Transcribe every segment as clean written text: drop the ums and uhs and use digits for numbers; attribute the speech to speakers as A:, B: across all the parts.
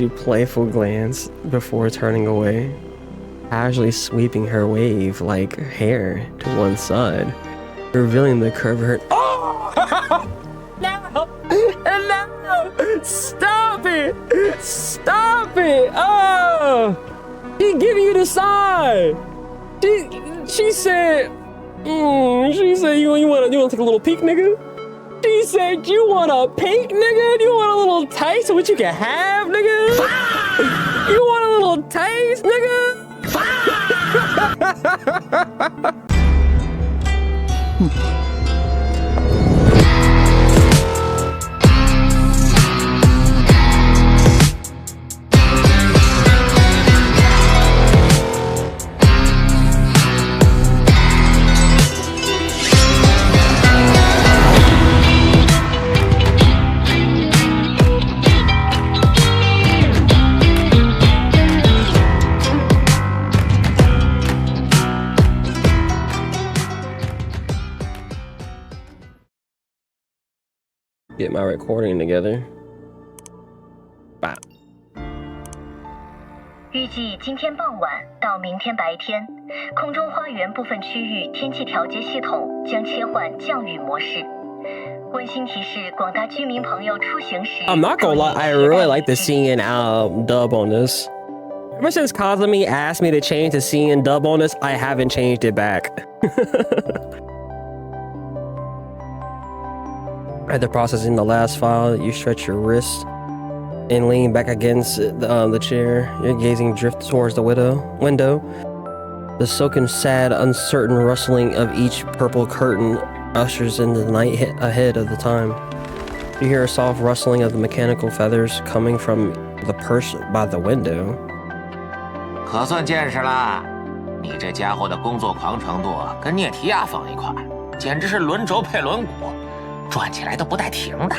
A: A playful glance before turning away, casually sweeping her wave like hair to one side, revealing the curve of her. Oh! No! No! Stop it! Stop it! Oh! She giving you the side. She said. She said you wanna take a little peek, nigga. She said you want a peek, nigga. You want a little taste of what you can have, nigga. You want a little taste, nigga. Get my recording together. Bye.
B: 预计今天傍晚到明天白天，空中花园部分区域天气调节系统将切换降雨模式。温馨提示广大居民朋友出行时。I'm
A: not gonna lie, I really like the singing dub on this. Ever since Kazumi asked me to change the singing dub on this, I haven't changed it back. After processing the last file, you stretch your wrist and lean back against the chair. Your gazing drifts towards the window. The silken, sad, uncertain rustling of each purple curtain ushers into the night ahead of the time. You hear a soft rustling of the mechanical feathers coming from the perch by the window.
C: 可算见识了，你这家伙的工作狂程度跟涅提亚放一块，简直是轮轴配轮毂。 转起来都不带停的。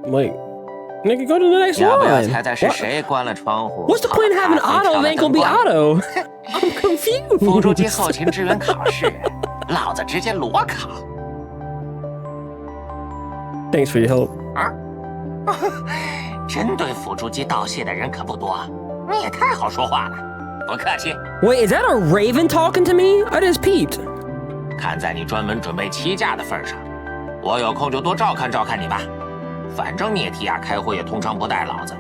A: Wait, nigga, go to the next line.
C: 要不要猜猜是谁关了窗户
A: What's the point of having auto? It ain't gonna be auto. I'm confused.
C: 辅助机后勤支援考试，老子直接裸考。
A: Thanks for your help.
C: 针对辅助机盗窃的人可不多，你也太好说话了，不客气。
A: Wait, is that a raven talking to me? I just peeped.
C: 看在你专门准备欺诈的份上，我有空就多照看照看你吧。反正涅提亚开会也通常不带老子，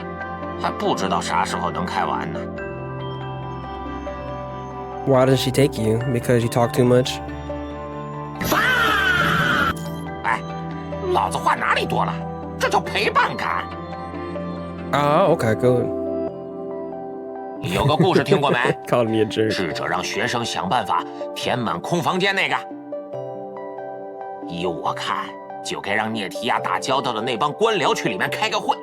C: 还不知道啥时候能开完呢。
A: Why doesn't she take you? Because you talk too much?
C: 哎，老子话哪里多了？ 这叫陪伴感。
A: Okay, good.
C: 你有个故事听过没？
A: Called me a jerk.
C: 智者让学生想办法填满空房间那个。依我看，就该让涅提亚打交道的那帮官僚去里面开个会，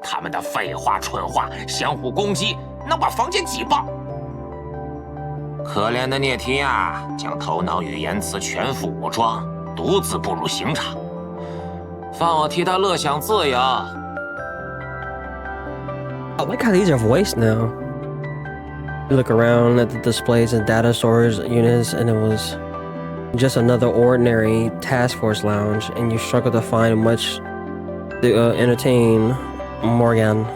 C: 他们的废话、蠢话相互攻击，能把房间挤爆。可怜的涅提亚将头脑与言辞全副武装，独自步入刑场。 放我替他乐享自由。
A: I like how these are voiced now. You look around at the displays and data storage units, and it was just another ordinary task force lounge, and you struggle to find much to entertain Morgan.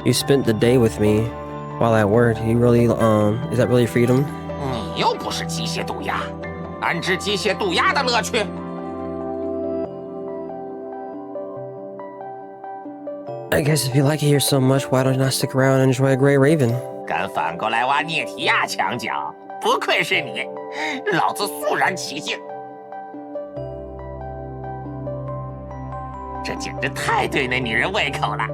A: You spent the day with me while at work. You really, is that really freedom?
C: 你又不是机械渡鸦，安知机械渡鸦的乐趣？
A: I guess if you like it here so much, why don't you not stick around and enjoy a Gray Raven?
C: 敢反过来挖涅提亚墙角，不愧是你，老子肃然起敬。这简直太对那女人胃口了，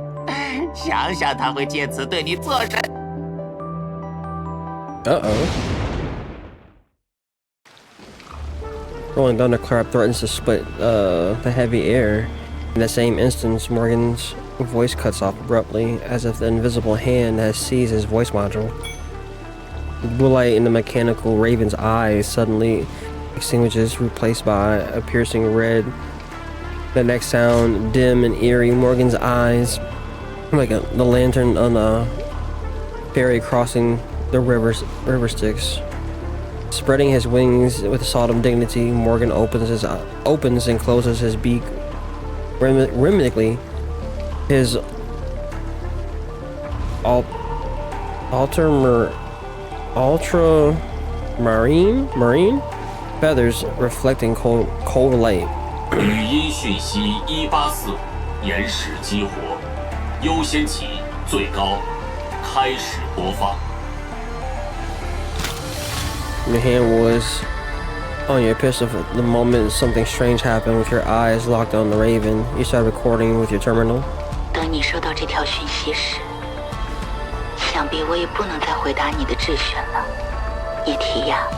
C: 想想她会借此对你做什
A: Uh-oh. Rolling thunderclap threatens to split the heavy air. In the same instance, Morgan's voice cuts off abruptly, as if the invisible hand has seized his voice module. The blue light in the mechanical raven's eyes suddenly extinguishes, replaced by a piercing red. The next sound, dim and eerie, Morgan's eyes, like the lantern on a fairy crossing the river Styx. Spreading his wings with solemn dignity, Morgan opens and closes his beak rhythmically. His ultramarine feathers reflecting cold light.
C: 语音讯息184，延时激活，优先级最高，开始播放。
A: Your hand was on your pistol the moment something strange happened. With your eyes locked on the Raven, you started recording with your terminal.
D: 等你收到这条讯息时，想必我也不能再回答你的质询了，叶提亚。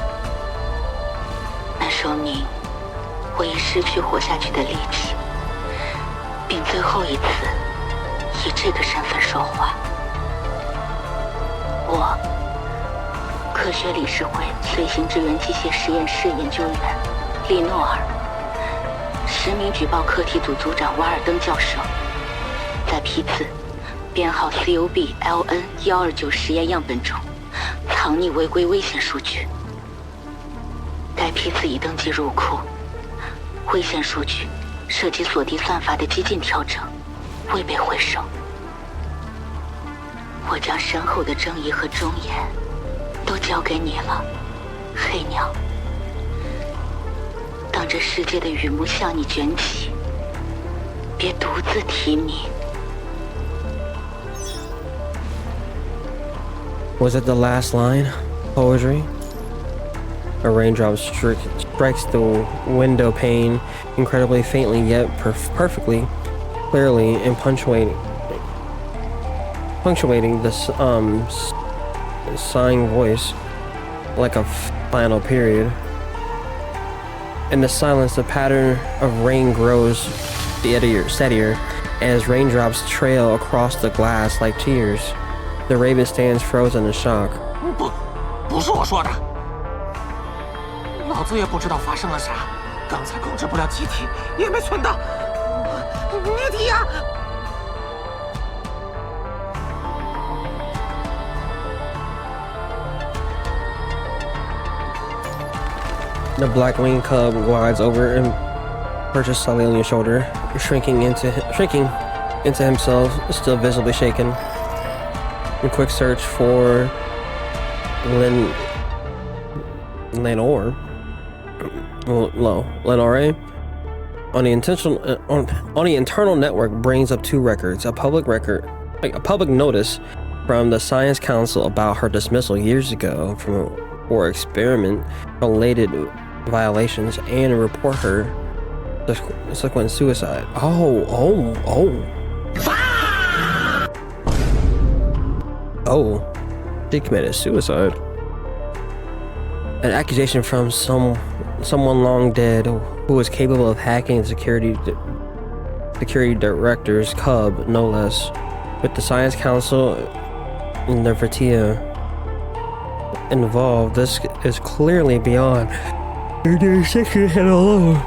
D: 那说明我已失去活下去的力气，并最后一次以这个身份说话。我，科学理事会随行支援机械实验室研究员利诺尔，10名举报课题组组长瓦尔登教授，在批次编号 COB-LN129实验样本中藏匿违规危险数据。该批次已登记入库，危险数据涉及锁定算法的激进调整，未被回收。我将身后的正义和忠言都交给你了，黑鸟。当这世界的雨幕向你卷起，别独自提名。
A: Was it the last line? Poetry? A raindrop strikes the window pane incredibly faintly yet perfectly clearly and punctuating the sighing voice like a final period. In the silence, the pattern of rain grows steadier as raindrops trail across the glass like tears. The Raven stands frozen in shock.
C: 不是我说的，老子也不知道发生了啥，刚才控制不了机体，也没存到。别提呀！
A: The black-winged cub glides over and perches slightly on your shoulder, shrinking into himself, still visibly shaken. A quick search for Lenore on the internal network brings up 2 records: a public notice from the Science Council about her dismissal years ago for experiment-related violations, and report her subsequent suicide. Oh, she committed suicide. An accusation from someone long dead who was capable of hacking the security director's cub, no less. With the Science Council and Nirvatia involved, this is clearly beyond your jurisdiction alone.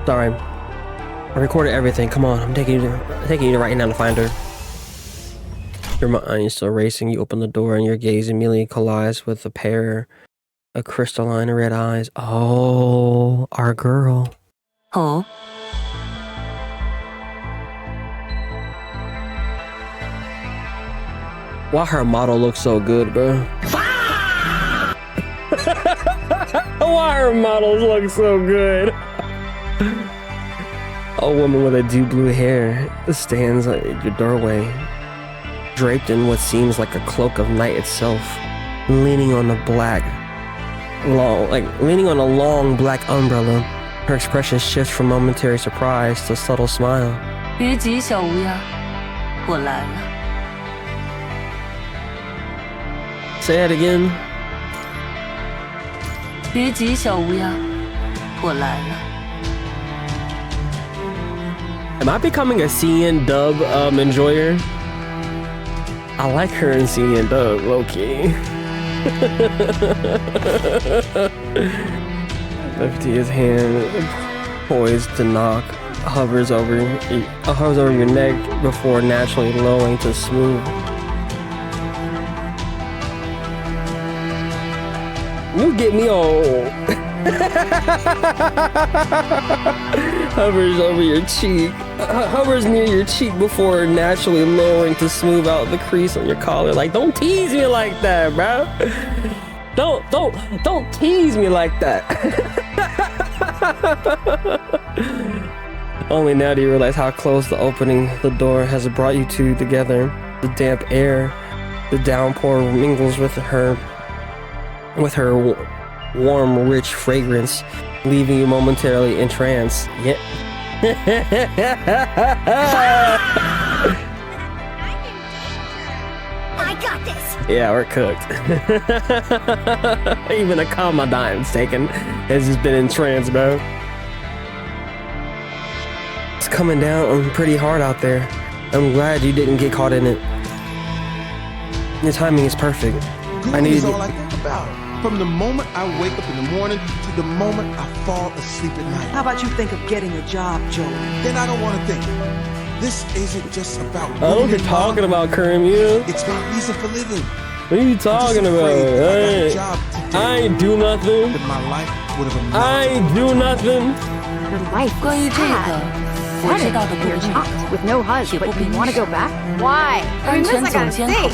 A: Sorry, I recorded everything. Come on, I'm taking you right now to find her. Your mind is still racing. You open the door and your gaze immediately collides with a pair of crystalline red eyes. Oh, our girl.
D: Oh.
A: Why her model looks so good, bro? Why her models look so good? A woman with a deep blue hair stands at your doorway, draped in what seems like a cloak of night itself, leaning on a long black umbrella. Her expression shifts from momentary surprise to subtle smile.
D: 别急，小乌鸦，我来了。
A: Say it again.
D: 别急，小乌鸦，我来了。
A: Am I becoming a CN dub enjoyer? I like her in CN dub, low-key. Lifting his hand poised to knock, hovers over your neck before naturally lowering to smooth You get me old. Hovers over your cheek. Hovers near your cheek before naturally lowering to smooth out the crease on your collar. Like, don't tease me like that, bro. Don't tease me like that. Only now do you realize how close the opening the door has brought you two together. The damp air, the downpour mingles with her warm, rich fragrance, leaving you momentarily entranced. Yeah.
E: I got this.
A: Yeah, we're cooked. Even a commodont's taken has just been entranced, bro. It's coming down pretty hard out there. I'm glad you didn't get caught in it. Your timing is perfect.
F: Good is all I think about. From the moment I wake up in the morning to the moment I fall asleep at night.
G: How about you think of getting a job, Joel?
F: Then I don't want to think. This isn't just about
A: what you're talking about, Kermia.
F: It's my reason for living.
A: What are you talking about? I ain't do nothing.
F: My life would have
A: I ain't do nothing.
E: Your life was sad. With no husband, but you want to go back? Why? I mean, I gotta stay.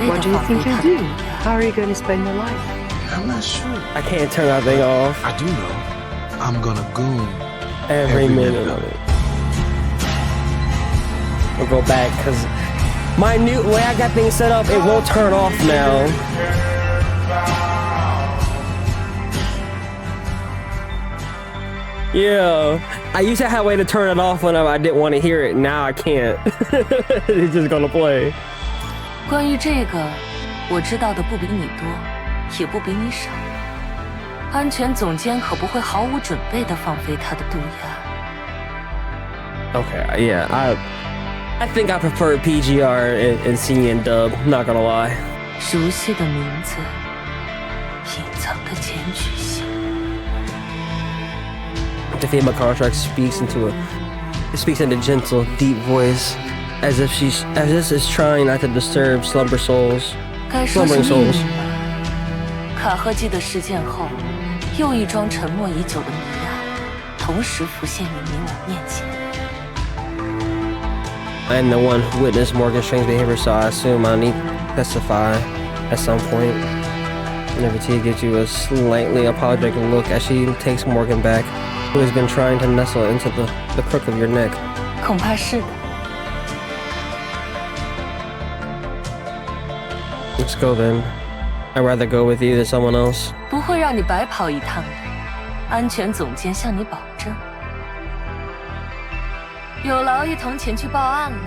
E: What do you think you'll do? How are you going to spend your life?
F: I'm not sure.
A: I can't turn that thing off.
F: I do know. I'm gonna goon
A: every minute of it. We'll go back because my new way I got things set up, it won't turn off now. Yeah, I used to have a way to turn it off whenever I didn't want to hear it. Now I can't. It's just gonna play.
D: 关于这个，我知道的不比你多，也不比你少。安全总监可不会毫无准备地放飞他的毒牙。
A: Okay, yeah, I think I prefer PGR and seeing in dub. Not gonna lie.
D: 熟悉的名字，隐藏的检举信。
A: The female contract speaks in a gentle, deep voice, as if is trying not to disturb slumbering souls.
D: 卡赫基的事件后，又一桩沉默已久的谜案，同时浮现于你我面前。
A: I'm the one who witnessed Morgan's strange behavior, so I assume I need to testify at some point. Nirvatia gives you a slightly apologetic look as she takes Morgan back, who has been trying to nestle into the crook of your neck.
D: 恐怕是的。
A: Let's go then. I'd rather go with you than someone else.
D: 不会让你白跑一趟的，安全总监向你保证。有劳一同前去报案了，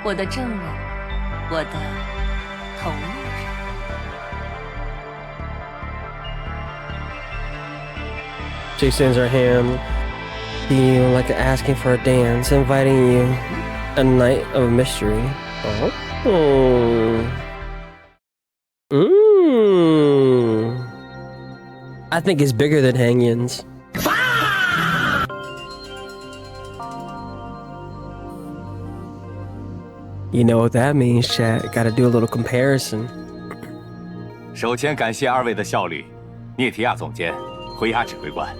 D: 我的证人，我的同路人。
A: She sends her hand to you like asking for a dance, inviting you a night of mystery. Oh. I think it's bigger than Hang-Yin's. You know what that means, chat. Gotta do a little comparison.
H: 首先感谢二位的效力，涅提亚总监，回押指挥官。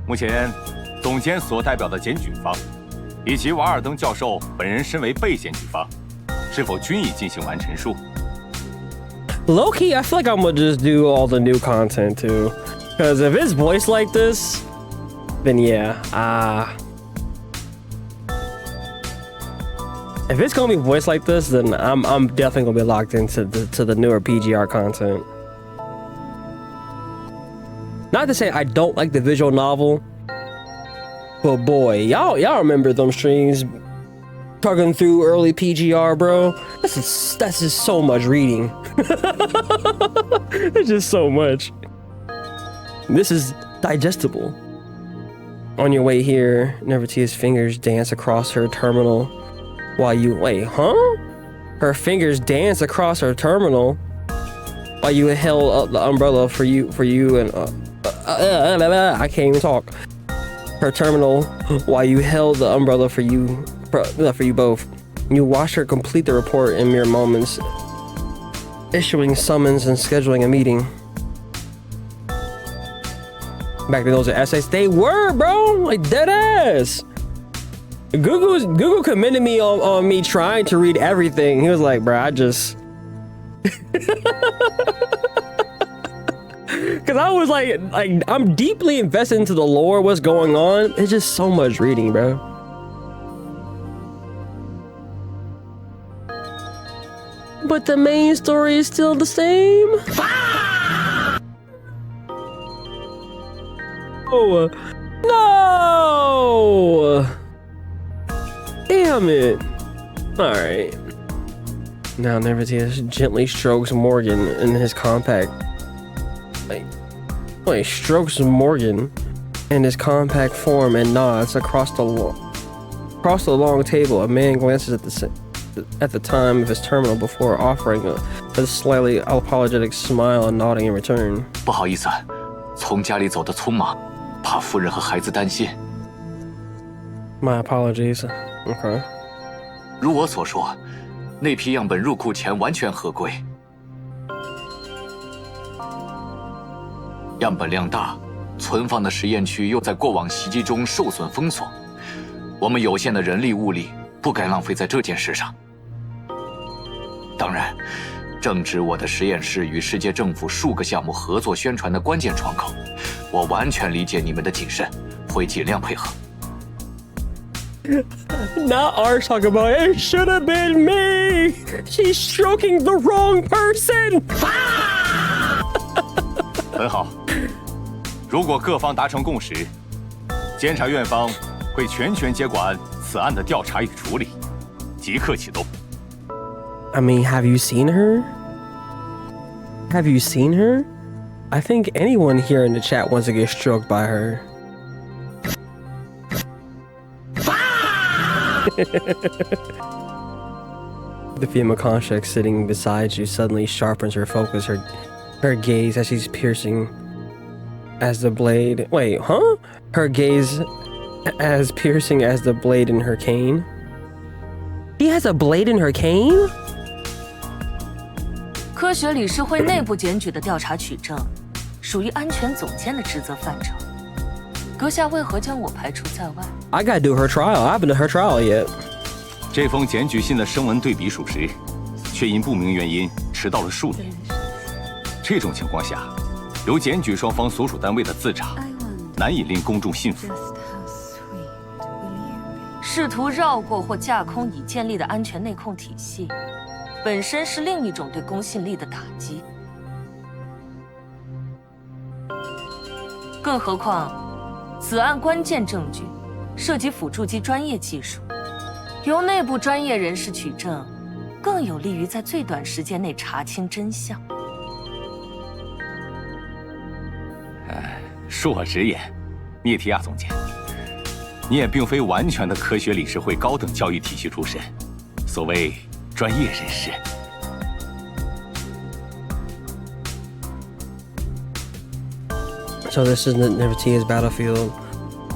H: 目前，总监所代表的检举方，以及瓦尔登教授本人身为被检举方，是否均已进行完陈述？
A: Low key, I feel like I'm gonna just do all the new content too. Because if it's voiced like this, then yeah, if it's gonna be voiced like this, then I'm definitely gonna be locked into the newer PGR content. Not to say I don't like the visual novel, but boy, y'all remember them streams talking through early PGR, bro. That's just so much reading. It's just so much. This is digestible. On your way here, Nirvatia's fingers dance across her terminal while you wait, huh? Her fingers dance across her terminal while you held up the umbrella for you and I can't even talk. Her terminal while you held the umbrella for you both. You watched her complete the report in mere moments issuing summons and scheduling a meeting. Back then, those are essays. They were, bro, like dead ass. Google commended me on me trying to read everything. He was like, bro, I just. Cause I was like I'm deeply invested into the lore, what's going on. It's just so much reading, bro. But the main story is still the same. Oh no! Damn it! All right. Now Nirvatia gently strokes Morgan in his compact. Wait, strokes Morgan in his compact form and nods across the long table. A man glances at the time of his terminal before offering a slightly apologetic smile and nodding in return.
H: 不好意思，从家里走得匆忙，怕夫人和孩子担心。
A: My apologies. Okay.
H: 如我所说，那批样本入库前完全合规。 样本量大，存放的实验区又在过往袭击中受损封锁，我们有限的人力物力不该浪费在这件事上。当然，正值我的实验室与世界政府数个项目合作宣传的关键窗口，我完全理解你们的谨慎，会尽量配合。
A: Now R's talking about it should have been me. She's stroking the wrong person.
H: 很好，如果各方达成共识，监察院方会全权接管此案的调查与处理，即刻启动。
A: I mean, have you seen her? Have you seen her? I think anyone here in the chat wants to get stroked by her. The female construct sitting beside you suddenly sharpens her focus, her gaze as she's piercing as the blade. Wait, huh? Her gaze as piercing as the blade in her cane. She has a blade in her cane?
E: 科学理事会内部检举的调查取证，属于安全总监的职责范畴。阁下为何将我排除在外
A: I gotta do her trial. I haven't done her trial yet.
H: 这封检举信的声纹对比属实，却因不明原因迟到了数年。这种情况下，由检举双方所属单位的自查，难以令公众信服。
E: 试图绕过或架空已建立的安全内控体系，本身是另一种对公信力的打击。更何况，此案关键证据涉及辅助机专业技术，由内部专业人士取证，更有利于在最短时间内查清真相。
H: 恕我直言，涅提亚总监，你也并非完全的科学理事会高等教育体系出身，所谓专业人士。
A: So this isn't Nirvatia's battlefield.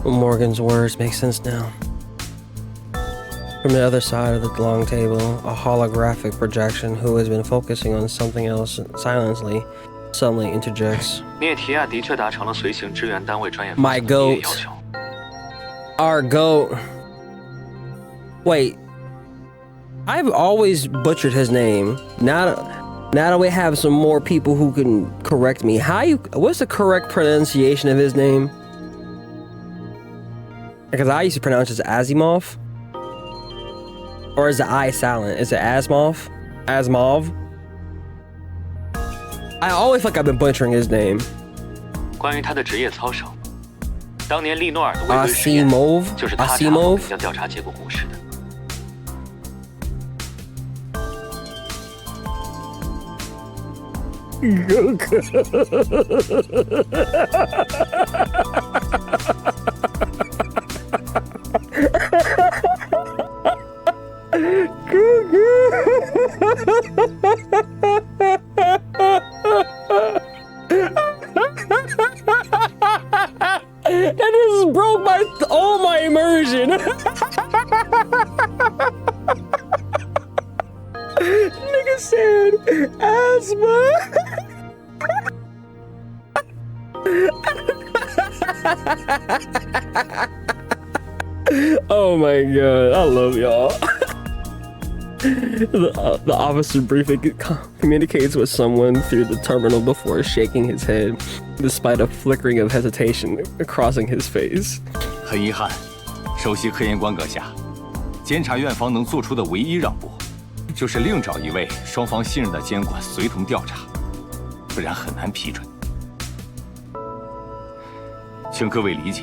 A: Morgan's words make sense now. From the other side of the long table, a holographic projection who has been focusing on something else silently suddenly interjects.
I: 涅提亚的确达成了随行支援单位专业
A: My goat. Our goat. Wait. I've always butchered his name. Now that we have some more people who can correct me. What's the correct pronunciation of his name? Because I used to pronounce it as Asimov. Or is the I silent? Is it Asimov? Asimov? I always feel like I've been butchering his name.
I: 关于他的职业操守，当年利诺尔的违规实验就是他查封并将调查结果公示的。
A: That just broke all my immersion. Nigga said asthma. Oh my god, I love y'all. The officer briefly communicates with someone through the terminal before shaking his head, despite a flickering of hesitation crossing his face.
J: 很遗憾，首席科研官阁下，监察院方能做出的唯一让步，就是另找一位双方信任的监管随同调查，不然很难批准。请各位理解，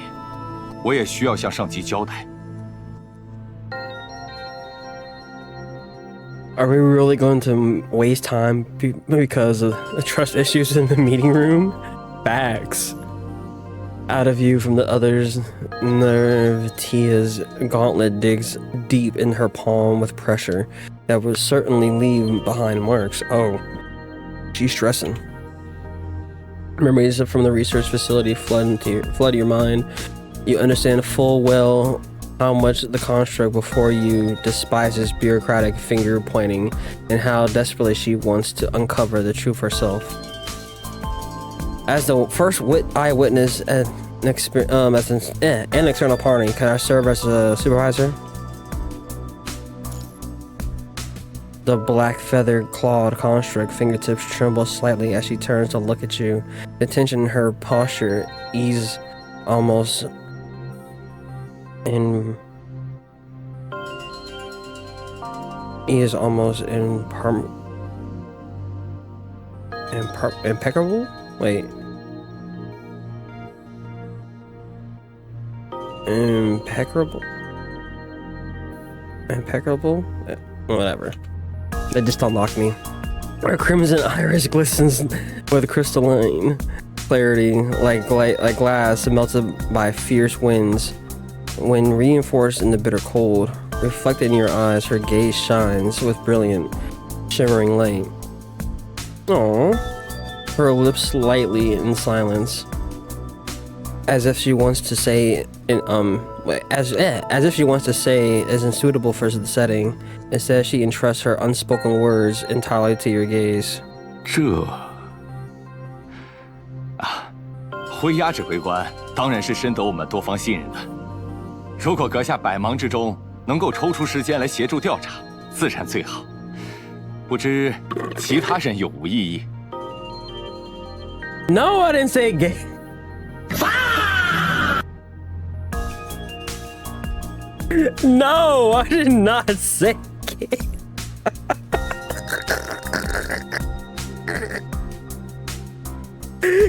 J: 我也需要向上级交代。
A: Are we really going to waste time because of the trust issues in the meeting room? Facts. Out of view from the others, Nirvatia's gauntlet digs deep in her palm with pressure that would certainly leave behind marks. Oh, she's stressing. Memories from the research facility flood your mind. You understand full well how much the construct before you despises bureaucratic finger pointing, and how desperately she wants to uncover the truth herself. As the first eyewitness and an external party, can I serve as a supervisor? The black feathered clawed construct fingertips tremble slightly as she turns to look at you. The tension in her posture eases almost impeccable? Wait. Impeccable? Whatever. That just unlocked me. Her crimson iris glistens with crystalline clarity like glass melted by fierce winds. When reinforced in the bitter cold, reflected in your eyes, her gaze shines with brilliant, shimmering light. Aww. Her lips slightly in silence, as if she wants to say, as if she wants to say isn't suitable for the setting. Instead, she entrusts her unspoken words entirely to your gaze.
J: 灰鸦指挥官当然是深得我们多方信任的。如果阁下百忙之中能够抽出时间来协助调查，自然最好。不知其他人有无异议
A: ？No, I didn't say gay. No, I did not say gay.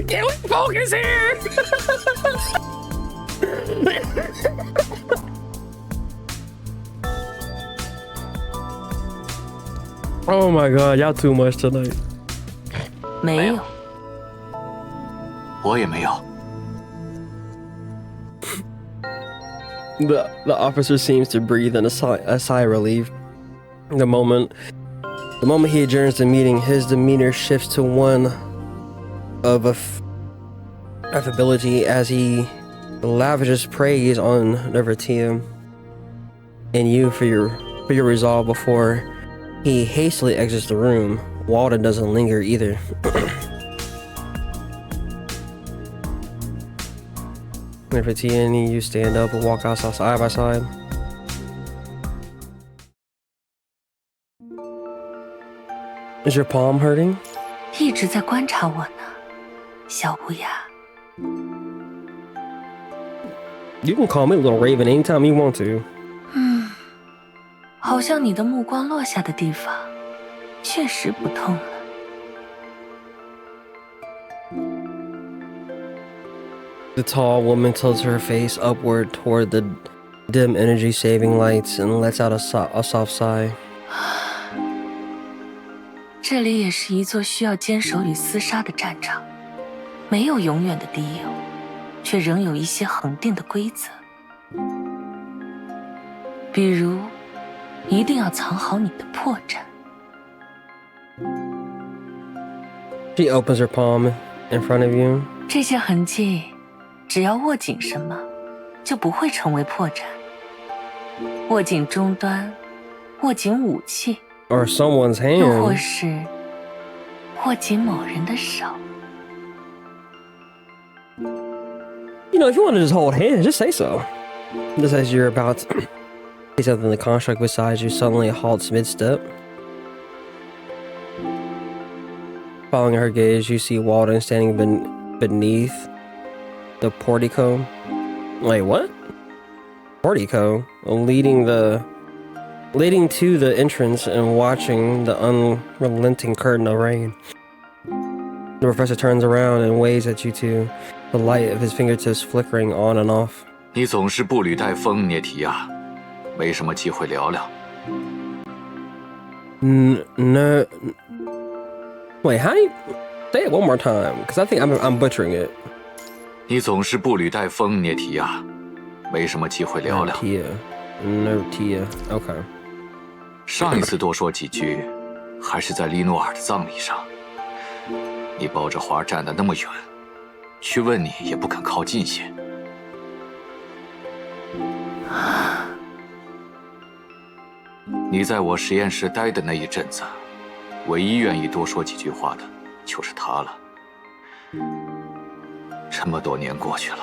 A: Can we focus here? Oh my god, y'all too much tonight.
H: 没有，我也没有。
A: The officer seems to breathe in a sigh of relief. The moment he adjourns the meeting, his demeanor shifts to one of affability as he lavishes praise on Nirvatia and you for your resolve before he hastily exits the room. Walden doesn't linger either. Nirvatia and you stand up and walk outside side by side. Is your palm hurting?
E: 一直在观察我呢，小乌鸦。
A: You can call me Little Raven anytime you want to.
E: 好像你的目光落下的地方，确实不痛了。
A: The tall woman tilts her face upward toward the dim energy-saving lights and lets out a soft sigh.
E: 这里也是一座需要坚守与厮杀的战场，没有永远的敌友，却仍有一些恒定的规则。比如，一定要藏好你的破绽。
A: She opens her palm in front of you.
E: 这些痕迹，只要握紧什么，就不会成为破绽。握紧终端，握紧武器，
A: or someone's hand.
E: 又或是握紧某人的手。
A: You know, if you want to just hold hands, just say so. Just as you're about to say something, the construct beside you suddenly halts mid-step. Following her gaze, you see Walden standing beneath the portico. Wait, what? Portico, leading to the entrance and watching the unrelenting curtain of rain. The professor turns around and waves at you two, the light of his fingertips flickering on and off.
H: 你总是步履带风，涅提亚，没什么机会聊聊。
A: No. Wait, how do you say it one more time? Because I think I'm butchering it.
H: 你总是步履带风，涅提亚，没什么机会聊聊。
A: Nirvatia. Okay.
H: 上一次多说几句，还是在利诺尔的葬礼上。你抱着花站得那么远，去问你也不肯靠近些。你在我实验室待的那一阵子，唯一愿意多说几句话的，就是他了。这么多年过去了。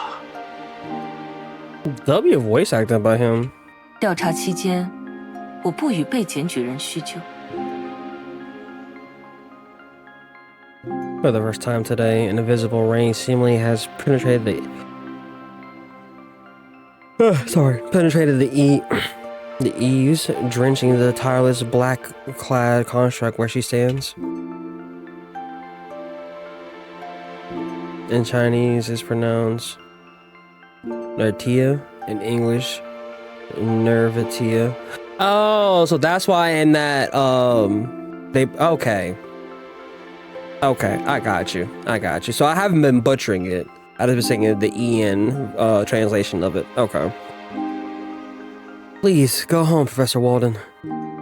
A: There'll be a voice acted by him.
E: 调查期间，我不与被检举人叙旧。
A: For the first time today, an invisible rain seemingly has penetrated the eaves, drenching the tireless black-clad construct where she stands. In Chinese, it's pronounced Nirvatia. In English, Nirvatia. Oh, so that's why in that Okay, I got you. So I haven't been butchering it. I've been saying the Ian translation of it. Okay. Please, go home, Professor Walden.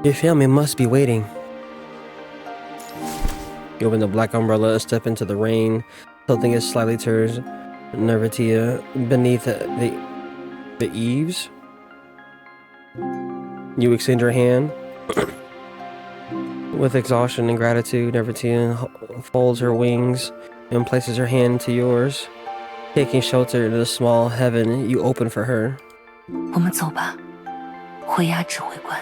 A: Your family must be waiting. You open the black umbrella and step into the rain, tilting it slightly towards Nirvatia beneath the eaves. You extend your hand. With exhaustion and gratitude, Nirvatia folds her wings and places her hand to yours, taking shelter in the small heaven you open for her.
E: 我们走吧，回衙指挥官。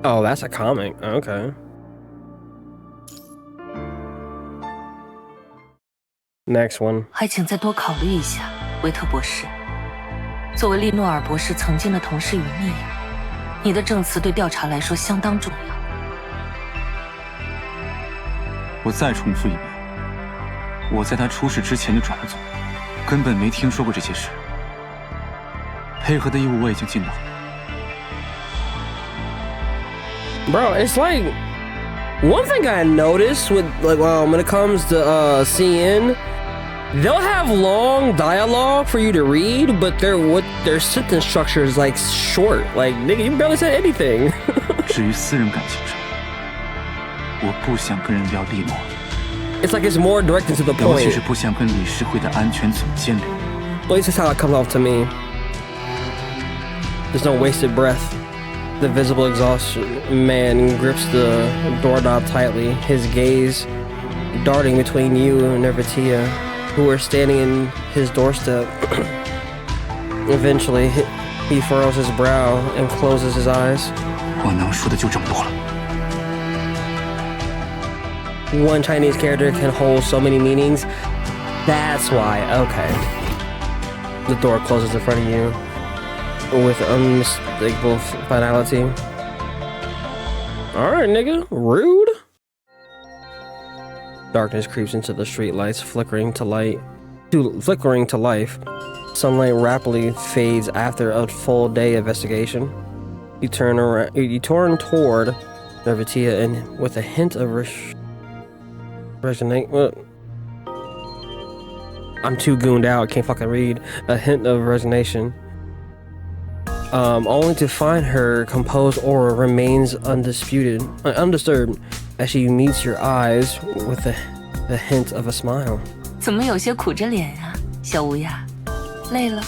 A: Oh, that's a comic. Okay. Next one.
E: 还请再多考虑一下，维特博士。作为利诺尔博士曾经的同事与密友，你的证词对调查来说相当重要。
K: 我再重复一遍，我在他出事之前就转了组，根本没听说过这些事。配合的义务我已经尽到了。
A: Bro, it's like one thing I noticed with when it comes to CN, they'll have long dialogue for you to read, but their sentence structure is like short. Like nigga, you barely said anything.
K: 至于私人感情上，我不想跟人聊利诺。
A: It's like it's more direct and to the point.
K: 尤其是不想跟理事会的安全总监聊。
A: At least that's how it comes off to me. There's no wasted breath. The visible exhaustion man grips the doorknob tightly, his gaze darting between you and Nirvatia, who are standing in his doorstep. Eventually, he furrows his brow and closes his eyes.
K: 我能说的就这么多了。
A: One Chinese character can hold so many meanings. That's why. Okay. The door closes in front of you with unmistakable finality. Alright, nigga. Rude. Darkness creeps into the streetlights, flickering to life. Sunlight rapidly fades after a full day investigation. You turn toward Nirvatia and with a hint of resonate. I'm too gooned out, can't fucking read. A hint of resignation. Only to find her composed aura remains undisturbed as she meets your eyes with the hint of a smile.
E: 怎么有些苦着脸呀？小乌鸦，累了？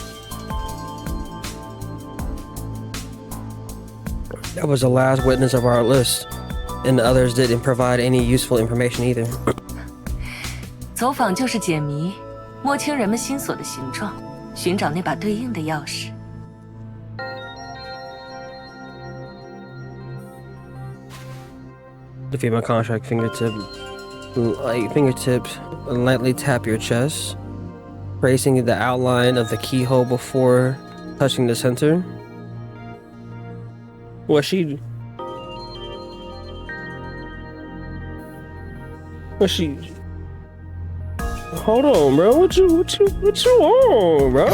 A: That was the last witness of our list, and the others didn't provide any useful information either.
E: 走访就是解谜，摸清人们心锁的形状，寻找那把对应的钥匙。
A: Defeat my contract fingertips, lightly tap your chest, tracing the outline of the keyhole before touching the center. What she? Hold on, bro. What you on, bro?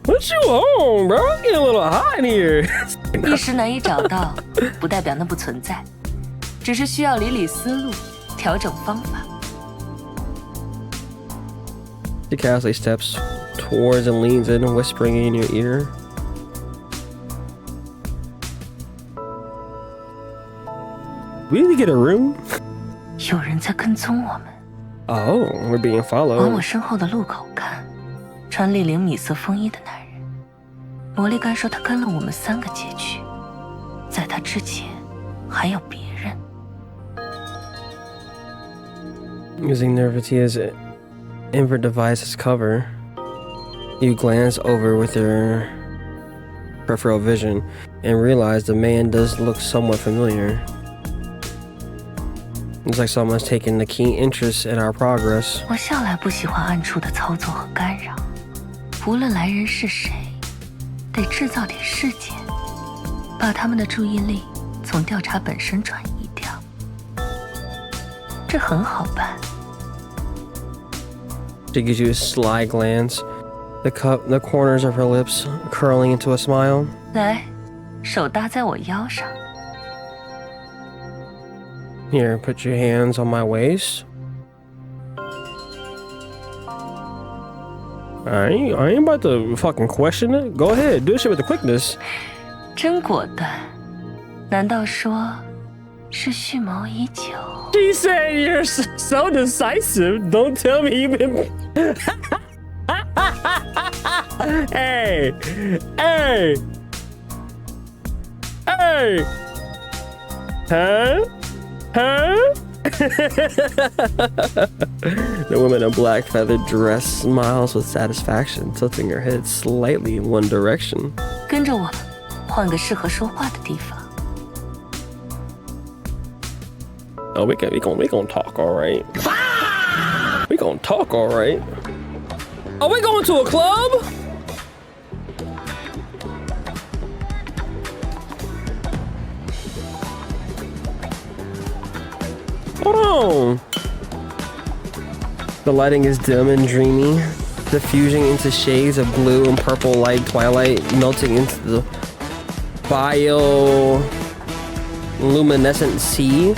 A: What you on, bro? Getting a little hot in here.
E: 一时难以找到，不代表那不存在，只是需要理理思路，调整方法。
A: She casually steps towards and leans in, whispering in your ear. We need to get a room.
E: 有人在跟踪我们。
A: Oh, we're being followed.
E: 往我身后的路口看，穿立领米色风衣的男人。魔力干说他跟了我们3个街区，在他之前还有别人。
A: Using Nirvatia's invert device as cover, you glance over with your peripheral vision and realize the man does look somewhat familiar. Looks like someone's taken a keen interest in our progress.
E: 我向来不喜欢暗处的操作和干扰，无论来人是谁，得制造点事件，把他们的注意力从调查本身转移掉。这很好办。
A: She gives you a sly glance, the corners of her lips curling into a smile.
E: 来，手搭在我腰上。
A: Here, put your hands on my waist. I ain't about to fucking question it. Go ahead, do shit with the quickness.
E: 真果断，难道说是蓄谋已久？
A: She said you're so decisive. Don't tell me you've been. Hey, hey, hey, huh? Huh? The woman in a black feathered dress smiles with satisfaction, tilting her head slightly in one direction.
E: 跟着我，换个适合说话的地方。
A: Oh, we gonna talk, all right. We gonna talk, all right. Are we going to a club? Hold on. The lighting is dim and dreamy, diffusing into shades of blue and purple like twilight, melting into the bioluminescent sea.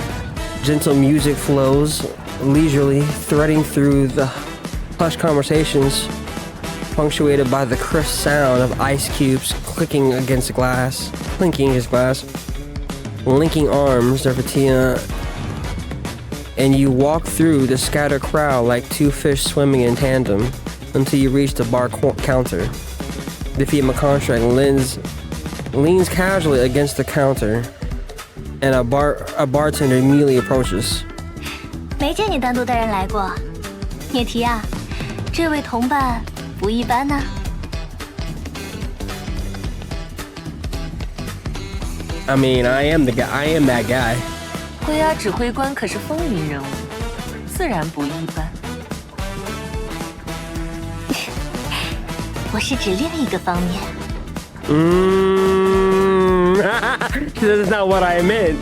A: Gentle music flows leisurely, threading through the hushed conversations, punctuated by the crisp sound of ice cubes clinking against glass. Linking arms, Nirvatia, and you walk through the scattered crowd like two fish swimming in tandem until you reach the bar counter. Defeat my contract leans casually against the counter, and a bartender immediately approaches.
B: 没见你单独带人来过，聂提亚，这位同伴不一般呢。
A: I mean, I am that guy.
E: 龟鸭指挥官可是风云人物，自然不一般。
B: 我是指另一个方面。
A: This is not what I meant.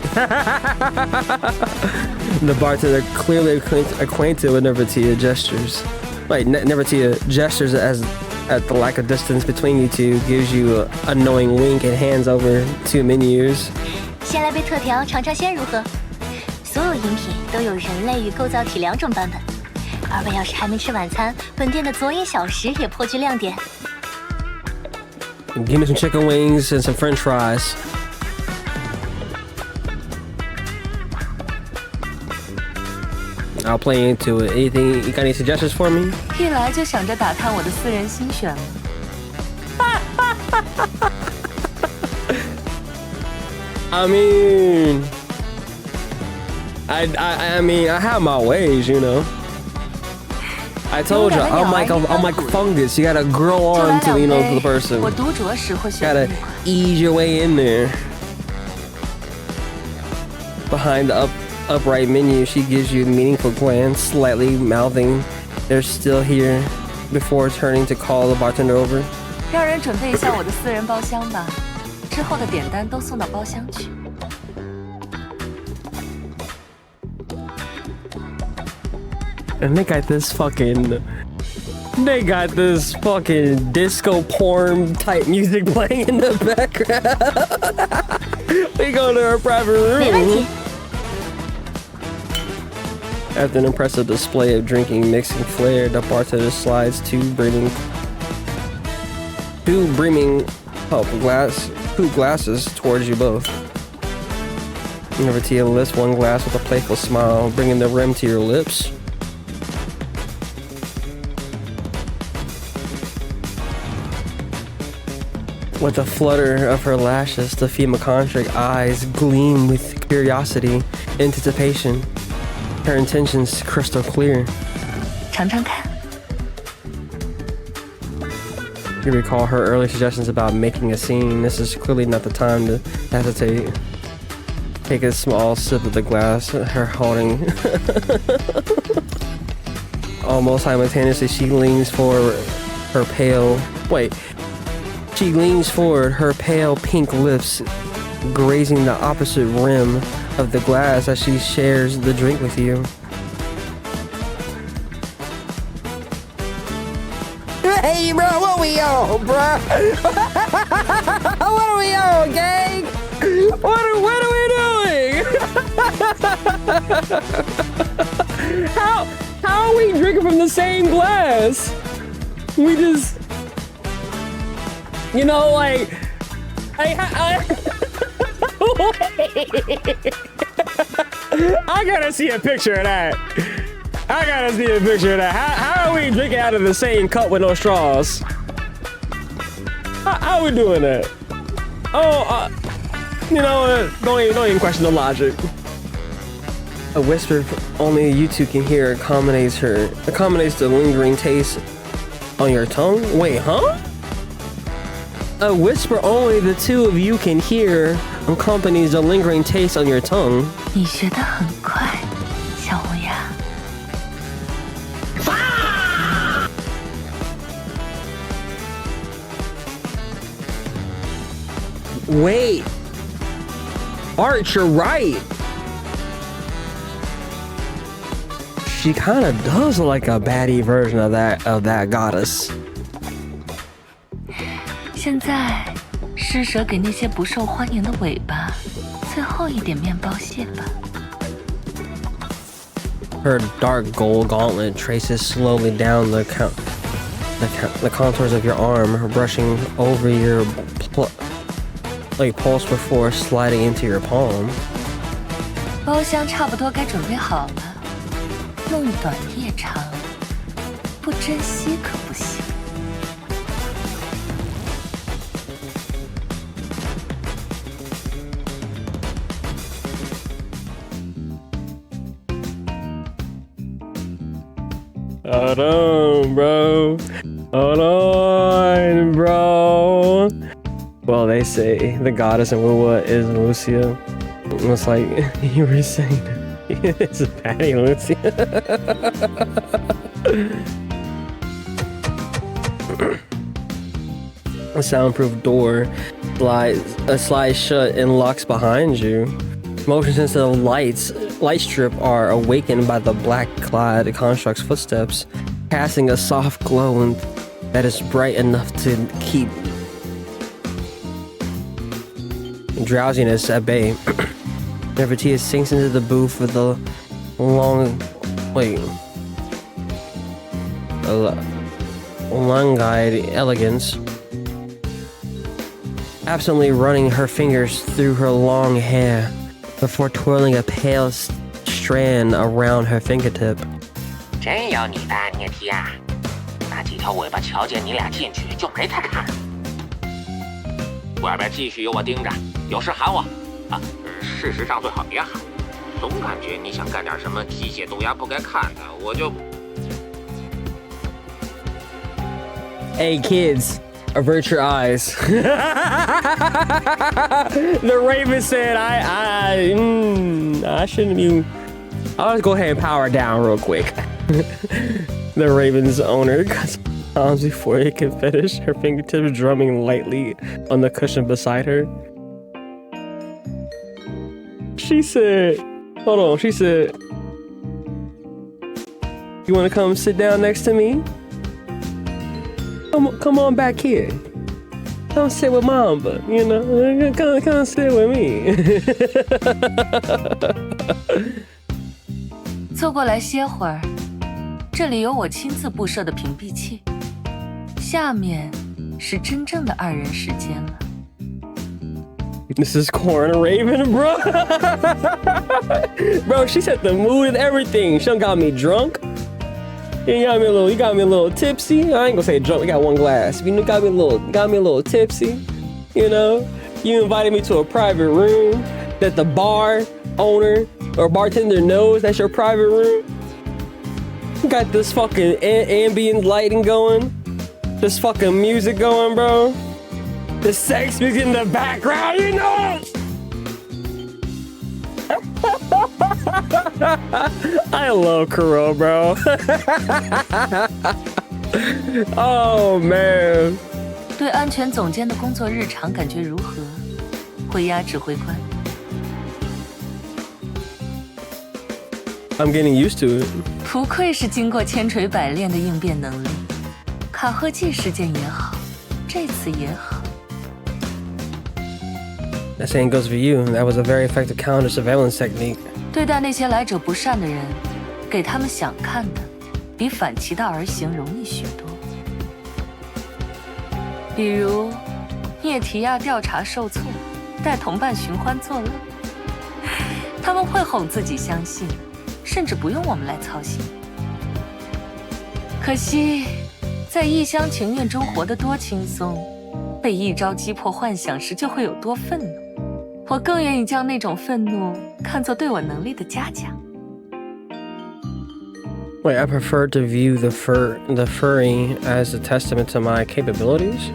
A: The bartender, clearly acquainted with Nirvatia, gestures. Like, Nirvatia gestures as at the lack of distance between you two, gives you an annoying wink and hands over 2 menus.
B: 先来杯特调尝尝鲜如何？所有饮品都有人类与构造体2种版本。二位要是还没吃晚餐，本店的佐饮小食也颇具亮点。
A: Give me some chicken wings and some French fries. I'll play into it. Anything? You got any suggestions for me?
E: 一来就想着打探我的私人心弦了。
A: I mean, I have my ways, you know. I told you, I'm like fungus. You gotta grow on to, you know, to the person.
E: 我独酌时会选
A: Gotta ease your way in there. Behind the upright menu, she gives you a meaningful glance, slightly mouthing, "They're still here," before turning to call the bartender over.
E: 让人准备一下我的私人包厢吧，之后的点单都送到包厢去。
A: And they got this fucking disco porn type music playing in the background. We go to her private room. After an impressive display of drinking, mixing flair, the bartender slides two brimming glasses towards you both. Nirvatia lifts one glass with a playful smile, bringing the rim to your lips. With a flutter of her lashes, the themacontric eyes gleam with curiosity, anticipation. Her intentions crystal clear.
E: 尝尝看。
A: You recall her early suggestions about making a scene. This is clearly not the time to hesitate. Take a small sip of the glass, her holding. Almost simultaneously, she leans forward, her pale pink lips grazing the opposite rim of the glass as she shares the drink with you. Hey, bro, what we on, bro? What are we on, gang? What are we doing? How are we drinking from the same glass? We just, you know, like, I gotta see a picture of that. How are we drinking out of the same cup with no straws? How are we doing that? You know, don't even question the logic. A whisper only you two can hear accommodates the lingering taste on your tongue. Wait, huh? A whisper only the two of you can hear accompanies the lingering taste on your tongue.
E: 你学得很快，小乌鸦。
A: Wait, Arch, you're right. She kind of does look like a baddie version of that goddess.
E: 现在，施舍给那些不受欢迎的尾巴最后一点面包屑吧。
A: Her dark gold gauntlet traces slowly down the contours of your arm, brushing over your pulse before sliding into your palm.
E: 包厢差不多该准备好了，梦短夜长，不珍惜可不行。
A: Hold on, bro. Hold on, bro. Well, they say the goddess in Wuwa is Lucia. It's like you were saying. It's a Patty Lucia. A soundproof door slides shut and locks behind you. Motion-sensitive light strip are awakened by the black-clad construct's footsteps, casting a soft glow that is bright enough to keep drowsiness at bay. Nirvatia sinks into the booth with a long-eyed elegance, absently running her fingers through her long hair before twirling a pale strand around her fingertip.
C: 真有你的，聂提亚！那几条尾巴瞧见你俩进去就没太看。外边继续有我盯着，有事喊我。啊，事实上最好别喊，总感觉你想干点什么机械豆芽不该看的，我就。
A: Hey kids, avert your eyes. The Raven said, I shouldn't be. I'll go ahead and power down real quick. The Raven's owner comes before he can finish, her fingertips drumming lightly on the cushion beside her. She said, hold on, she said, you want to come sit down next to me? Come on back here. Come sit with Mamba, you know? Come sit with me.
E: 坐过来歇会儿，这里有我亲自布设的屏蔽器。下面是真正的2人时间了。
A: This is Corn Raven, bro. Bro, she set the mood and everything. She done got me drunk. You got me a little tipsy. I ain't gonna say drunk. We got one glass. You got me a little tipsy. You know, you invited me to a private room that the bar owner or bartender knows that's your private room. You got this fucking ambient lighting going, this fucking music going, bro. The sex music in the background, you know. I love Kuro, bro. Oh man.
E: 对安全总监的工作日常感觉如何？回押指挥官。
A: I'm getting used to it.
E: 不愧是经过千锤百炼的应变能力。卡赫季事件也好，这次也好。
A: That saying goes for you. That was a very effective counter surveillance technique.
E: 对待那些来者不善的人，给他们想看的，比反其道而行容易许多。比如，聂提亚调查受挫，带同伴寻欢作乐，他们会哄自己相信，甚至不用我们来操心。可惜，在一厢情愿中活得多轻松，被一招击破幻想时就会有多愤怒。我更愿意将那种愤怒看作对我能力的嘉奖。
A: Wait, I prefer to view the furry as a testament to my capabilities.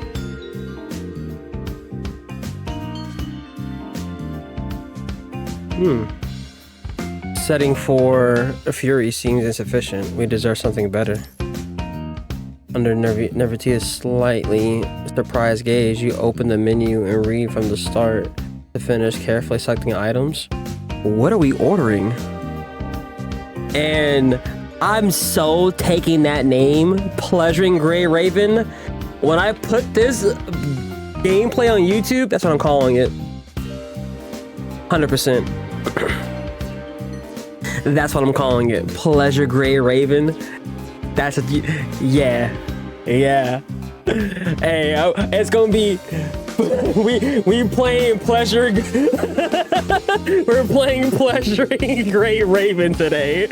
A: Setting for a fury seems insufficient. We deserve something better. Under Nirvatia's slightly surprised gaze, you open the menu and read from the start to finish, carefully selecting items. What are we ordering? And I'm so taking that name, punishinggrayraven. When I put this gameplay on YouTube, that's what I'm calling it. 100%. That's what I'm calling it. punishinggrayraven. That's yeah. Hey, it's gonna be we playing pleasure. We're playing pleasuring Grayraven today.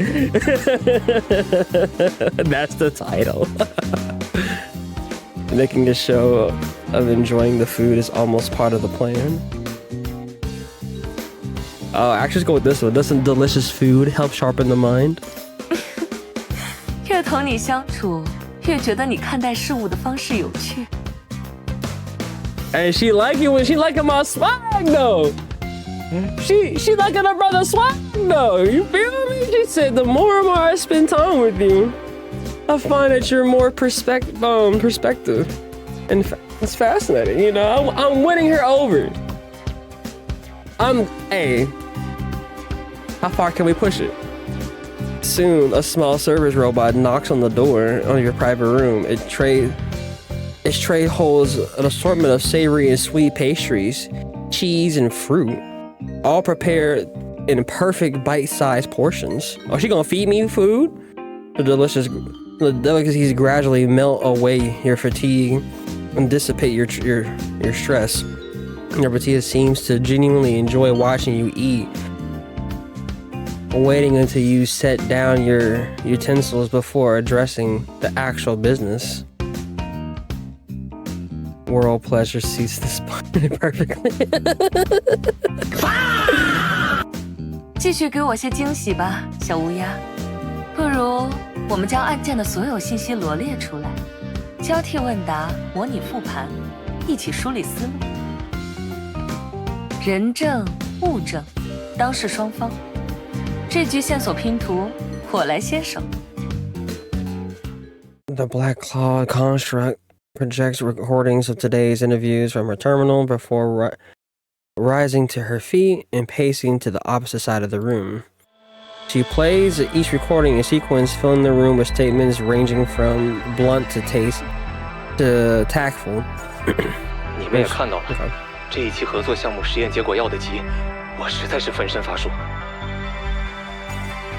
A: That's the title. Making a show of enjoying the food is almost part of the plan. Actually, let's go with this one. Doesn't delicious food help sharpen the mind?
E: 越同你相处，越觉得你看待事物的方式有趣。
A: And she like it when she liking my swag though. She liking her brother's swag though. You feel me? She said the more and more I spend time with you, I find that you're more perspective, and it's fascinating. You know, I'm winning her over. Hey, how far can we push it? Soon, a small service robot knocks on the door of your private room. Its tray holds an assortment of savory and sweet pastries, cheese, and fruit, all prepared in perfect bite-sized portions. Oh, she gonna feed me food? The delicacies gradually melt away your fatigue and dissipate your stress. Nirvatia seems to genuinely enjoy watching you eat. waiting until you set down your utensils before addressing the actual business. World pleasure suits the spine perfectly.
E: 继续给我些惊喜吧，小乌鸦。不如我们将案件的所有信息罗列出来，交替问答，模拟复盘，一起梳理思路。人证、物证、当事双方，这局线索拼图我来先手。
A: The Black Cloud construct projects recordings of today's interviews from her terminal before rising to her feet and pacing to the opposite side of the room. She plays each recording in sequence, filling the room with statements ranging from blunt to tactful.
L: 你们也看到了，这一期合作项目实验结果要得急，我实在是分身乏术。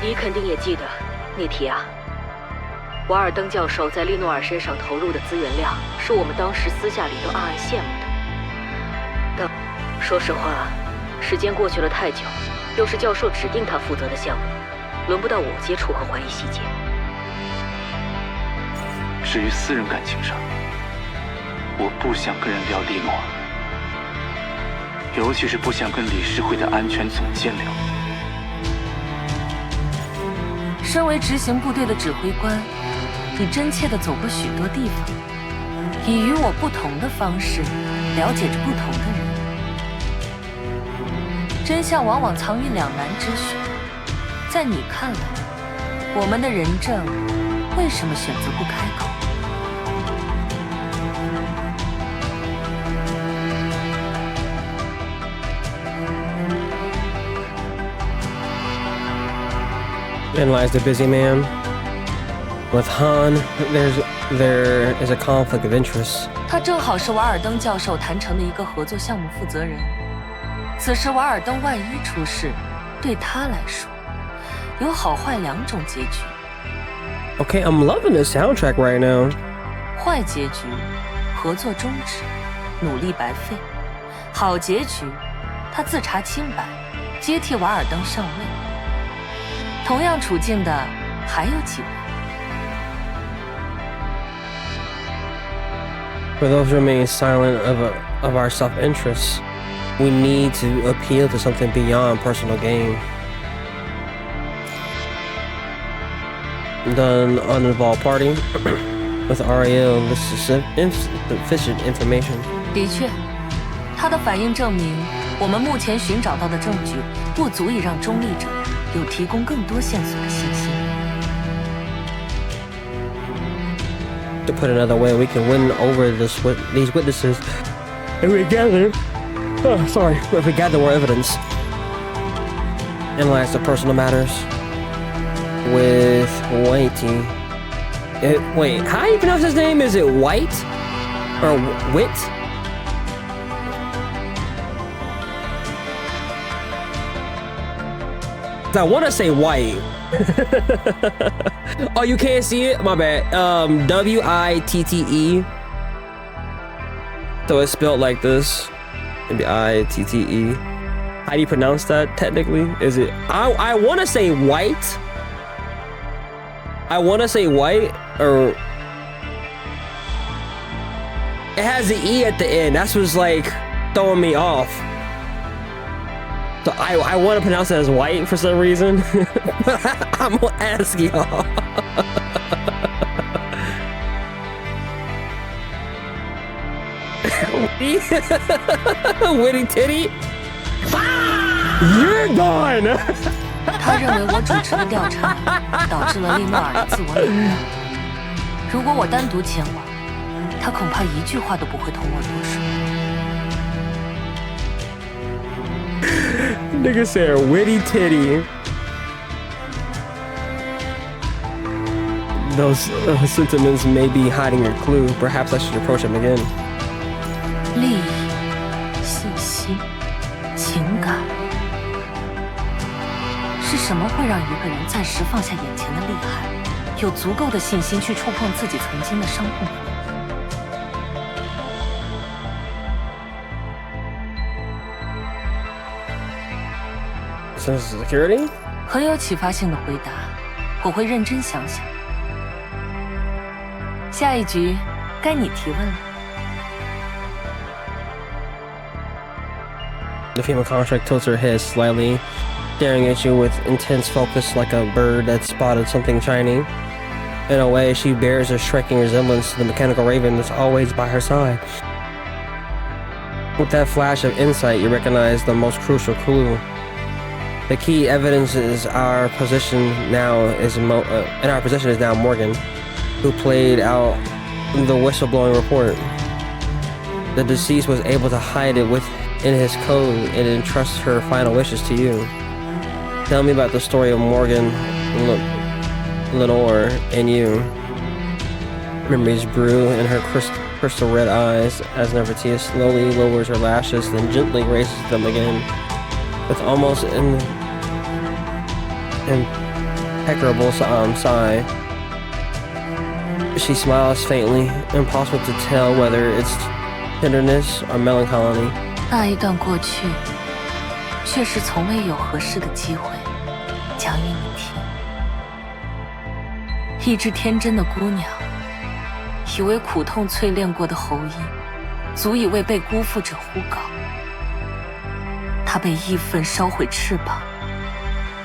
D: 你肯定也记得，聂提亚，瓦尔登教授在利诺尔身上投入的资源量，是我们当时私下里都暗暗羡慕的。但说实话，时间过去了太久，又是教授指定他负责的项目，轮不到我接触和怀疑细节。
K: 至于私人感情上，我不想跟人聊利诺尔，尤其是不想跟理事会的安全总监聊。
E: 身为执行部队的指挥官，你真切地走过许多地方，以与我不同的方式了解着不同的人。真相往往藏于两难之选。在你看来，我们的人证为什么选择不开口？
A: Then lies the busy man. With Han, there is a conflict of interest.
E: 他正好是瓦尔登教授谈成的一个合作项目负责人。此时瓦尔登万一出事，对他来说，有好坏两种结局。
A: Okay, I'm loving the soundtrack right now.
E: 坏结局，合作终止，努力白费；好结局，他自查清白，接替瓦尔登上位。 同样处境的还有几位。
A: For those who remain silent of our self-interests, we need to appeal to something beyond personal gain. Done uninvolved party with Ariel lists sufficient information.
E: 的确，他的反应证明，我们目前寻找到的证据不足以让中立者 有提供更多线索的信心。
A: To put it another way, we can win over these witnesses if we gather. If we gather more evidence, analyze the personal matters with Whitey. Wait, how do you pronounce his name? Is it White or Wit? I want to say white. Oh, you can't see it? My bad. W-I-T-T-E. So it's spelled like this. Maybe I-T-T-E. How do you pronounce that technically? Is it... I want to say white. I want to say white or... It has the E at the end. That's what's like throwing me off. So I want to pronounce it as white for some reason, but I'm gonna ask y'all. Witty titty? You're gone!
E: 他认为我主持的调查导致了利诺尔的自我冷淡。如果我单独前往，他恐怕一句话都不会同我多说。
A: Nigga said witty titty. Those sentiments may be hiding a clue. Perhaps I should approach him again.
E: 利益、信息、情感，是什么会让一个人暂时放下眼前的利害，有足够的信心去触碰自己曾经的伤痛？
A: Sense of security?
E: 很有启发性的回答，我会认真想想。下一局该你提问了。
A: The female construct tilts her head slightly, staring at you with intense focus like a bird that spotted something shiny. In a way, she bears a striking resemblance to the mechanical raven that's always by her side. With that flash of insight, you recognize the most crucial clue. The key evidence is our position now is in our possession is now Morgan, who played out the whistleblowing report. The deceased was able to hide it within his code and entrust her final wishes to you. Tell me about the story of Morgan, Lenore, and you. Memories brew in her crystal red eyes as Nirvatia slowly lowers her lashes, then gently raises them again. With almost impeccable sigh, she smiles faintly, impossible to tell whether it's tenderness or melancholy.
E: 那一段过去，确实从未有合适的机会讲与你听。一只天真的姑娘，以为苦痛淬炼过的喉音，足以为被辜负者呼告。她被义愤烧毁翅膀，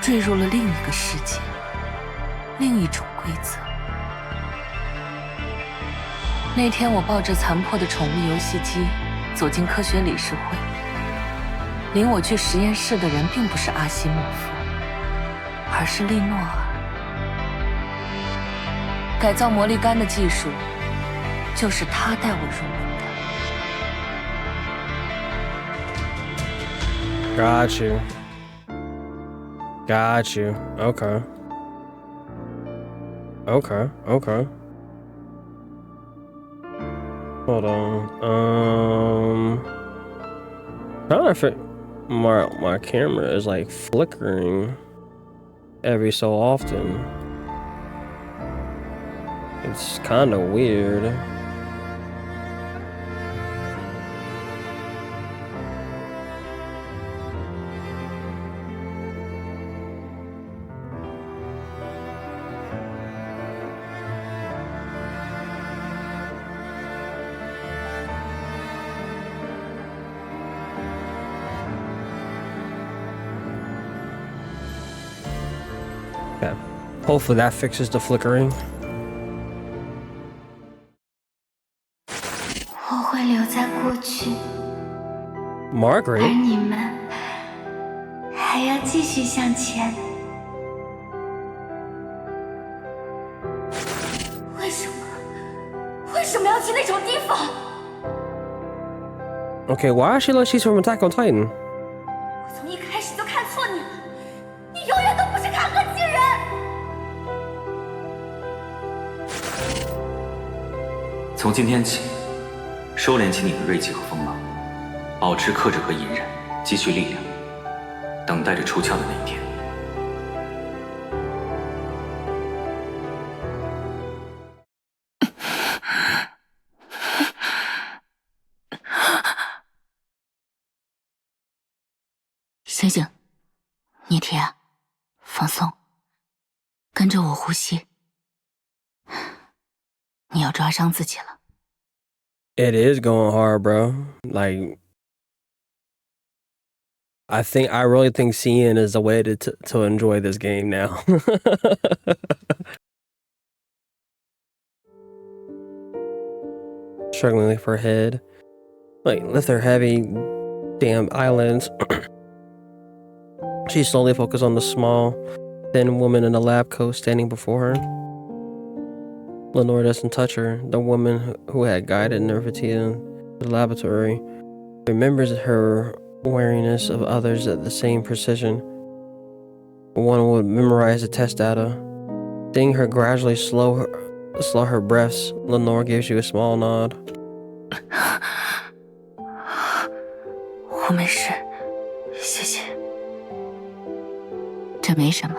E: 坠入了另一个世界，另一种规则。那天我抱着残破的宠物游戏机走进科学理事会，领我去实验室的人并不是阿西莫夫，而是利诺尔。改造魔力杆的技术，就是他带我入门的。
A: Got you. Got you. Okay. Okay. Okay. Hold on. I don't know if my camera is like flickering every so often. It's kind of weird. Okay. Hopefully that fixes the flickering.
M: 我会留在过去，
A: Margaret?
M: 而你们还要继续向前。为什么要去那种地方？
A: Okay, why is she like she's from Attack on Titan?
M: 我从一开始就看错你了，你永远都不是坎坷巨人。
N: 从今天起，收敛起你的锐气和锋芒，保持克制和隐忍，积蓄力量，等待着出鞘的那一天。
D: 醒醒，聂铁，放松，跟着我呼吸。你要抓伤自己了。
A: It is going hard, bro. Like, I really think seeing is the way to enjoy this game now. Struggling to lift her head. Like, lift her heavy, damn eyelids. She slowly focused on the small, thin woman in a lab coat standing before her. Lenore doesn't touch her. The woman who had guided Nirvatia to the laboratory remembers her wariness of others at the same precision. One would memorize the test data. Seeing her gradually slow her breaths, Lenore gives you a small nod.
D: 我没事，谢谢。这没什么。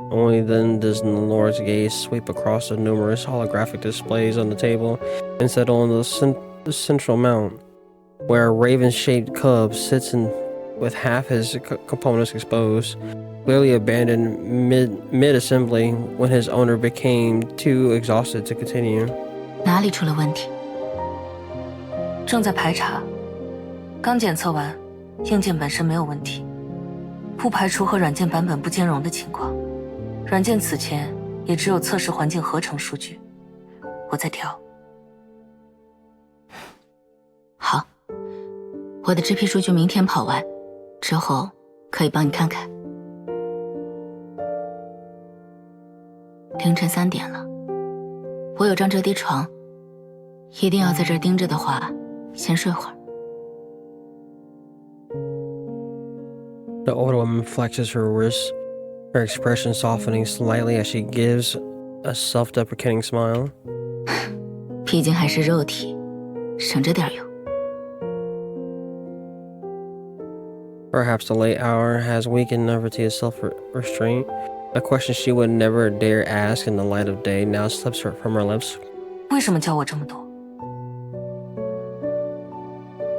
A: Only then does Lenore's gaze sweep across the numerous holographic displays on the table and settle on the central mount, where a raven-shaped cub sits with half his components exposed, clearly abandoned mid-assembly when his owner became too exhausted to continue.
D: 哪里出了问题？
E: 正在排查，刚检测完，硬件本身没有问题，不排除和软件版本不兼容的情况。软件此前也只有测试环境合成数据，我在调。
D: 好，我的 GP 数据明天跑完，之后可以帮你看看。凌晨3点了，我有张折叠床，一定要在这儿盯着的话，先睡会儿。
A: The older woman flexes her wrist, her expression softening slightly as she gives a self-deprecating smile.
D: 毕竟还是肉体，省着点用。
A: Perhaps the late hour has weakened Nirvatia's self-restraint. A question she would never dare ask in the light of day now slips from her lips.
E: 为什么教我这么多？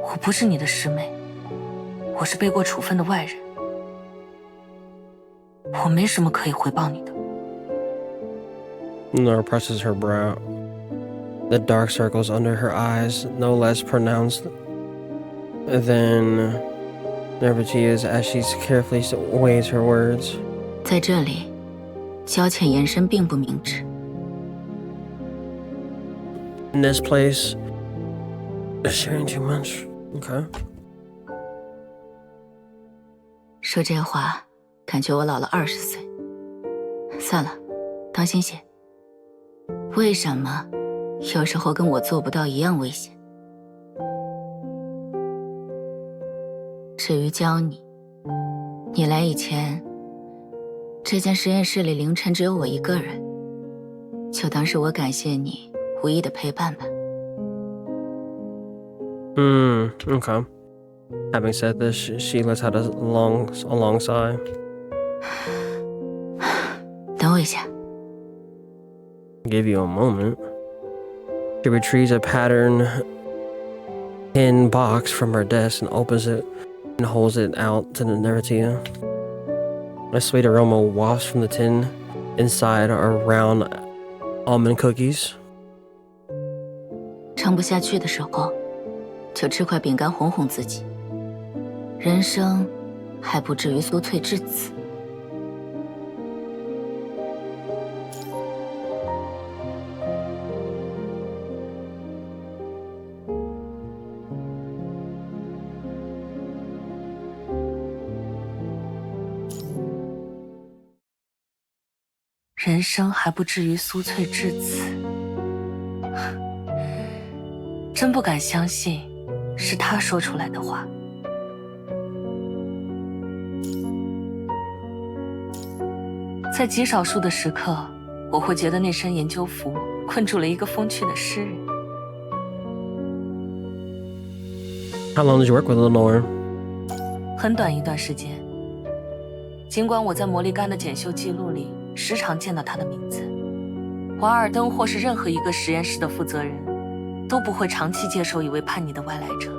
E: 我不是你的师妹，我是被过处分的外人，我没什么可以回报你的。
A: Nora presses her brow. The dark circles under her eyes no less pronounced than Nirvatia's as she carefully weighs her words.
D: 在这里，交浅言深并不明智。
A: In this place, sharing too much. Okay.
D: 说这话，感觉我老了20岁。算了，当心些。为什么有时候跟我做不到一样危险？至于教你，你来以前，这间实验室里凌晨只有我一个人，就当是我感谢你无意的陪伴吧。
A: Okay. Having said this, she lets out a long sigh.
D: 等我一下。
A: Give you a moment. She retrieves a pattern tin box from her desk and opens it and holds it out to the Nirvatia. A sweet aroma wafts from the tin. Inside are round almond cookies.
D: 撑不下去的时候，就吃块饼干哄哄自己。人生还不至于酥脆至此。
E: 人生还不至于酥脆至此，真不敢相信是他说出来的话。在极少数的时刻，我会觉得那身研究服困住了一个风趣的诗人。
A: How long did you work with Lenore?
E: 很短一段时间。尽管我在魔力干的检修记录里时常见到他的名字，瓦尔登或是任何一个实验室的负责人都不会长期接受一位叛逆的外来者。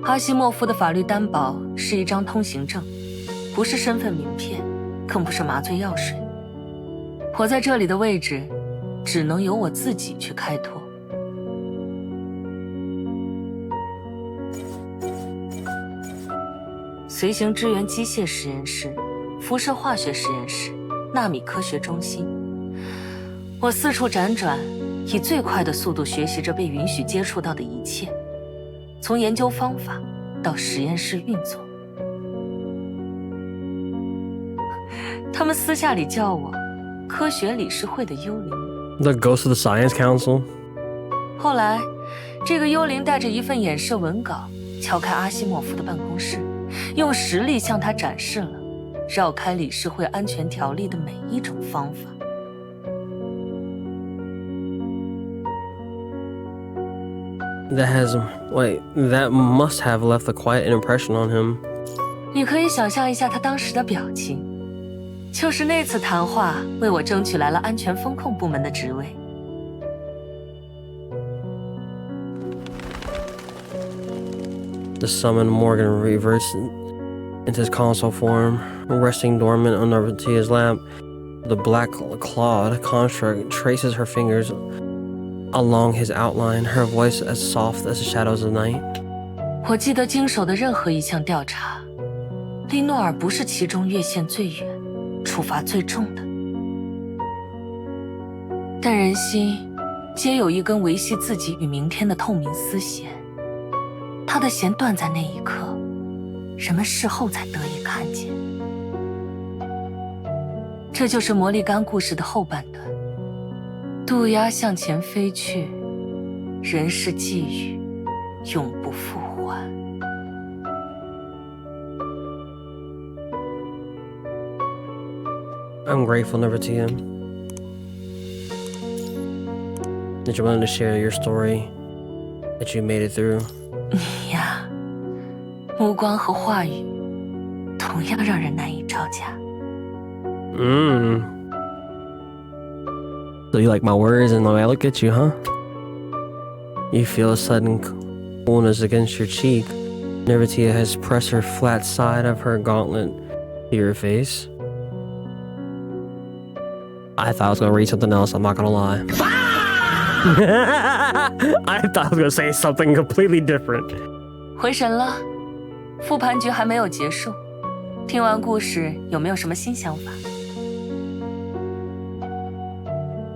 E: 阿西莫夫的法律担保是一张通行证，不是身份名片，更不是麻醉药水。我在这里的位置，只能由我自己去开拓。随行支援机械实验室、辐射化学实验室、纳米科学中心，我四处辗转，以最快的速度学习着被允许接触到的一切，从研究方法到实验室运作。他们私下里叫我科学理事会的幽灵。
A: The ghost of the Science Council.
E: 后来，这个幽灵带着一份演示文稿，敲开阿西莫夫的办公室，用实力向他展示了绕开理事会安全条例的每一种方法。
A: That must have left a quiet impression on him.
E: 你可以想象一下他当时的表情，就是那次谈话为我争取来了安全风控部门的职位。
A: The summoned Morgan reverts into his console form, resting dormant on Nirvatia's lap. The black clawed construct traces her fingers along his outline, her voice as soft as the shadows of night.
E: 我记得经手的任何一项调查，利诺尔不是其中越线最远、处罚最重的。但人心皆有一根维系自己与明天的透明丝弦，他的弦断在那一刻，人们事后才得以看见。这就是魔力干故事的后半段。渡鸦向前飞去，人世际遇，永不复还。
A: I'm grateful, Nirvatia, that you're willing to share your story, that you made it through.
E: 你呀，目光和话语同样让人难以招架。
A: So you like my words and the way I look at you, huh? You feel a sudden coolness against your cheek. Nirvatia has pressed her flat side of her gauntlet to your face. I thought I was gonna read something else, I'm not gonna lie. I thought I was gonna say something completely different.
E: 回神了，复盘局还没有结束。听完故事，有没有什么新想法？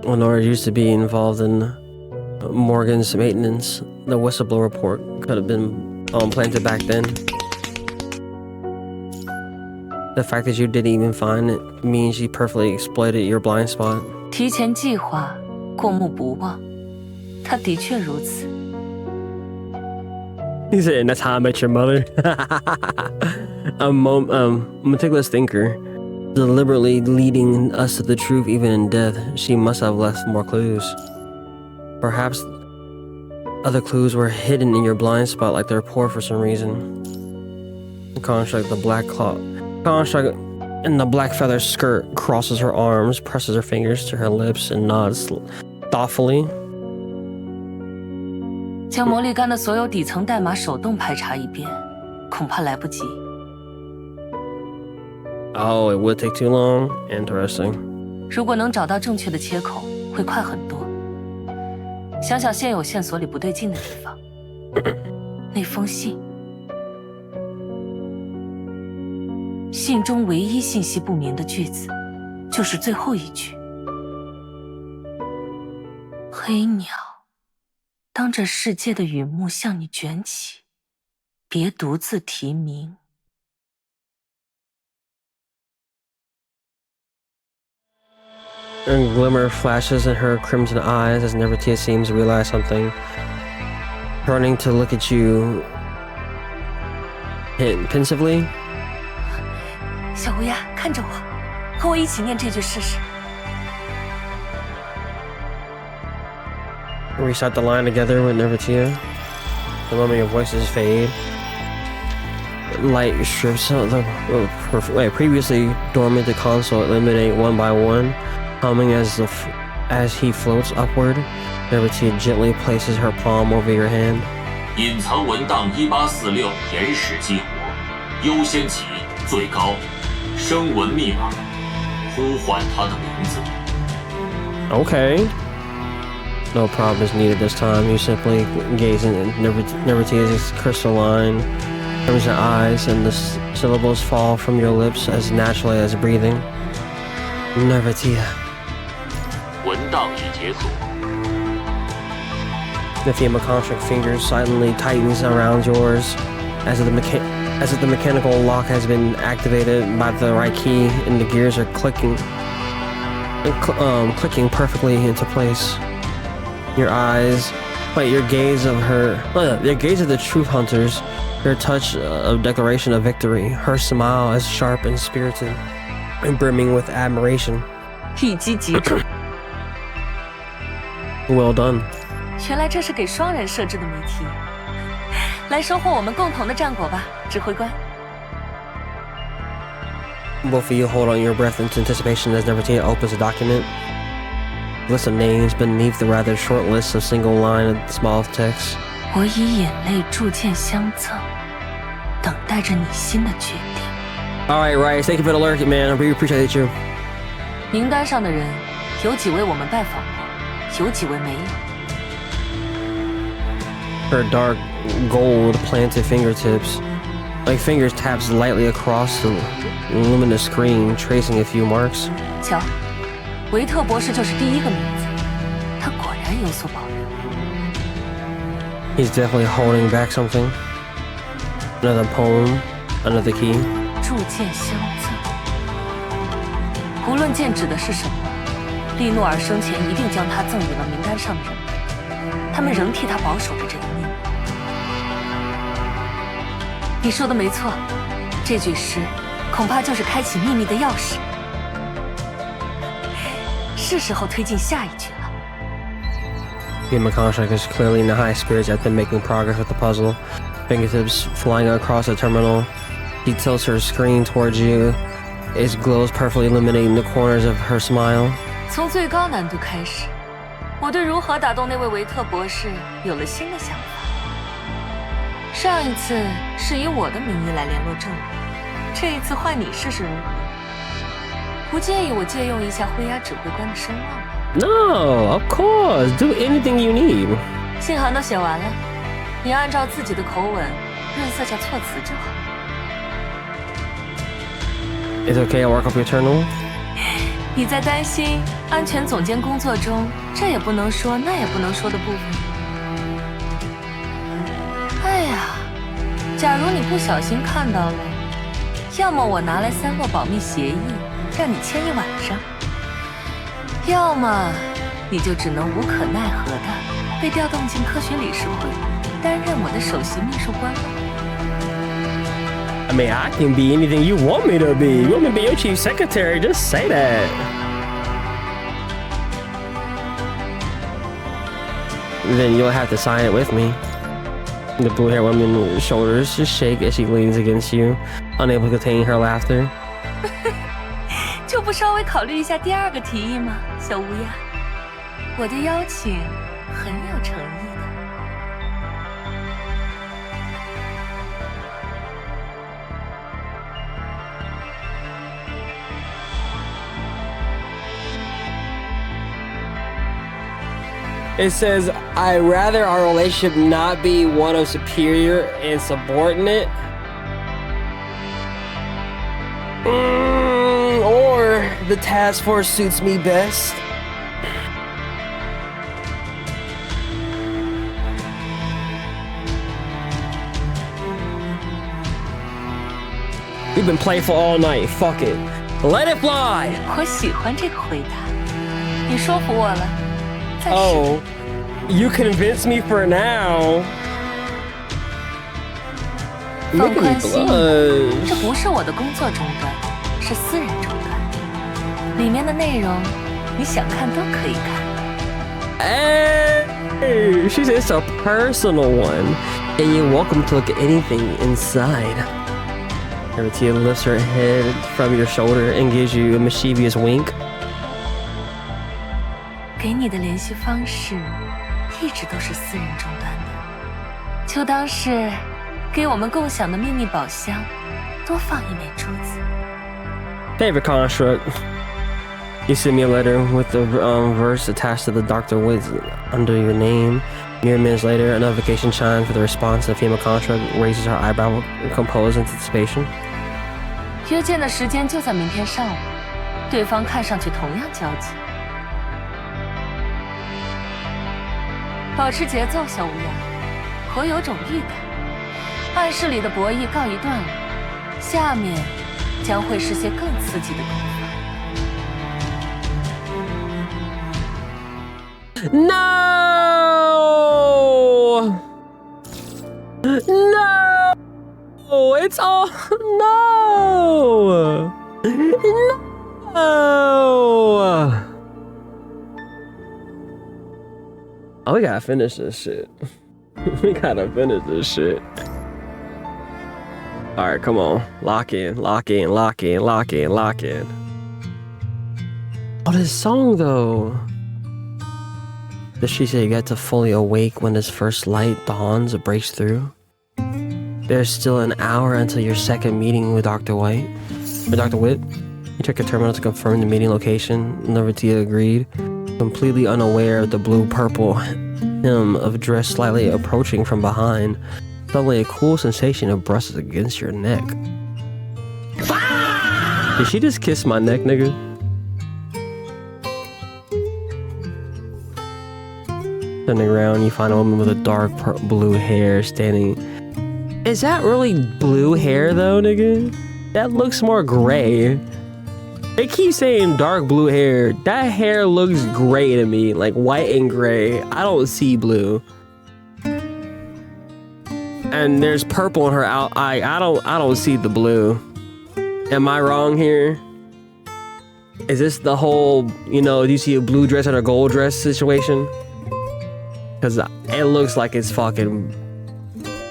A: Lenora used to be involved in Morgan's maintenance. The whistleblower report could have been planted back then. The fact that you didn't even find it means you perfectly exploited your blind spot.
E: 提前计划，过目不忘，他的确如此。
A: He said, and that's how I met your mother. A meticulous thinker, deliberately leading us to the truth even in death. She must have left more clues. Perhaps other clues were hidden in your blind spot like the report for some reason. The construct, the black construct in the black feather skirt crosses her arms, presses her fingers to her lips, and nods thoughtfully.
E: 将魔力干的所有底层代码手动排查一遍，恐怕来不及。
A: Oh, it would take too long? Interesting.
E: 如果能找到正确的切口，会快很多。想想现有线索里不对劲的地方，那封信，信中唯一信息不明的句子，就是最后一句：“黑鸟，当这世界的雨幕向你卷起，别独自提名。”
A: A glimmer flashes in her crimson eyes as Nirvatia seems to realize something. Turning to look at you pensively.
E: 小乌鸦，看着我，和我一起念这句试试。
A: Recite the line together with Nirvatia. The moment your voices fade. Light strips the previously dormant the console eliminate one by one. Humming as he floats upward, Nirvatia gently places her palm over your hand.
C: 隐藏文档1846原始激活，优先级最高，声纹密码，呼唤他的名字。
A: Okay. No problem is needed this time. You simply gaze in Nirvatia's crystalline crimson eyes, and the syllables fall from your lips as naturally as breathing. Nirvatia.
C: 文档已解锁。
A: The theme of contract fingers silently tightens around yours as if the mechanical lock has been activated by the right key, and the gears are clicking perfectly into place. Your gaze of the truth hunters, your touch of declaration of victory, her smile as sharp and spirited, and brimming with admiration.
E: 一击即中。
A: Well done.
E: 原来这是给双人设置的谜题。来收获我们共同的战果吧，指挥官。
A: Both of you hold on your breath into anticipation as Nirvatia opens the document. List of names beneath the rather short list of single line of small text.
E: 我以眼泪铸剑相赠，等待着你新的决定。
A: Alright, right. Thank you for the alert, man. I really appreciate you.
E: 名单上的人，有几位我们拜访过，有几位没有。
A: Her dark gold planted fingertips, like fingers taps lightly across the luminous screen, tracing a few marks.
E: 瞧，维特博士就是第一个名字，他果然有所保留。
A: He's definitely holding back something. Another poem, another key.
E: 铸剑相赠，无论剑指的是什么，利诺尔生前一定将它赠予了名单上的人们，他们仍替他保守着这个秘密。你说的没错，这句诗恐怕就是开启秘密的钥匙。是时候推进下一局了。
A: Theemambauchiha is clearly in the high spirits after making progress with the puzzle. Fingertips flying across the terminal. She tilts her screen towards you. Its glows perfectly illuminating the corners of her smile.
E: 从最高难度开始，我对如何打动那位维特博士有了新的想法。上一次是以我的名义来联络证人，这一次换你试试如何？不介意我借用一下灰鸦指挥官的声望吗？
A: No, of course. Do anything you need.
E: 信函都写完了，你按照自己的口吻润色下措辞就好。
A: It's okay, I'll work up your terminal.
E: 你在担心安全总监工作中这也不能说那也不能说的部分？哎呀，假如你不小心看到了，要么我拿来3份保密协议让你签一晚上，要么你就只能无可奈何的被调动进科学理事会，担任我的首席秘书官了。
A: I mean, I can be anything you want me to be. You want me to be your chief secretary? Just say that. Then you'll have to sign it with me. The blue-haired woman's shoulders just shake as she leans against you, unable to contain her laughter.
E: 就不稍微考虑一下第2个提议吗，小乌鸦？我的邀请很有诚意的。
A: It says, I'd rather our relationship not be one of superior and subordinate. Or the task force suits me best. We've been playful all night. Fuck it. Let it fly!
E: 我喜欢这个回答，你说服我了。
A: Oh, you convinced me for now.
E: 放宽心，这不是我的工作终端，是私人终端。里面的内容，你想看都可以看。
A: Hey, she says it's a personal one, and you're welcome to look at anything inside. Nirvatia lifts her head from your shoulder and gives you a mischievous wink.
E: 给你的联系方式一直都是私人终端的，就当是给我们共享的秘密宝箱多放一枚珠子。
A: Favorite construct. You send me a letter with the verse attached to the Dr. Woods under your name. Mere minutes later, a notification chimes for the response. The female construct raises her eyebrow in composed anticipation.
E: 约见的时间就在明天上午，对方看上去同样焦急。保持节奏，小乌鸦。我有种预感，暗室里的博弈告一段落，下面将会是些更刺激的功夫。
A: No! No! It's all no! No! Oh, we gotta finish this shit. We gotta finish this shit. Alright, come on. Lock in, lock in, lock in, lock in, lock in. Oh, this song though. Does she say you get to fully awake when this first light dawns or breaks through? There's still an hour until your second meeting with Dr. White. Or Dr. Witt. You check your terminal to confirm the meeting location. Nirvatia agreed, completely unaware of the blue-purple hem of dress slightly approaching from behind. Suddenly a cool sensation of brushes against your neck. Did she just kiss my neck, nigga? Turning around, you find a woman with a dark blue hair standing. Is that really blue hair though, nigga? That looks more gray. They keep saying dark blue hair. That hair looks gray to me, like white and gray. I don't see blue. And there's purple in her eye. I don't see the blue. Am I wrong here? Is this the whole, you know, do you see a blue dress and a gold dress situation? Because it looks like it's fucking...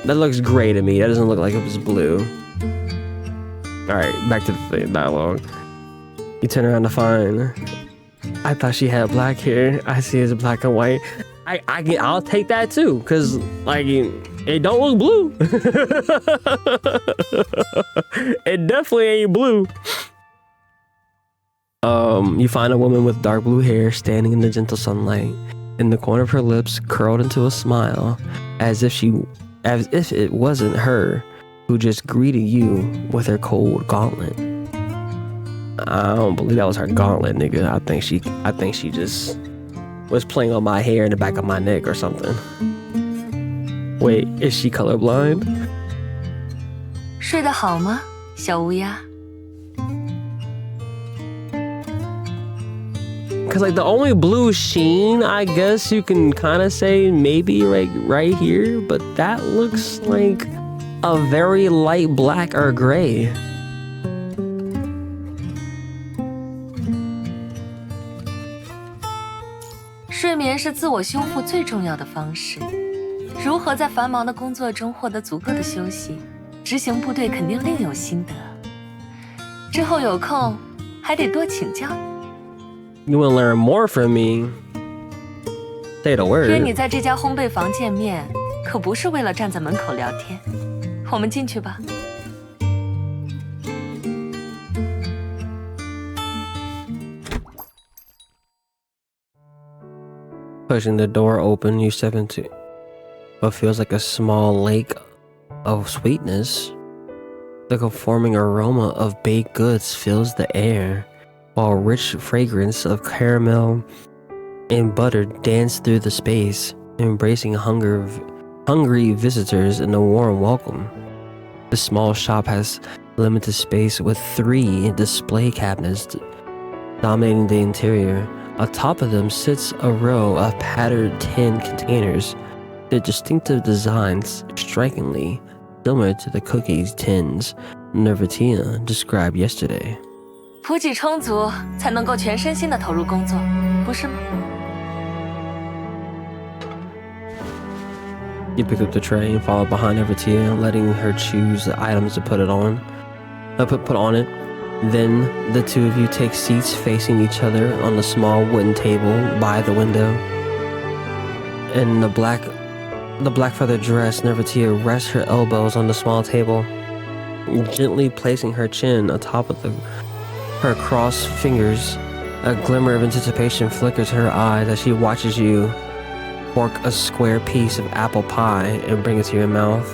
A: That looks gray to me. That doesn't look like it was blue. Alright, back to the dialogue. You turn around to find... I thought she had black hair. I see it's black and white. I'll take that too. Because, like, it don't look blue. It definitely ain't blue. You find a woman with dark blue hair standing in the gentle sunlight. In the corner of her lips curled into a smile, as if it wasn't her who just greeted you with her cold gauntlet. I don't believe that was her gauntlet, nigga. I think she just was playing on my hair in the back of my neck or something. Wait, is she colorblind?
E: 睡得好吗，小乌鸦？
A: Cause like the only blue sheen, I guess you can kind of say maybe right here, but that looks like a very light black or gray.
E: "睡眠是自我修复最重要的方式。如何在繁忙的工作中获得足够的休息，执行部队肯定另有心得。之后有空还得多请教你。
A: You want to learn more from me? Say the word.
E: 约你在这家烘焙房见面，可不是为了站在门口聊天。我们进去吧。
A: Pushing the door open, you step into what feels like a small lake of sweetness. The conforming aroma of baked goods fills the air, while rich fragrance of caramel and butter dance through the space, embracing hungry visitors in a warm welcome. The small shop has limited space with 3 display cabinets dominating the interior. Atop of them sits a row of patterned tin containers, their distinctive designs strikingly similar to the cookies tins Nirvatia described yesterday.
E: 补给充足，才能够全身心的投入工作，不是吗？
A: You pick up the tray and follow behind Nirvatia, letting her choose the items to put on it. Then the two of you take seats facing each other on the small wooden table by the window. In the black feather dress, Nirvatia rests her elbows on the small table, gently placing her chin atop of her crossed fingers. A glimmer of anticipation flickers her eyes as she watches you fork a square piece of apple pie and bring it to your mouth.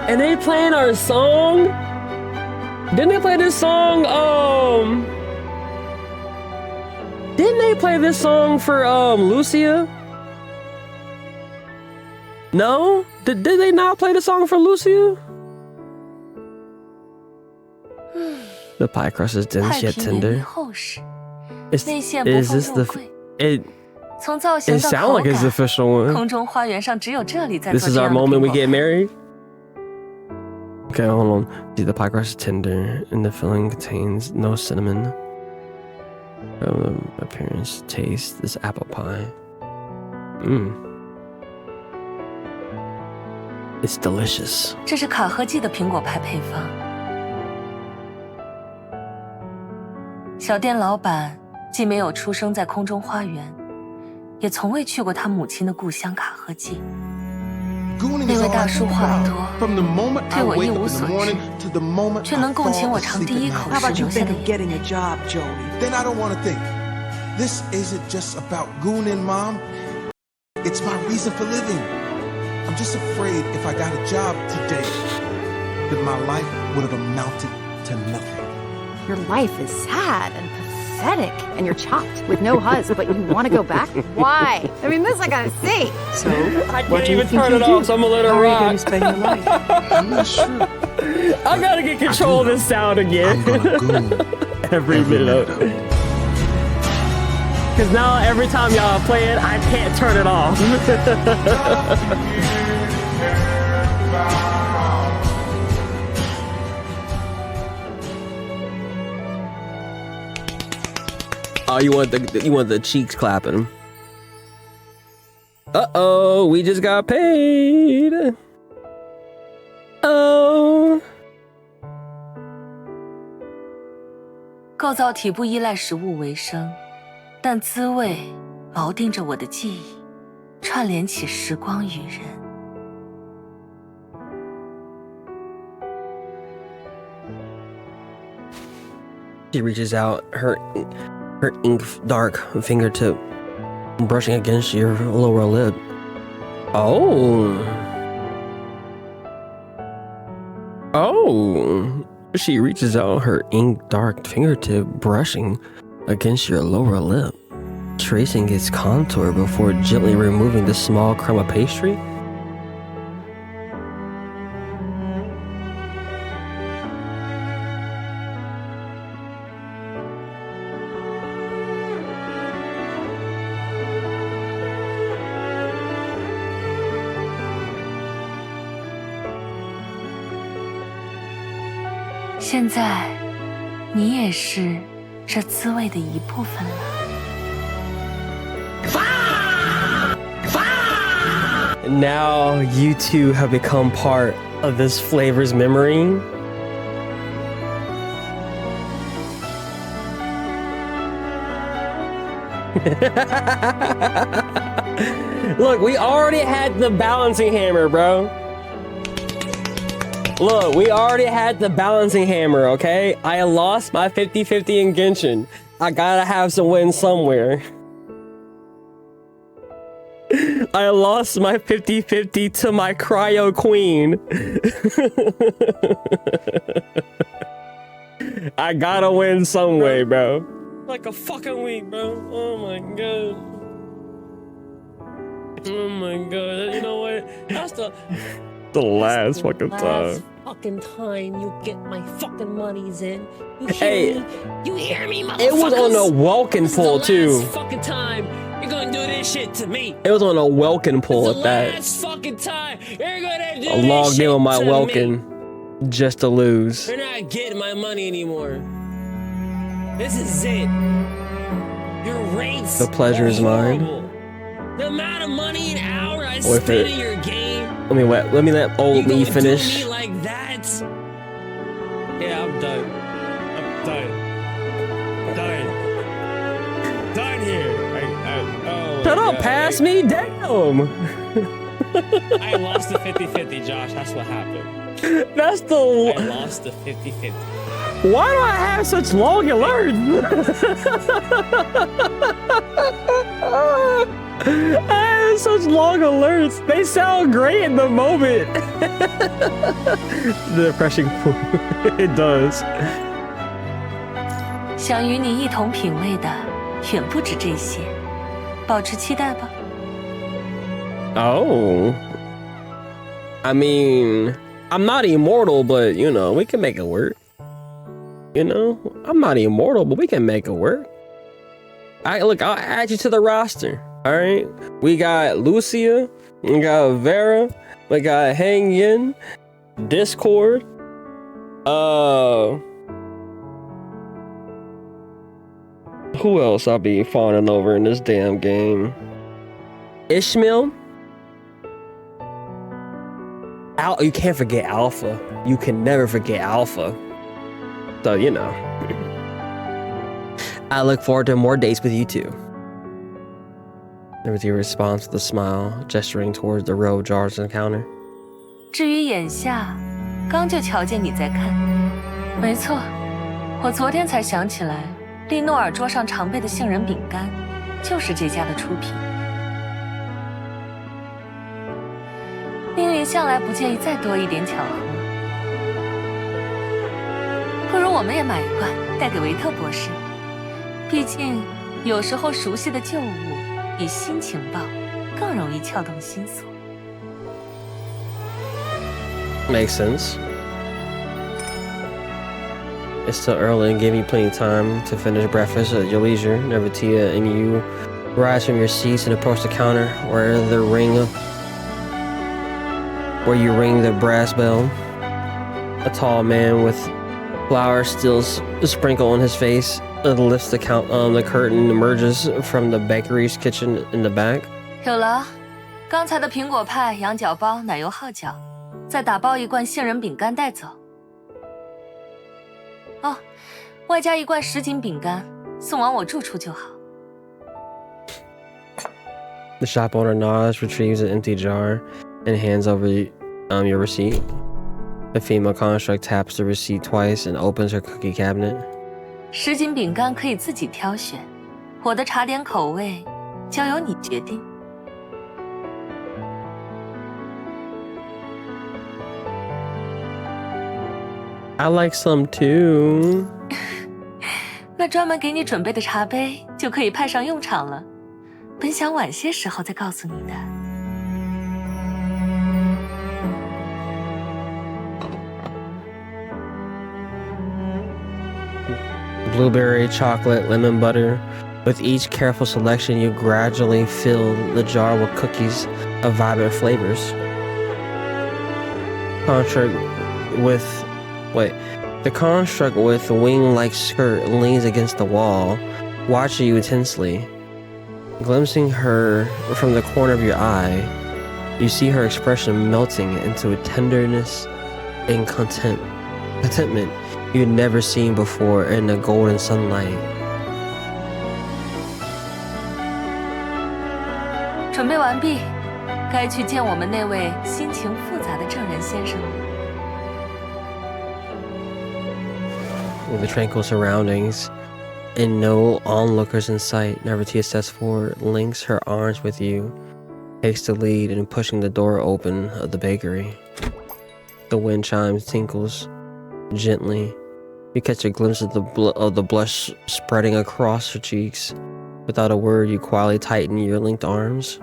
A: And they playing our song? Didn't they play this song? Didn't they play this song for Lucia? No? Did they not play the song for Lucia? The pie crust is dense yet tender. Is this the... It sounds like it's the official one. This is our moment we get married? Okay, hold on. See, the pie crust is tender and the filling contains no cinnamon. Appearance, taste, this apple pie. It's delicious.
E: 这是卡赫记的苹果派配方。小店老板既没有出生在空中花园，也从未去过他母亲的故乡卡赫基。
F: Gooning
E: 那
F: is
E: 位
F: all
E: 大
F: I
E: 叔
F: think
E: 话很
F: about.
E: 多，
F: From the moment I
E: 对我
F: wake
E: 一
F: up
E: 无
F: in
E: 所
F: the
E: 知，
F: morning to the moment
E: 却
F: I
E: 能共情
F: fall
E: 我尝
F: asleep
E: 第一
F: at
E: 口
F: night.
E: 时
G: How about you
E: 流下
G: think
E: 的
G: of
E: 眼
G: getting
E: 泪。
G: a job, Jody?
F: Then I don't want to think. This isn't just about gooning, Mom. It's my reason for living. I'm just afraid if I got a job today, that my life would have amounted to nothing.
O: Your life is sad and pathetic, and you're chopped with no huzz, but you want to go back? Why? I mean, this I gotta see.
G: So,
A: I
G: what
A: can't
G: do you
A: even
G: think
A: turn
G: you'll
A: it
G: do?
A: off, so I'm gonna let it
G: How are you
A: rock.
G: going to spend your life?
F: I'm not sure.
A: I gotta get control of this sound again.
F: I'm gonna goon
A: every minute of it. Cause now every time y'all play it, I can't turn it off. Oh, you want the cheeks clapping. Uh-oh, we just got paid. Oh.
E: 构造体不依赖食物为生，但滋味锚定着我的记忆，串联起时光与人。
A: She reaches out, her ink dark fingertip brushing against your lower lip. Oh. Oh. She reaches out, her ink dark fingertip brushing against your lower lip, tracing its contour before gently removing the small crumb of pastry.
E: "现在，你也是这滋味的一部分了。"
A: Now you two have become part of this flavor's memory. Look, we already had the balancing hammer, bro. Look, we already had the balancing hammer, okay? I lost my 50-50 in Genshin. I gotta have some wins somewhere. I lost my 50-50 to my cryo queen. I gotta win some way, bro. Like a fucking week, bro. Oh my god. Oh my god. You know what? That's the last fucking time.
P: Fucking time you get my fucking monies in. You hear
A: Hey,
P: me? You hear me, motherfuckers?
A: it was on a Welkin pull too.
P: Last fucking time you're gonna do this shit to me.
A: It was on a Welkin pull at that.
P: Last fucking time you're gonna do
A: I
P: this
A: logged
P: shit
A: in with my
P: to
A: Welkin just to lose.
P: me. You're not getting my money anymore. This is it. Your rates.
A: The pleasure
P: are
A: is mine.
P: horrible. The amount of money an hour I
A: With
P: spend
A: it.
P: in your game.
A: Let me let old me finish.
P: Do me like that? Yeah, I'm done. I'm done. Done. Done here. Oh
A: Shut
P: my
A: up,
P: God.
A: pass me down.
P: I lost the 50-50, Josh. That's what happened.
A: That's the.
P: I lost the 50-50.
A: Why do I have such long alerts? I have such long alerts. They sound great in the moment. The depressing pool. It does.
E: 想与你一同品味的远不止这些，保持期待吧。
A: Oh. I mean, I'm not immortal, but you know, we can make it work. You know, I'm not immortal, but we can make it work. I'll add you to the roster. All right, we got Lucia, we got Vera, we got Hang Yin, Discord. Who else I'll be fawning over in this damn game? Ishmael. You can't forget Alpha. You can never forget Alpha. So, you know. I look forward to more dates with you two. Nirvatia responds with a smile, gesturing towards the row of jars on the counter.
E: 至于眼下，刚就瞧见你在看。没错，我昨天才想起来，利诺尔桌上常备的杏仁饼干，就是这家的出品。命运向来不介意再多一点巧合。不如我们也买一罐，带给维特博士。毕竟，有时候熟悉的旧物比新情报更容易撬动心锁。
A: Makes sense. It's still early and give you plenty of time to finish breakfast at your leisure. Nirvatia and you rise from your seats and approach the counter where you ring the brass bell. A tall man with flowers still sprinkled on his face lifts the curtain and emerges from the bakery's kitchen in the back.
E: 有了，刚才的苹果派、羊角包、奶油号角，再打包一罐杏仁饼干带走。哦，外加一罐什锦饼干，送往我住处就好。
A: The shop owner nods, retrieves an empty jar, and hands over your receipt. The female construct taps the receipt twice and opens her cookie cabinet.
E: 什锦饼干可以自己挑选，我的茶点口味交由你决定。
A: I like some too.
E: 那专门给你准备的茶杯就可以派上用场了。本想晚些时候再告诉你的。
A: Blueberry, chocolate, lemon butter. With each careful selection, you gradually fill the jar with cookies of vibrant flavors. The construct with wing-like skirt leans against the wall, watching you intensely. Glimpsing her from the corner of your eye, you see her expression melting into a tenderness and contentment you'd never seen before in the golden sunlight.
E: 准备完毕，该去见我们那位心情复杂的证人先生了。
A: With the tranquil surroundings and no onlookers in sight, Nirvatia steps forward, links her arms with you, takes the lead in pushing the door open of the bakery. The wind chimes tinkles gently. You catch a glimpse of the blush spreading across her cheeks. Without a word, you quietly tighten your linked arms.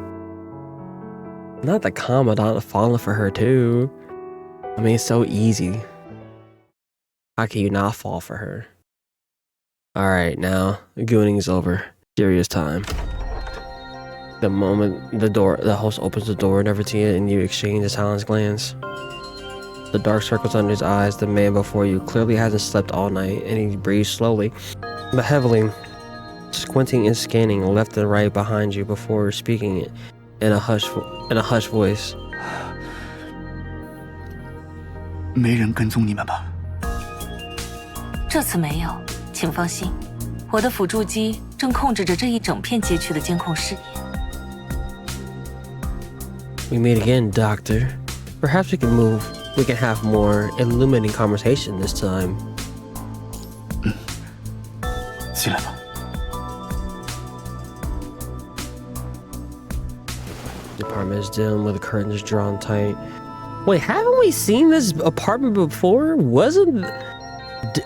A: Not the Commandant falling for her too. I mean, it's so easy. How can you not fall for her? Alright, now, gooning's over. Serious time. The moment the host opens the door, Nirvatia and you exchange a silent glance. The dark circles under his eyes, the man before you clearly hasn't slept all night, and he breathes slowly, but heavily, squinting and scanning left and right behind you before speaking in a hushed voice.
K: 没人跟踪你们吧？
E: 这次没有，请放心，我的辅助机正控制着这一整片街区的监控视野。
A: We meet again, Doctor. Perhaps we can have more illuminating conversation this time.
K: 进来吧。
A: The apartment is dim with the curtains drawn tight. Wait, haven't we seen this apartment before?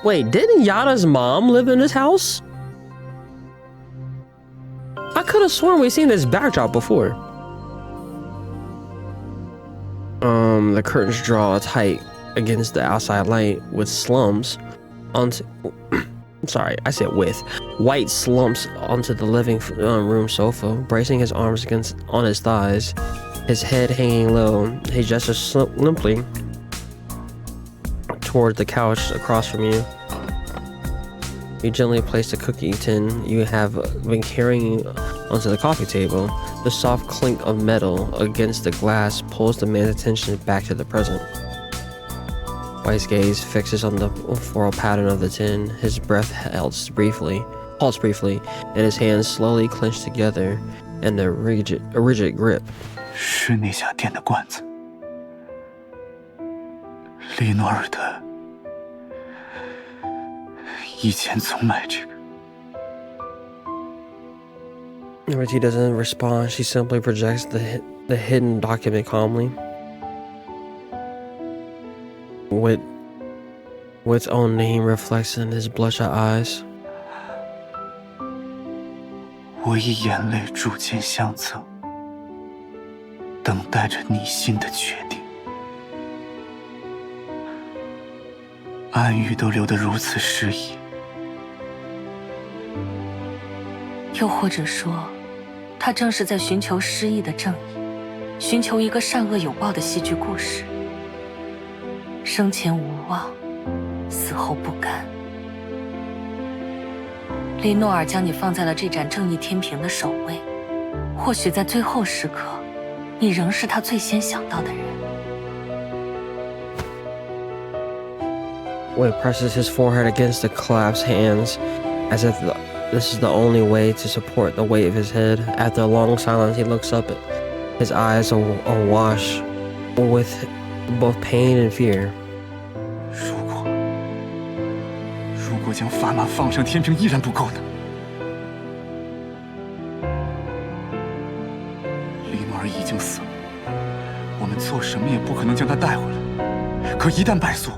A: Didn't Yada's mom live in this house? I could have sworn we've seen this backdrop before. The curtains draw tight against the outside light with slumps onto white slumps onto the living room sofa, bracing his arms on his thighs, his head hanging low. He gestures limply toward the couch across from you. You gently place the cookie tin you have been carrying onto the coffee table. The soft clink of metal against the glass pulls the man's attention back to the present. White's gaze fixes on the floral pattern of the tin. His breath halts briefly, and his hands slowly clench together and a rigid grip.
K: 是那家店的罐子，利诺尔的以前总买这个。
A: Nirvatia doesn't respond. She simply projects the hidden document calmly. With its own name reflects in his bloodshot eyes.
K: 我以眼泪逐渐相赠，等待着你心的决定。暗语都留得如此诗意，
E: 又或者说，他正是在寻求诗意的正义，寻求一个善恶有报的戏剧故事。生前无望，死后不甘。利诺尔将你放在了这盏正义天平的首位，或许在最后时刻，你仍是他最先想到的人。
A: Wei presses his forehead against the collapsed hands, as if this is the only way to support the weight of his head. After a long silence, he looks up, his eyes awash with both pain and fear.
K: 如果将砝码放上天平依然不够呢？利诺尔已经死了，我们做什么也不可能将他带回来。可一旦败诉，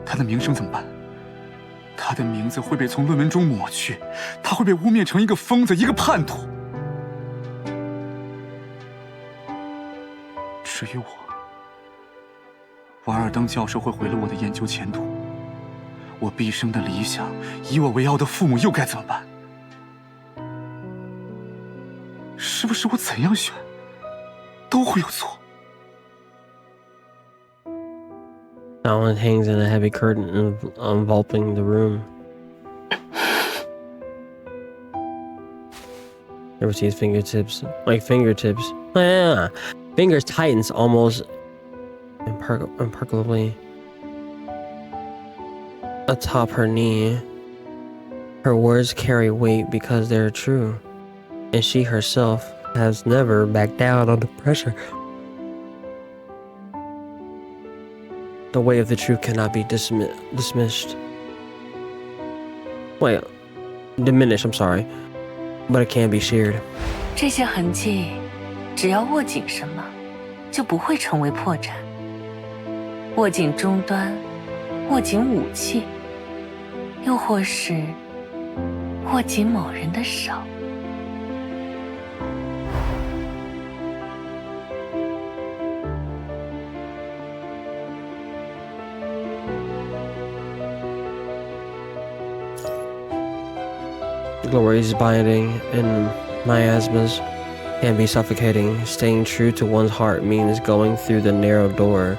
K: 他的名声怎么办？他的名字会被从论文中抹去，他会被污蔑成一个疯子，一个叛徒。至于我，瓦尔登教授会毁了我的研究前途。我毕生的理想，以我为傲的父母又该怎么办？是不是我怎样选，都会有错
A: Silence hangs in a heavy curtain enveloping the room. Nirvatia's fingertips. Fingers tightens almost imperceptibly atop her knee. Her words carry weight because they're true, and she herself has never backed down under pressure. The weight of the truth cannot be dismissed. Wait, diminished, I'm sorry. But it can be shared.
E: 这些痕迹，只要握紧什么，就不会成为破绽。握紧终端，握紧武器，又或是握紧某人的手。
A: Glory's binding and miasmas can be suffocating. Staying true to one's heart means going through the narrow door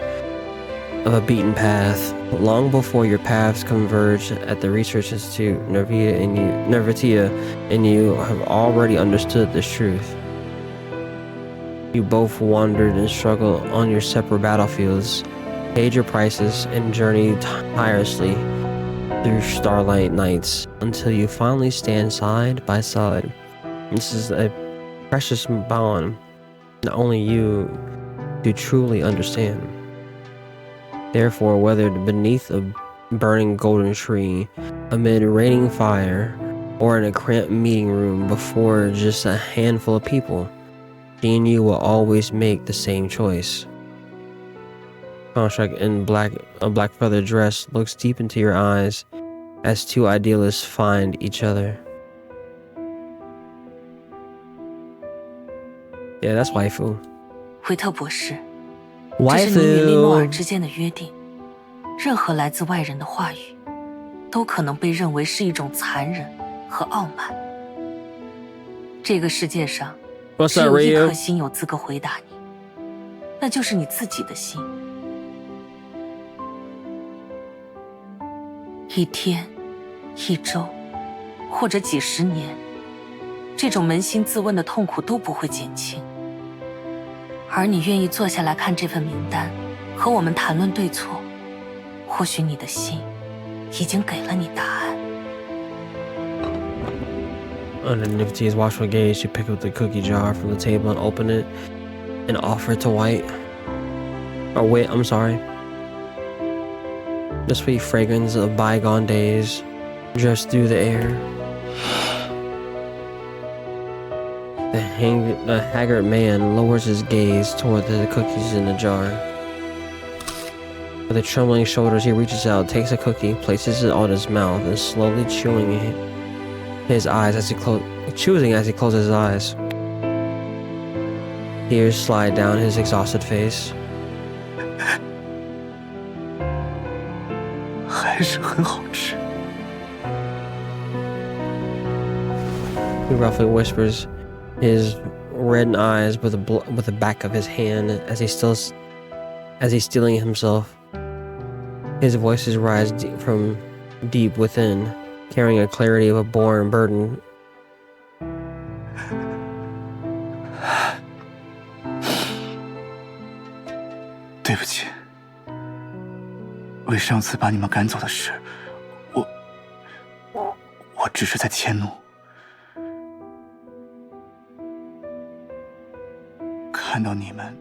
A: of a beaten path. Long before your paths converge at the Research Institute, Nirvatia and you have already understood this truth. You both wandered and struggled on your separate battlefields, paid your prices, and journeyed tirelessly through starlight nights until you finally stand side by side. This is a precious bond that only you do truly understand. Therefore, whether beneath a burning golden tree, amid raining fire, or in a cramped meeting room before just a handful of people, she and you will always make the same choice. Construct in a black feather dress looks deep into your eyes as two idealists find each other. Yeah, that's waifu.
E: 维特博士，这是你与利诺尔之间的约定。任何来自外人的话语，都可能被认为是一种残忍和傲慢。这个世界上，只有一颗心有资格回答你，那就是你自己的心。一天、一周，或者几十年，这种扪心自问的痛苦都不会减轻。而你愿意坐下来看这份名单，和我们谈论对错，或许你的心已经给了你答案。
A: Under Nirvatia's watchful gaze, she picked up the cookie jar from the table and opened it and offered to White. Oh wait, I'm sorry. The sweet fragrance of bygone days drifts through the air. The haggard man lowers his gaze toward the cookies in the jar. With a trembling shoulders, he reaches out, takes a cookie, places it on his mouth, and slowly choosing as he closes his eyes. Tears slide down his exhausted face.
K: 还是很好吃。
A: He roughly whispers, his reddened eyes with the back of his hand as he's steeling himself. His voices rise from deep within, carrying a clarity of a born burden.
K: 对不起，为上次把你们赶走的事，我只是在迁怒。看到你们，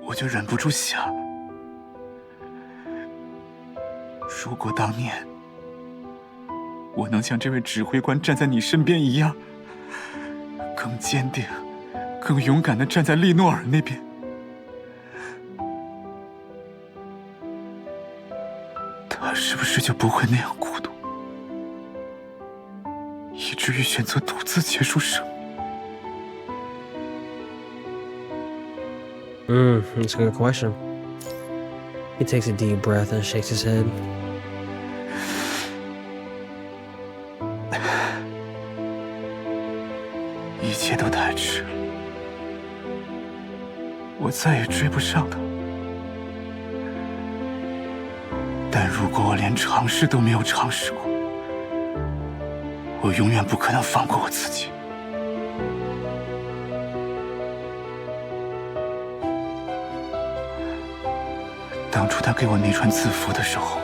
K: 我就忍不住想，如果当年我能像这位指挥官站在你身边一样，更坚定、更勇敢地站在利诺尔那边。 他是不是就不会那样孤独，以至于选择独自结束生命？
A: That's a good question. He takes a deep breath and shakes his head.
K: 一切都太迟了，我再也追不上他。但如果我连尝试都没有尝试过，我永远不可能放过我自己。 当初他给我那串字符的时候，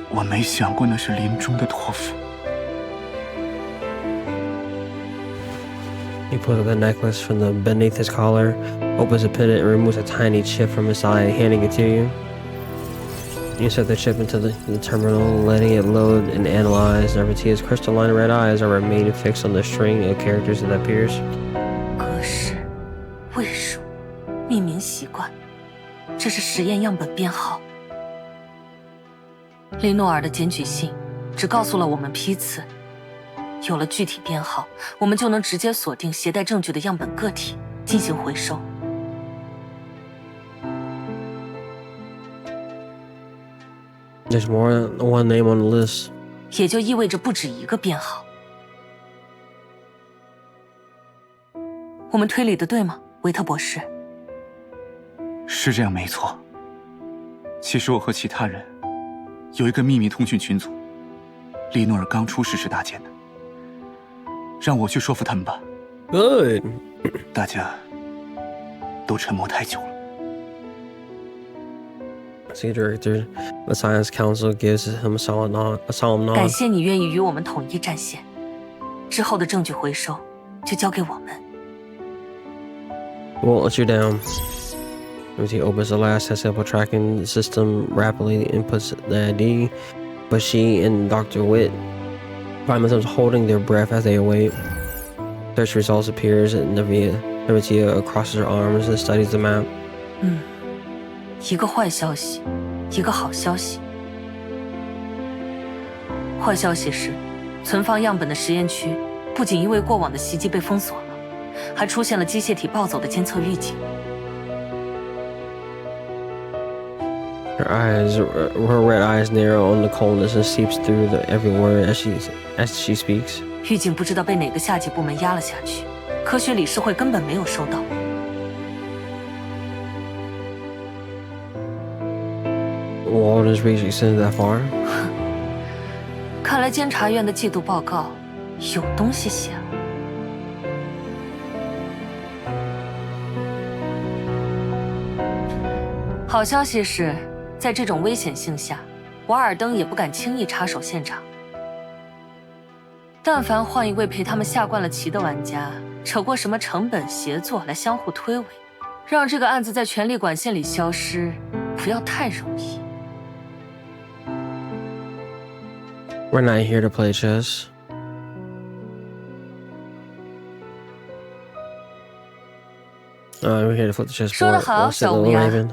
K: 我没想过那是临终的托付。
A: He pulls out the necklace from beneath his collar, opens the pendant, and removes a tiny chip from his side, handing it to you. You insert the chip into the terminal, letting it load and analyze. Nirvatia's crystalline red eyes are remaining fixed on the string of characters that appears.
E: 格式、位数、命名习惯，这是实验样本编号。利诺尔的检举信只告诉了我们批次。 有了具体编号，我们就能直接锁定携带证据的样本个体，进行回收。
A: There's more than one name on the list.
E: 也就意味着不止一个编号。我们推理的对吗，维特博士？
K: 是这样，没错。其实我和其他人有一个秘密通讯群组，利诺尔刚出事时搭建的。 让我去说服他们吧。
A: Good。
K: 大家都沉默太久了。
A: Senior Director, the Science Council gives him a solemn nod.
E: 感谢你愿意与我们统一战线。之后的证据回收就交给我们。
A: We'll let you down. He opens the last sample tracking system rapidly, inputs the ID, but she and Dr. Witt find themselves holding their breath as they await. Search results appears, and Nirvatia crosses her arms and studies the map.
E: 一个坏消息，一个好消息。坏消息是，存放样本的实验区不仅因为过往的袭击被封锁了，还出现了机械体暴走的监测预警。
A: Her red eyes narrow on the coldness and seeps through every word as she speaks.
E: 预警不知道被哪个下级部门压了下去，科学理事会根本没有收到。
A: Walden's reach extended that far.
E: 看来监察院的季度报告有东西写。好消息是。 在这种危险性下，瓦尔登也不敢轻易插手现场。但凡换一位陪他们下惯了棋的玩家，扯过什么成本协作来相互推诿，让这个案子在权力管线里消失，不要太容易。
A: We're not here to play chess. We're here to flip the chessboard.
E: 说得好，小乌鸦，
A: Raven.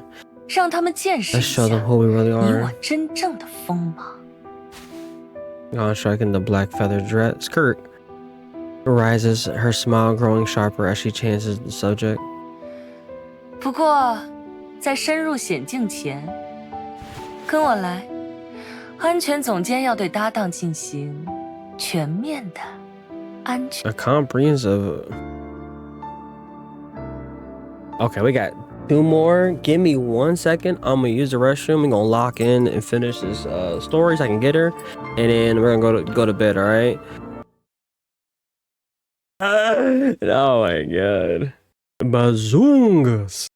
E: 让他们见识一
A: Let's
E: 下
A: show them who we really
E: 你
A: are.
E: 我真正的锋芒。
A: Striking the black feather skirt rises, her smile growing sharper as she changes the subject.
E: 不过，在深入险境前，跟我来。安全总监要对搭档进行全面的安全。
A: A comprehensive. Okay, we got 2 more. Give me 1 second. I'm gonna use the restroom. We're gonna lock in and finish this story so I can get her, and then we're gonna go to bed. All right. Oh my god. Bazoongas.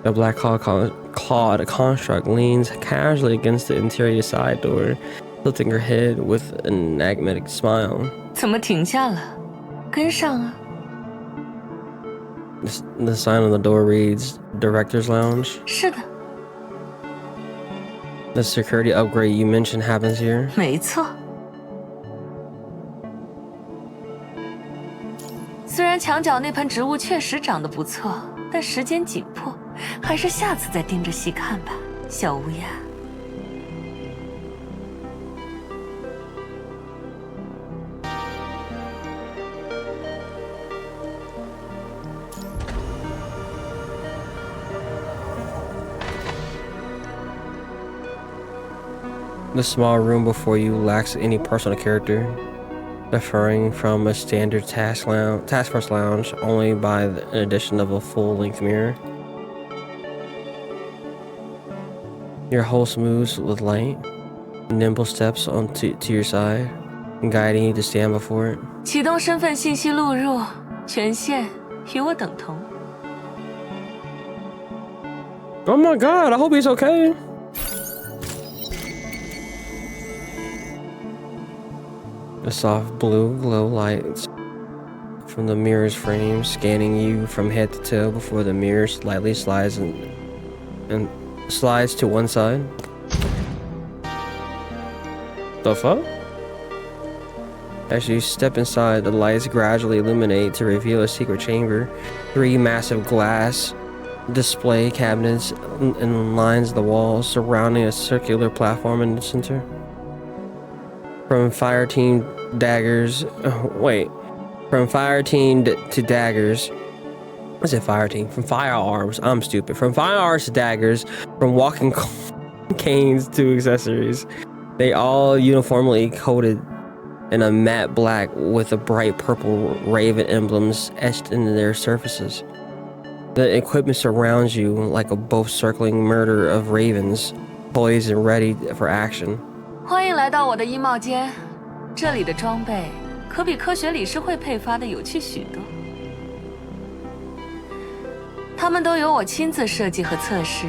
A: The black clawed construct leans casually against the interior side door, tilting her head with an enigmatic smile.
E: 怎么停下了？跟上啊！
A: The sign on the door reads Director's Lounge.
E: 是的，
A: The security upgrade you mentioned happens here.
E: 没错。虽然墙角那盆植物确实长得不错，但时间紧迫，还是下次再盯着细看吧，小乌鸦。
A: The small room before you lacks any personal character, differing from a standard task force lounge only by the addition of a full-length mirror. Your host moves with light, nimble steps to your side, guiding you to stand before it.
E: 启动身份信息录入，权限与我等同。
A: Oh my god, I hope he's okay. The soft blue glow lights from the mirror's frame, scanning you from head to toe before the mirror slightly slides and slides to one side. The fuck? As you step inside, the lights gradually illuminate to reveal a secret chamber. 3 massive glass display cabinets and lines the walls, surrounding a circular platform in the center. From fire team daggers, from fire team to daggers. I said fire team. From firearms, I'm stupid. From firearms to daggers, from walking canes to accessories, they all uniformly coated in a matte black with a bright purple raven emblems etched into their surfaces. The equipment surrounds you like a both circling murder of ravens, poised and ready for action.
E: 欢迎来到我的衣帽间，这里的装备可比科学理事会配发的有趣许多。它们都由我亲自设计和测试，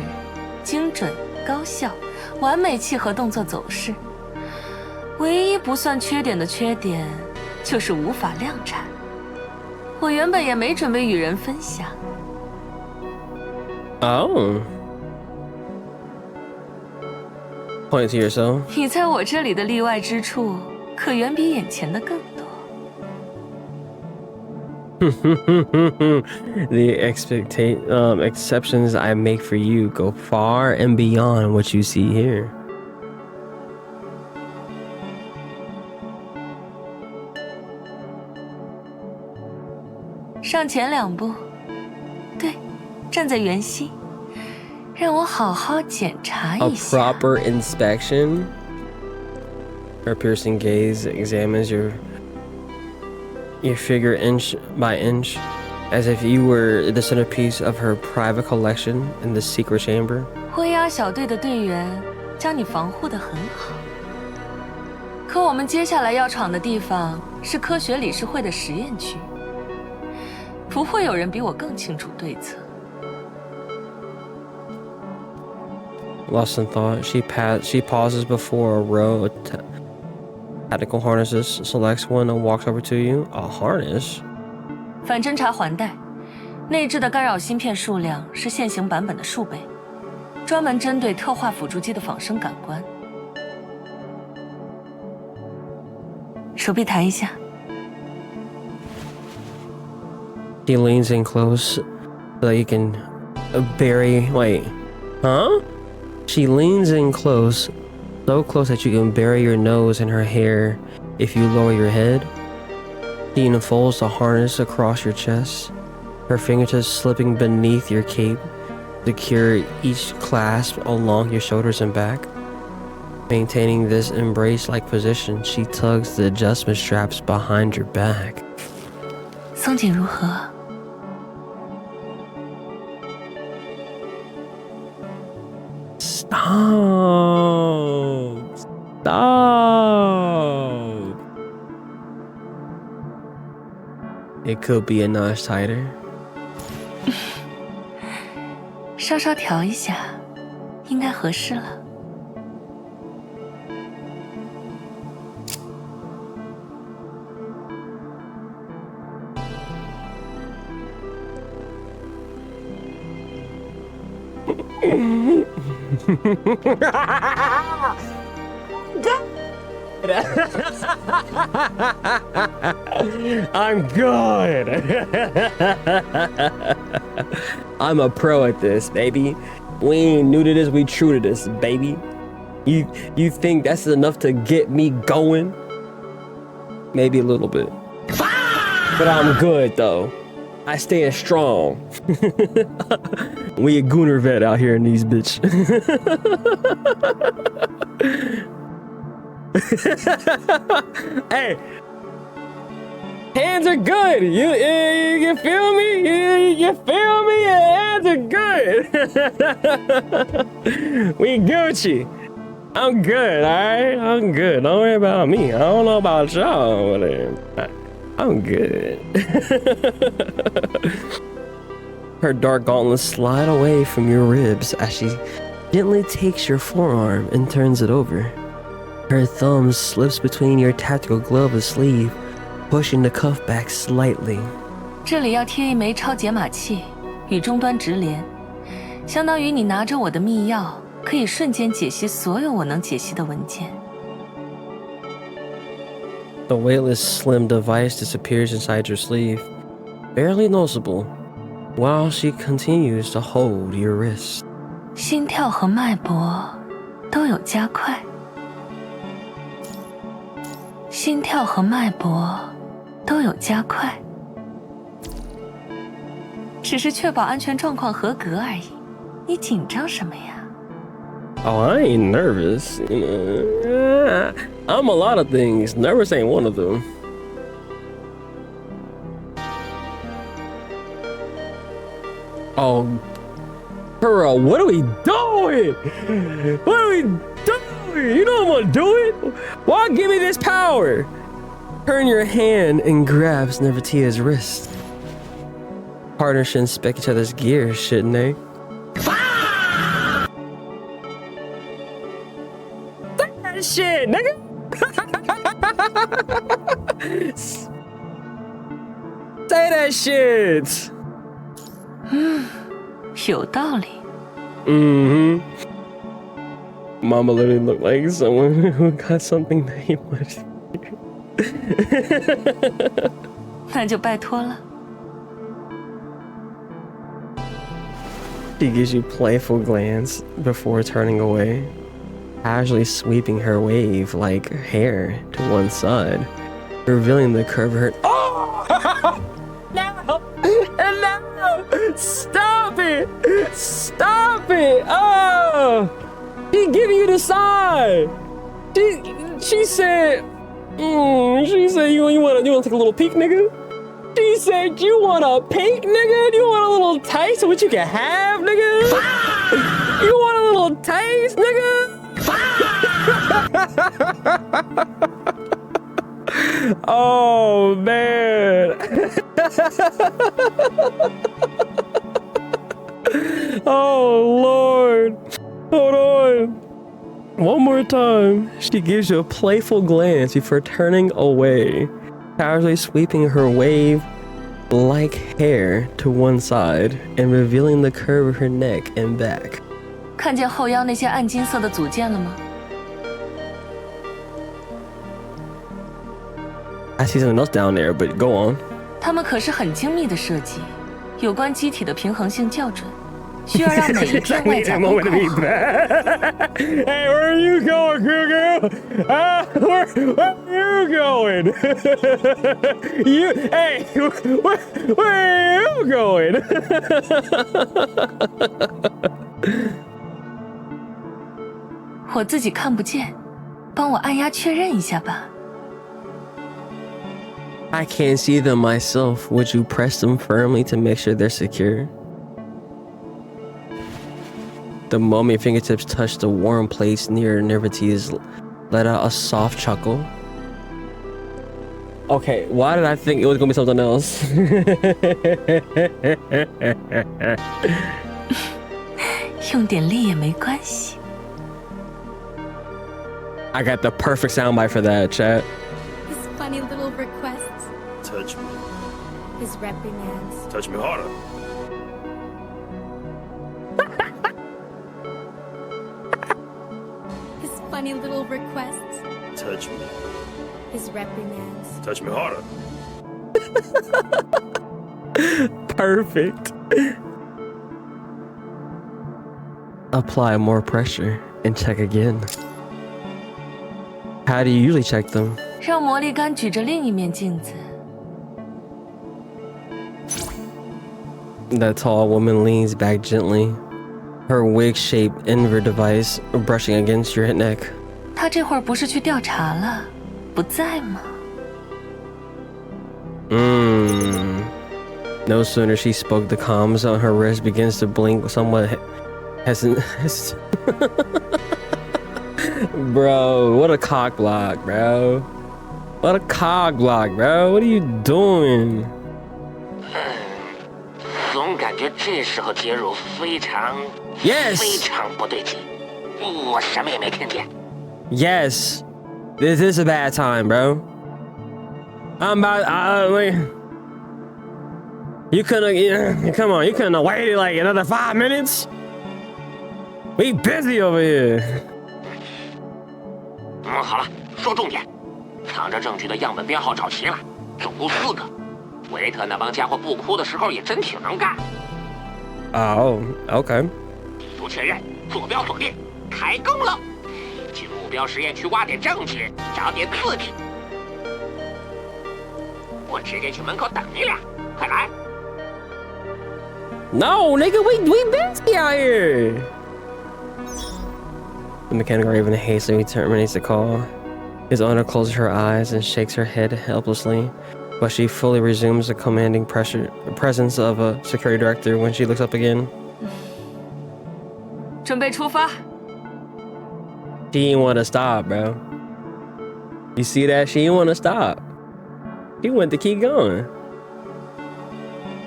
E: 精准、高效、完美契合动作走势。唯一不算缺点的缺点，就是无法量产。我原本也没准备与人分享。
A: Oh. Point to yourself.
E: 你在我这里的例外之处，可远比眼前的更多。
A: The exceptions I make for you go far and beyond what you see here.
E: 上前2步，对，站在圆心。 让我好好检查一下。
A: A proper inspection. Her piercing gaze examines your figure inch by inch, as if you were the centerpiece of her private collection in the secret chamber.
E: 灰鸦小队的队员将你防护得很好，可我们接下来要闯的地方是科学理事会的实验区，不会有人比我更清楚对策。
A: lost in thought. She pauses before a row of tactical harnesses, selects one and walks over to you. A harness?
E: 反侦察环带，内置的干扰芯片数量是现行版本的数倍，专门针对特化辅助机的仿生感官。手臂抬一下。
A: She leans in close so you can bury. Wait, huh? She leans in close, so close that you can bury your nose in her hair if you lower your head. She unfolds the harness across your chest, her fingertips slipping beneath your cape, secure each clasp along your shoulders and back. Maintaining this embrace-like position, she tugs the adjustment straps behind your back.
E: 松紧如何？
A: Stop! Stop! It could be a notch tighter.
E: 稍稍调一下，应该合适了。
A: I'm good. I'm a pro at this, baby. We ain't new to this, we true to this, baby. You think that's enough to get me going? Maybe a little bit. But I'm good though. I stand strong. We a gooner vet out here in these bitch. Hey, hands are good. You feel me? You feel me? Your hands are good. We Gucci. I'm good, all right? I'm good. Don't worry about me. I don't know about y'all, but I'm good. Her dark gauntlets slide away from your ribs as she gently takes your forearm and turns it over. Her thumb slips between your tactical glove and sleeve, pushing the cuff back slightly.
E: 这里要贴一枚超解码器，与终端直连，相当于你拿着我的密钥，可以瞬间解析所有我能解析的文件。
A: The weightless, slim device disappears inside your sleeve, barely noticeable, while she continues to hold your wrist.
E: 心跳和脉搏都有加快。心跳和脉搏都有加快，只是确保安全状况合格而已。你紧张什么呀？
A: Oh, I ain't nervous. I'm a lot of things. Nervous ain't one of them. Oh, girl, what are we doing? What are we doing? You know I'm gonna do it. Why give me this power? Turn your hand and grabs Nirvatia's wrist. Partners should inspect each other's gear, shouldn't they? That shit, nigga. Say that shit.
E: 有道理。
A: Mama literally looked like someone who got something that he wanted.
E: 那就拜托了。
A: She gives you playful glance before turning away, casually sweeping her wave like hair to one side, revealing the curve of her. Oh! No! No! Stop it! Stop it! Oh! She giving you the side. She said. She said you want to take a little peek, nigga. She said you want a peek, nigga. You want a little taste of what you can have, nigga. You want a little taste, nigga. Oh man. Oh Lord. Hold on. One more time. She gives you a playful glance before turning away, casually sweeping her wave-like hair to one side and revealing the curve of her neck and back.
E: 看见后腰那些暗金色的组件了吗？
A: I see something else down there, but go on.
E: 它们可是很精密的设计，有关机体的平衡性较准，需要让每一片外甲都扣合。
A: Hey, where are you going, girl? Where are you going? Hey, where are you going?
E: 我自己看不见，帮我按压确认一下吧。
A: I can't see them myself. Would you press them firmly to make sure they're secure? The moment your fingertips touched the warm place near Nirvatia's, let out a soft chuckle. Okay, why did I think it was gonna be something else?
E: 用点力也没关系。
A: I got the perfect soundbite for that, chat.
M: His funny little requests.
Q: Touch me.
M: His reprimands.
Q: Touch me harder.
M: His funny little requests.
Q: Touch me.
M: His reprimands.
Q: Touch me harder.
A: Perfect. Apply more pressure and check again. How do you usually check them?
E: 让魔力杆举着另一面镜子。
A: The tall woman leans back gently, her wig-shaped invert device brushing against your neck.
E: 她这会儿不是去调查了，不在吗？
A: No sooner she spoke, the comms on her wrist begins to blink somewhat hesitant. Bro, what a cock block, bro. What a cock block, bro. What are you doing?
C: 总感觉这时候接入非常
A: Yes
C: 非常不对劲。我什么也没听见。
A: Yes, this is a bad time, bro. I'm about. You couldn't. Come on, you couldn't have waited like another 5 minutes. We busy over here.
C: 好了，说重点。藏着证据的样本编号找齐了，总共4个。维特那帮家伙不哭的时候也真挺能干。
A: Oh, okay.
C: 地图确认，坐标锁定，开工了。去目标实验区挖点证据，找点刺激。我直接去门口等你俩，快来！
A: No, nigga, we busy out here. The mechanical raven hastily terminates the call. His owner closes her eyes and shakes her head helplessly, but she fully resumes the commanding presence of a security director when she looks up again.
E: 准备出发。
A: She didn't want to stop, bro. You see that? She didn't want to stop. She wanted to keep going.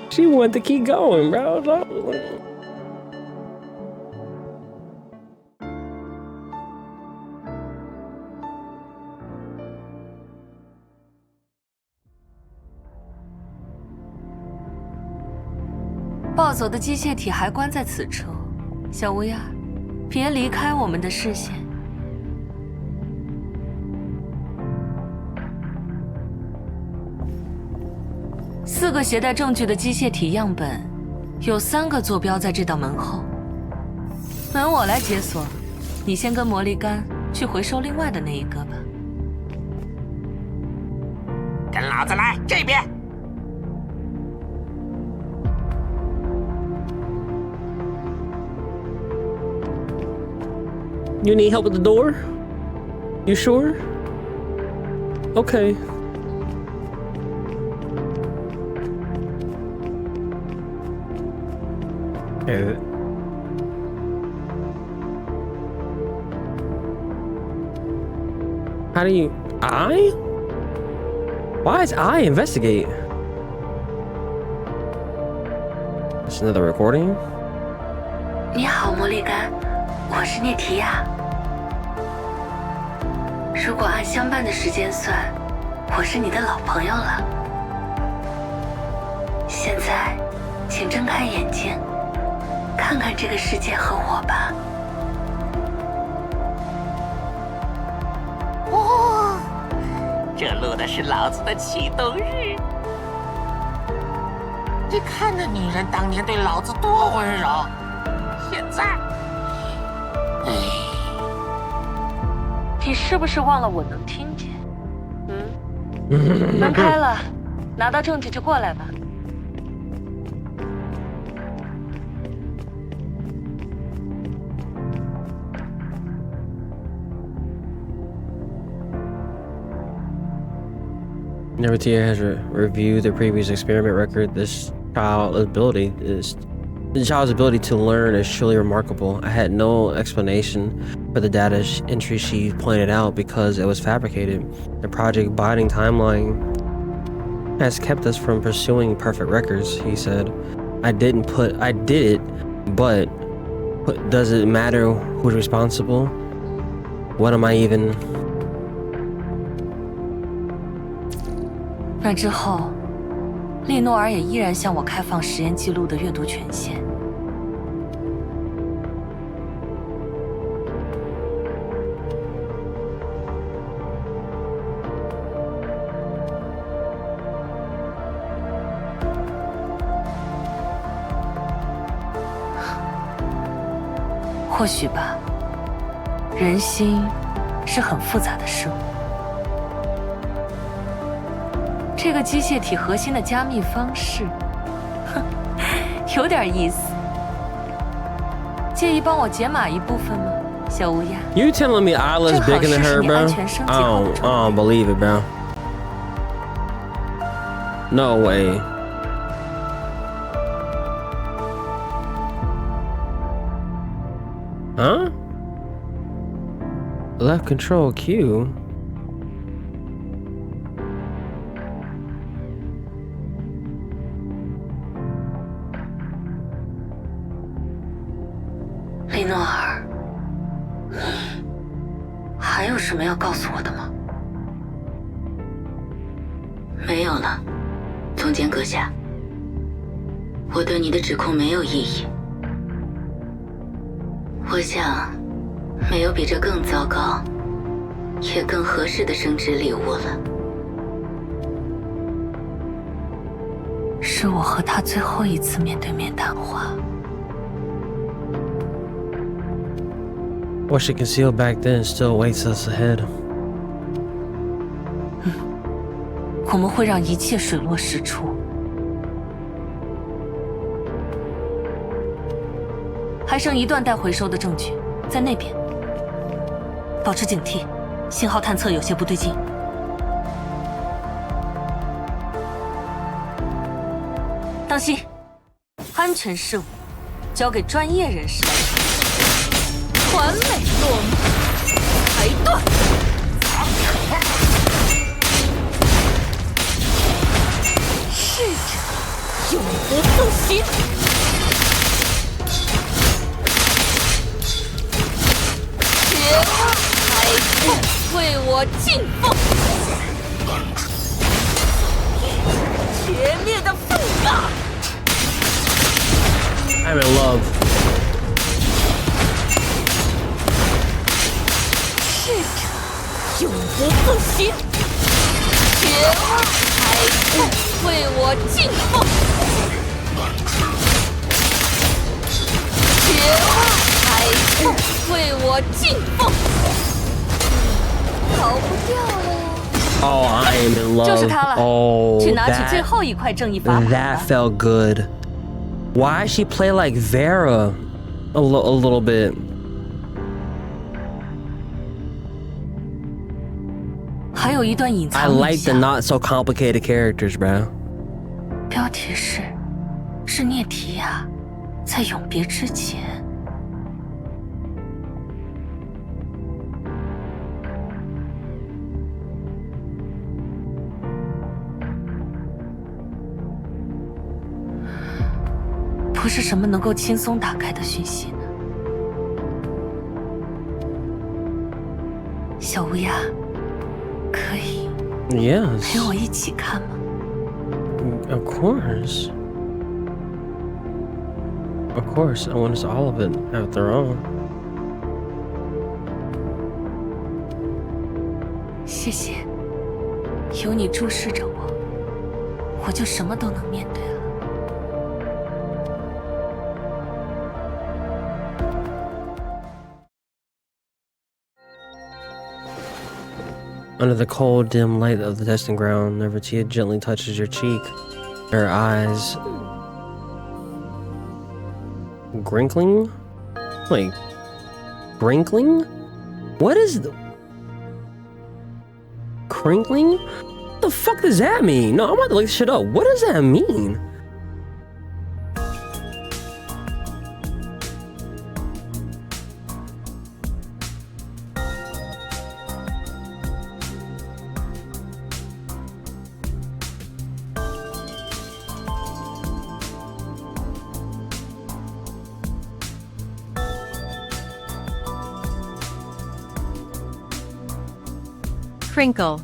A: She wanted to keep going, bro.
E: 暴走的机械体还关在此处，小乌鸦，别离开我们的视线。4个携带证据的机械体样本，有3个坐标在这道门后。门我来解锁，你先跟魔力杆去回收另外的那一个吧。
C: 跟老子来这边。
A: You need help with the door? You sure? Okay. How do you... I? Why is I investigate? It's another recording?
E: 你好，魔力杆。
D: 我是聂提亚。如果按相伴的时间算，我是你的老朋友了。现在，请睁开眼睛，看看这个世界和我吧。
C: 哦，这录的是老子的启动日。你看那女人当年对老子多温柔，现在，
E: 你是不是忘了我能听见？门开了，拿到证据就过来吧。
A: Nirvatia has reviewed the previous experiment record. The child's ability to learn is truly remarkable. I had no explanation for the data entry she pointed out because it was fabricated. The project binding timeline has kept us from pursuing perfect records, he said. I did it, but does it matter who's responsible? What am I even...
E: 那之后，利诺尔也依然向我开放实验记录的阅读权限。或许吧，人心是很复杂的事物。这个机械体核心的加密方式，哼，有点意思。介意帮我解码一部分吗，小乌鸦
A: You telling me Isla's bigger than her, bro? I don't believe it, bro. No way. Huh? Left control Q.
D: 利诺尔，还有什么要告诉我的吗？没有了，总监阁下，我对你的指控没有异议。我想，没有比这更糟糕，也更合适的升职礼物了。
E: 是我和他最后一次面对面谈话。
A: What she concealed back then still awaits us ahead.
E: 我们会让一切水落石出。还剩一段待回收的证据，在那边。保持警惕，信号探测有些不对劲。当心，安全事务交给专业人士来做。完美落幕，裁断。逝者永不复醒。绝望还不为我敬奉。绝灭的愤怒。
A: I'm in love.
E: 逝者永不复醒。绝望还不为我敬奉。绝望还不为我敬奉。逃不掉了。
A: Oh, I am in love.
E: 就是他了。
A: Oh,
E: 去拿取最后一块正义砝码。
A: That felt good. Why she play like Vera a little bit?
E: 还有一段隐藏
A: I
E: 影
A: like the
E: 像
A: not so complicated characters, bro.
E: 标题是聂提亚在永别之前。不是什么能够轻松打开的讯息呢。小乌鸦，可以
A: Yes.
E: 陪我一起看吗？
A: Of course. Of course, I want us all of it after all.
E: 谢谢，有你注视着我，我就什么都能面对了。
A: Under the cold, dim light of the testing ground, Nirvatia gently touches your cheek. Her eyes grinkling? Wait, grinkling? What is the crinkling? What the fuck does that mean? No, I'm about to look this shit up. What does that mean?
O: Crinkle.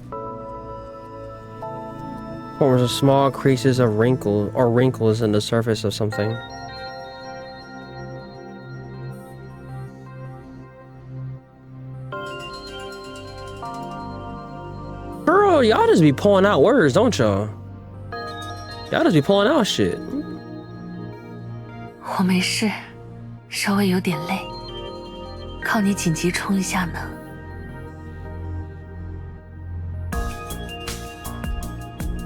A: Forms of small creases of wrinkles in the surface of something. Girl, y'all just be pulling out words, don't y'all? Y'all just be pulling out shit.
E: 我没事，稍微有点累，靠你紧急冲一下呢。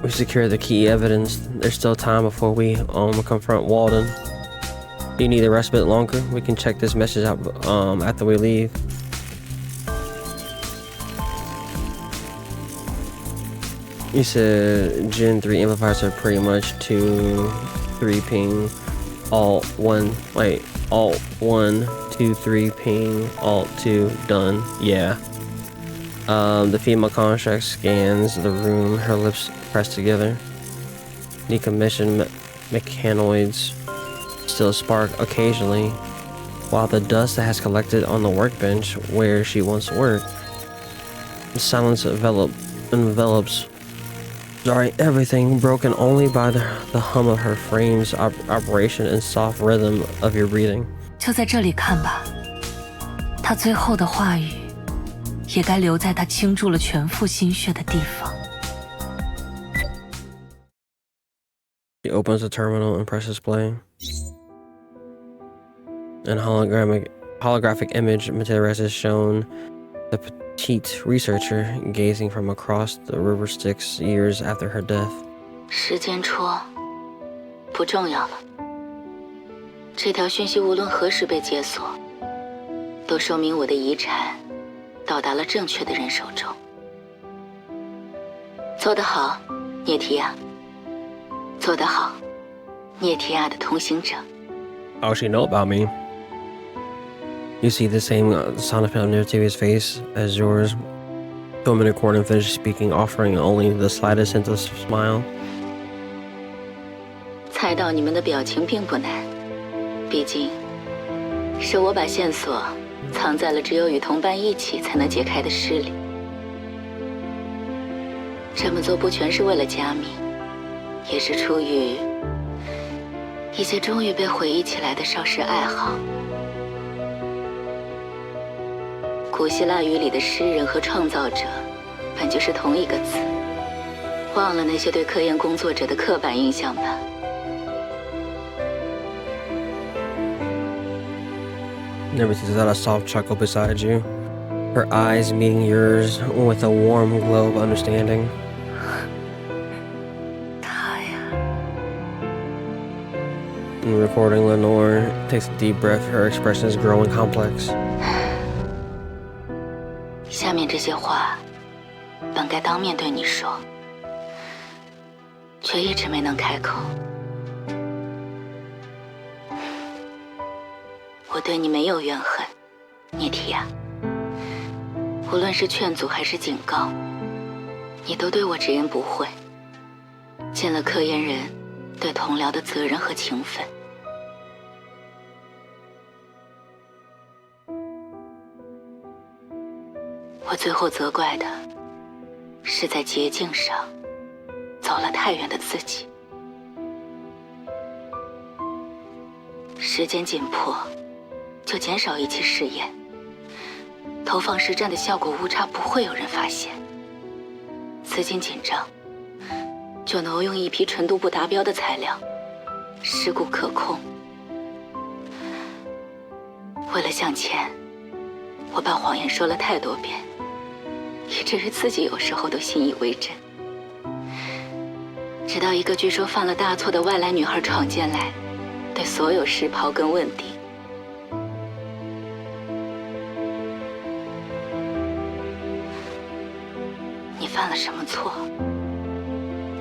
A: We secure the key evidence. There's still time before we confront Walden. Do you need a respite longer? We can check this message out after we leave. You said Gen 3 amplifiers are pretty much 2-3 ping, alt 1. Wait, alt 1, 2-3 ping, alt 2 done. Yeah. The female contract scans the room, her lips pressed together. Decommissioned mechanoids still spark occasionally, while the dust that has collected on the workbench where she once worked. The silence envelops everything, broken only by the hum of her frame's operation and soft rhythm of your breathing.
E: 就在这里看吧，他最后的话语。 也该留在他倾注了全副心血的地方。
A: She opens the terminal and presses play. An holographic image materializes, shown the petite researcher gazing from across the river Styx years after her death.
D: 时间戳不重要了，这条讯息无论何时被解锁，都说明我的遗产 到达了正确的人手中，做得好，涅提亚。做得好，涅提亚的通行者。
A: Oh, she know about me. You see the same sound effect on Nirvatia's face as yours. Film and record and finish speaking, offering only the slightest hint of smile.
D: 猜到你们的表情并不难，毕竟是我把线索 藏在了只有与同伴一起才能解开的诗里。这么做不全是为了加密，也是出于一些终于被回忆起来的少时爱好。古希腊语里的诗人和创造者本就是同一个词，忘了那些对科研工作者的刻板印象吧。
A: Nirvatia's got a soft chuckle beside you, her eyes meeting yours with a warm glow of understanding.
E: 他呀。
A: In recording, Lenore takes a deep breath. Her expression is growing complex.
D: 下面这些话，本该当面对你说，却一直没能开口。 我对你没有怨恨，涅提亚。无论是劝阻还是警告，你都对我直言不讳，尽了科研人对同僚的责任和情分。我最后责怪的是在捷径上走了太远的自己。时间紧迫，就减少一期试验，投放实战的效果误差不会有人发现。资金紧张，就挪用一批纯度不达标的材料，事故可控。为了向前，我把谎言说了太多遍，以至于自己有时候都信以为真。直到一个据说犯了大错的外来女孩闯进来，对所有事刨根问底。你犯了什么错？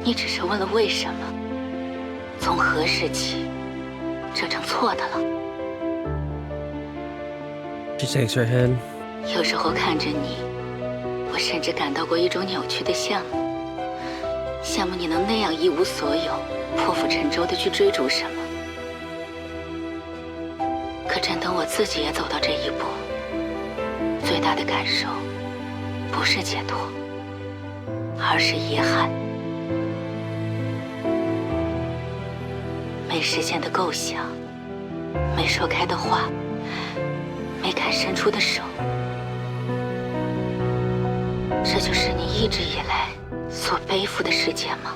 D: 你只是问了为什么，从何时起，这成错的了。
A: She shakes her head.
D: 有时候看着你，我甚至感到过一种扭曲的羡慕，羡慕你能那样一无所有，破釜沉舟地去追逐什么。可真等我自己也走到这一步，最大的感受不是解脱，而是遗憾。没实现的构想，没说开的话，没敢伸出的手，这就是你一直以来所背负的世界吗？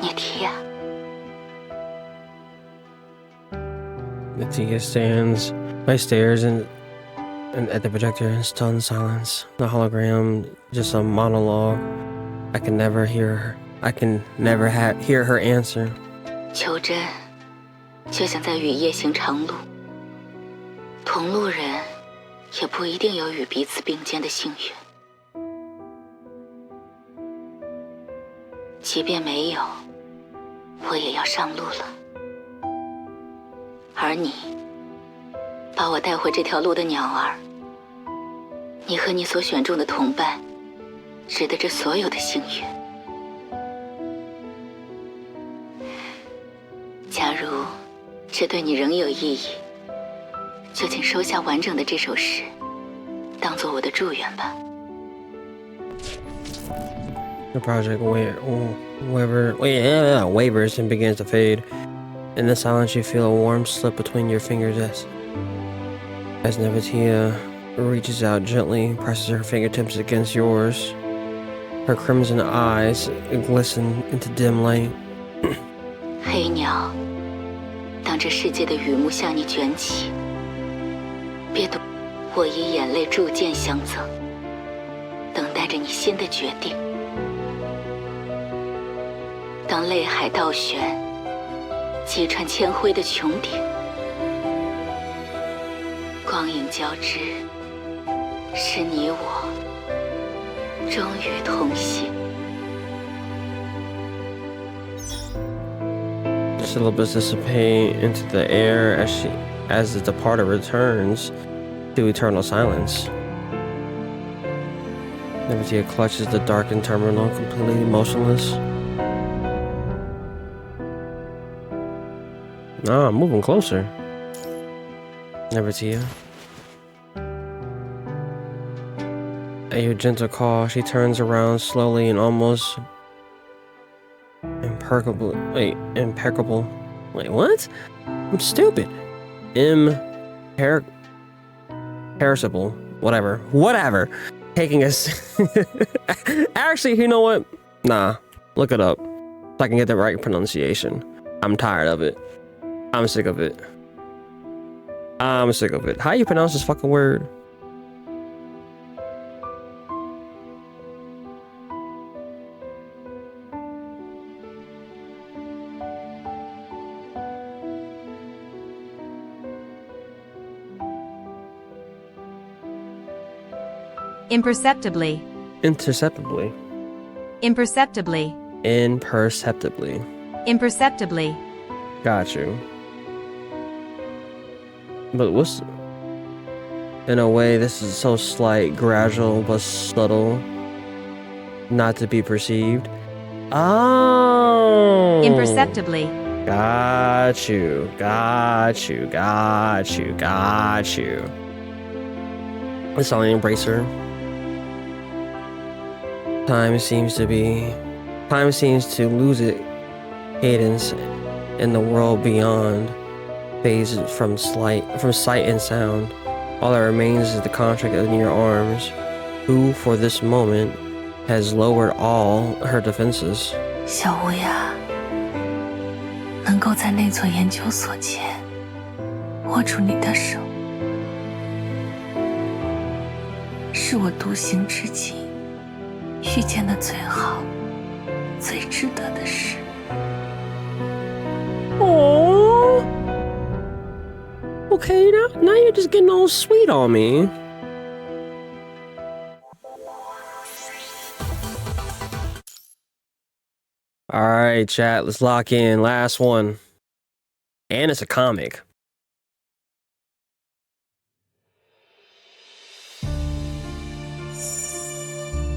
D: 涅提亚。
A: Nirvatia stares and at the projector in stunned silence. The hologram, just a monologue. I can never hear her. I can never hear her answer.
D: 求真，就像在与夜行长路。同路人，也不一定有与彼此并肩的幸运。即便没有，我也要上路了。而你，把我带回这条路的鸟儿，你和你所选中的同伴，值得这所有的幸运。假如这对你仍有意义，就请收下完整的这首诗，当做我的祝愿吧。
A: The project wavers and begins to fade. In the silence, you feel a warm slip between your fingers as Nirvatia reaches out gently, presses her fingertips against yours. Her crimson eyes glisten into dim light.
D: 黑鸟，当这世界的雨幕向你卷起，别躲，我以眼泪铸剑相赠，等待着你新的决定。当泪海倒悬，击穿千灰的穹顶，光影交织，是你我终于同行。
A: The syllables dissipate into the air as the departed returns to eternal silence. Nirvatia clutches the darkened terminal, completely motionless. Ah, I'm moving closer. Nirvatia. At your gentle call, she turns around slowly and almost impeccable. Wait, what? I'm stupid. Imperishable. Whatever. Taking us. Actually, you know what? Nah. Look it up. So I can get the right pronunciation. I'm tired of it. I'm sick of it. How you pronounce this fucking word?
Q: Imperceptibly.
A: Imperceptibly. Got you. But what's... In a way, this is so slight, gradual, but subtle. Not to be perceived. Oh!
Q: Imperceptibly.
A: Got you. The silent embracer. Time seems to lose its cadence in the world beyond, fades from sight and sound. All that remains is the contract in your arms, who for this moment has lowered all her defenses.
E: 小乌鸦，能够在那座研究所前握住你的手，是我独行至今遇见的最好、最值得的事。
A: Oh, okay, now you're just getting all sweet on me. All right, chat, let's lock in. Last one. And it's a comic.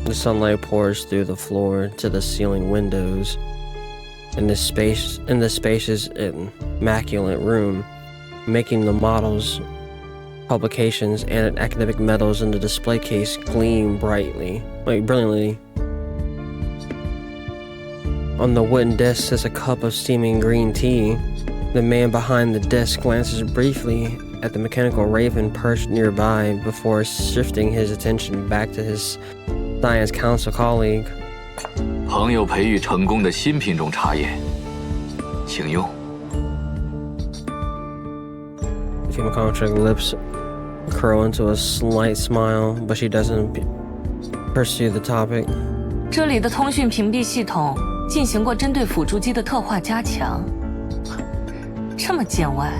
A: The sunlight pours through the floor to the ceiling windows. In this spacious and immaculate room, making the models, publications, and academic medals in the display case gleam brilliantly. On the wooden desk sits a cup of steaming green tea. The man behind the desk glances briefly at the mechanical raven perched nearby before shifting his attention back to his science council colleague.
H: 朋友培育成功的新品种茶叶，请用。
A: The female contract lips curl into a slight smile, but she doesn't pursue the topic.
E: 这里的通讯屏蔽系统进行过针对辅助机的特化加强，这么见外。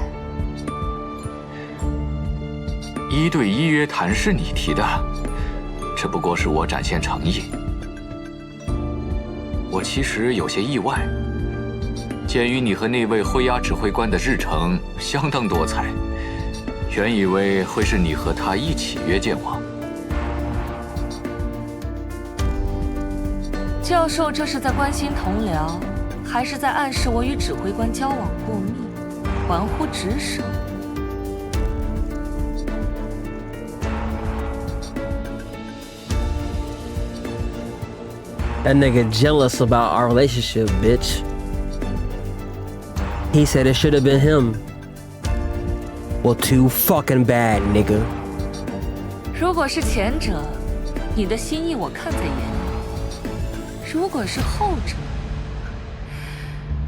H: 1对1约谈是你提的，只不过是我展现诚意。我其实有些意外，鉴于你和那位灰鸦指挥官的日程相当多彩，原以为会是你和他一起约见我。
E: 教授这是在关心同僚，还是在暗示我与指挥官交往过密，玩忽职守？
A: That nigga jealous about our relationship, bitch. He said it should have been him. Well, too fucking bad, nigga.
E: 如果是前者，你的心意我看在眼里；如果是后者，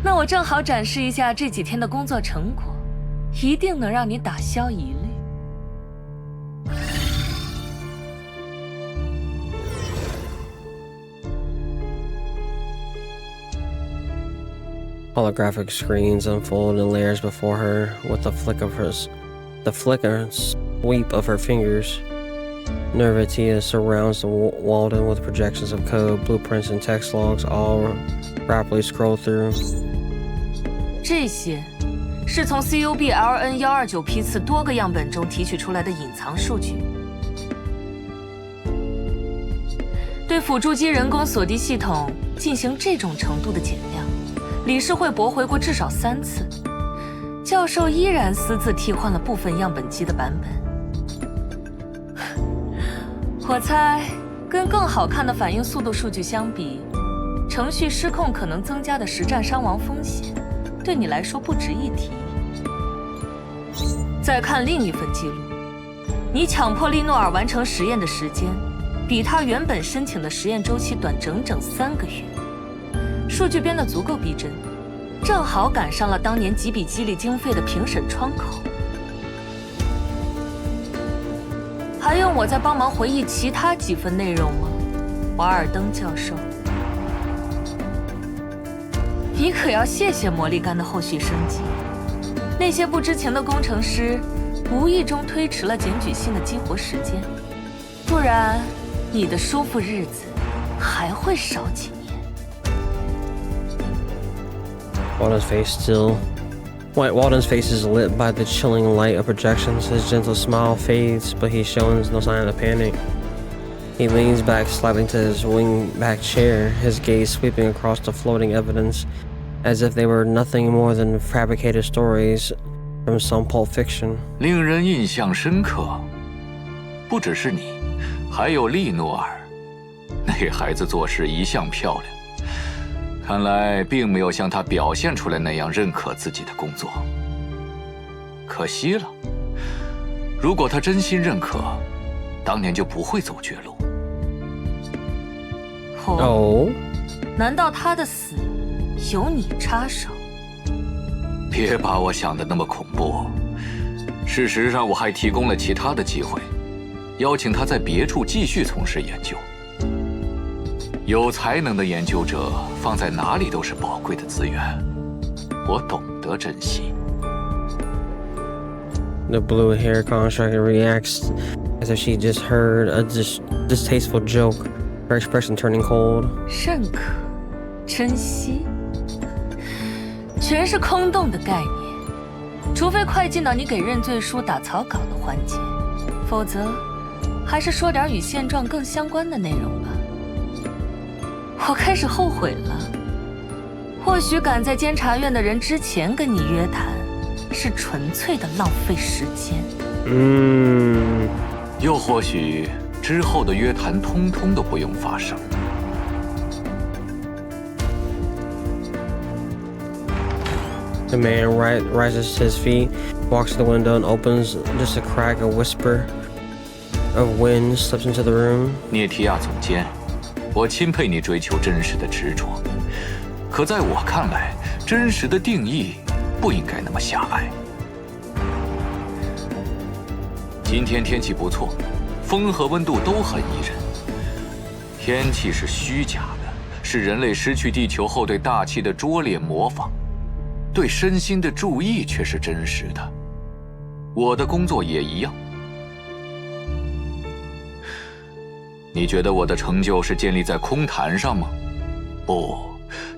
E: 那我正好展示一下这几天的工作成果，一定能让你打消疑虑。
A: Holographic screens unfold in layers before her with the flicker sweep of her fingers. Nirvatia surrounds Walden with projections of code, blueprints, and text logs, all rapidly scroll through.
E: 这些是从 CUB-LN129批次多个样本中提取出来的隐藏数据。对辅助机人工锁敌系统进行这种程度的减量。 理事会驳回过至少3次，教授依然私自替换了部分样本机的版本。我猜，跟更好看的反应速度数据相比，程序失控可能增加的实战伤亡风险，对你来说不值一提。再看另一份记录，你强迫利诺尔完成实验的时间，比他原本申请的实验周期短整整3个月。 数据编得足够逼真，正好赶上了当年几笔激励经费的评审窗口。还用我再帮忙回忆其他几份内容吗，瓦尔登教授？你可要谢谢魔力干的后续升级。那些不知情的工程师无意中推迟了检举信的激活时间，不然你的舒服日子还会少几年。
A: Walden's face is lit by the chilling light of projections. His gentle smile fades, but he shows no sign of panic. He leans back slightly to his wing-back chair, his gaze sweeping across the floating evidence, as if they were nothing more than fabricated stories from some pulp fiction.
H: 令人印象深刻，不只是你，还有利诺尔，那这孩子做事一向漂亮，看来并没有像他表现出来那样认可自己的工作。可惜了，如果他真心认可，当年就不会走绝路。
E: 哦，难道他的死有你插手？
H: 别把我想的那么恐怖。事实上，我还提供了其他的机会，邀请他在别处继续从事研究。有才能的研究者放在哪里都是宝贵的资源，我懂得珍惜。
A: The blue hair construct reacts as if she just heard a distasteful joke, her expression turning cold.
E: 认可、珍惜，全是空洞的概念。除非快进到你给认罪书打草稿的环节，否则还是说点与现状更相关的内容吧。我开始后悔了，或许赶在监察院的人之前跟你约谈，是纯粹的浪费时间。
H: 又或许之后的约谈通通都不用发生。
A: The man rises to his feet, walks to the window, and opens just a crack. A whisper of wind slips into the room.
H: 涅提亚总监，我钦佩你追求真实的执着，可在我看来，真实的定义不应该那么狭隘。今天天气不错，风和温度都很宜人。天气是虚假的，是人类失去地球后对大气的拙劣模仿。对身心的注意却是真实的，我的工作也一样。你觉得我的成就是建立在空谈上吗？不，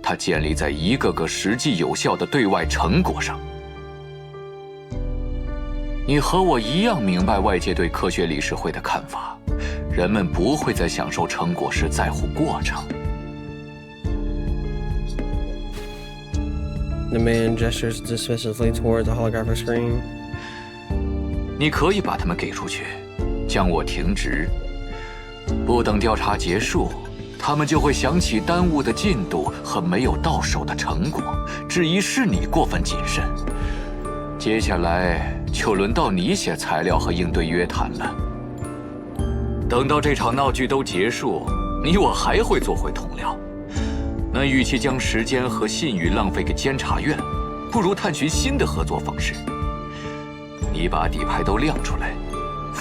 H: 它建立在一个个实际有效的对外成果上。你和我一样明白外界对科学理事会的看法，人们不会在享受成果时在乎过程。
A: The man gestures dismissively toward the holographic screen.
H: 你可以把他们给出去，将我停职。不等调查结束，他们就会想起耽误的进度和没有到手的成果，质疑是你过分谨慎。接下来就轮到你写材料和应对约谈了。等到这场闹剧都结束，你我还会做回同僚。那与其将时间和信誉浪费给监察院，不如探寻新的合作方式。你把底牌都亮出来，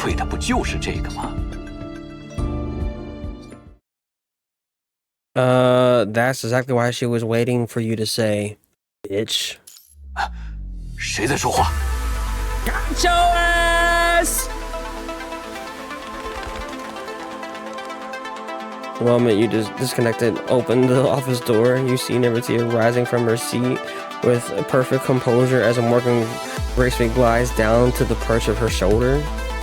H: 为的不就是这个吗
A: ？That's exactly why she was waiting for you to say, bitch.
H: 谁在说话
A: ？Got your ass! The moment you just disconnected, opened the office door, you see Nirvatia rising from her seat with perfect composure as Morgan gracefully glides down to the perch of her shoulder.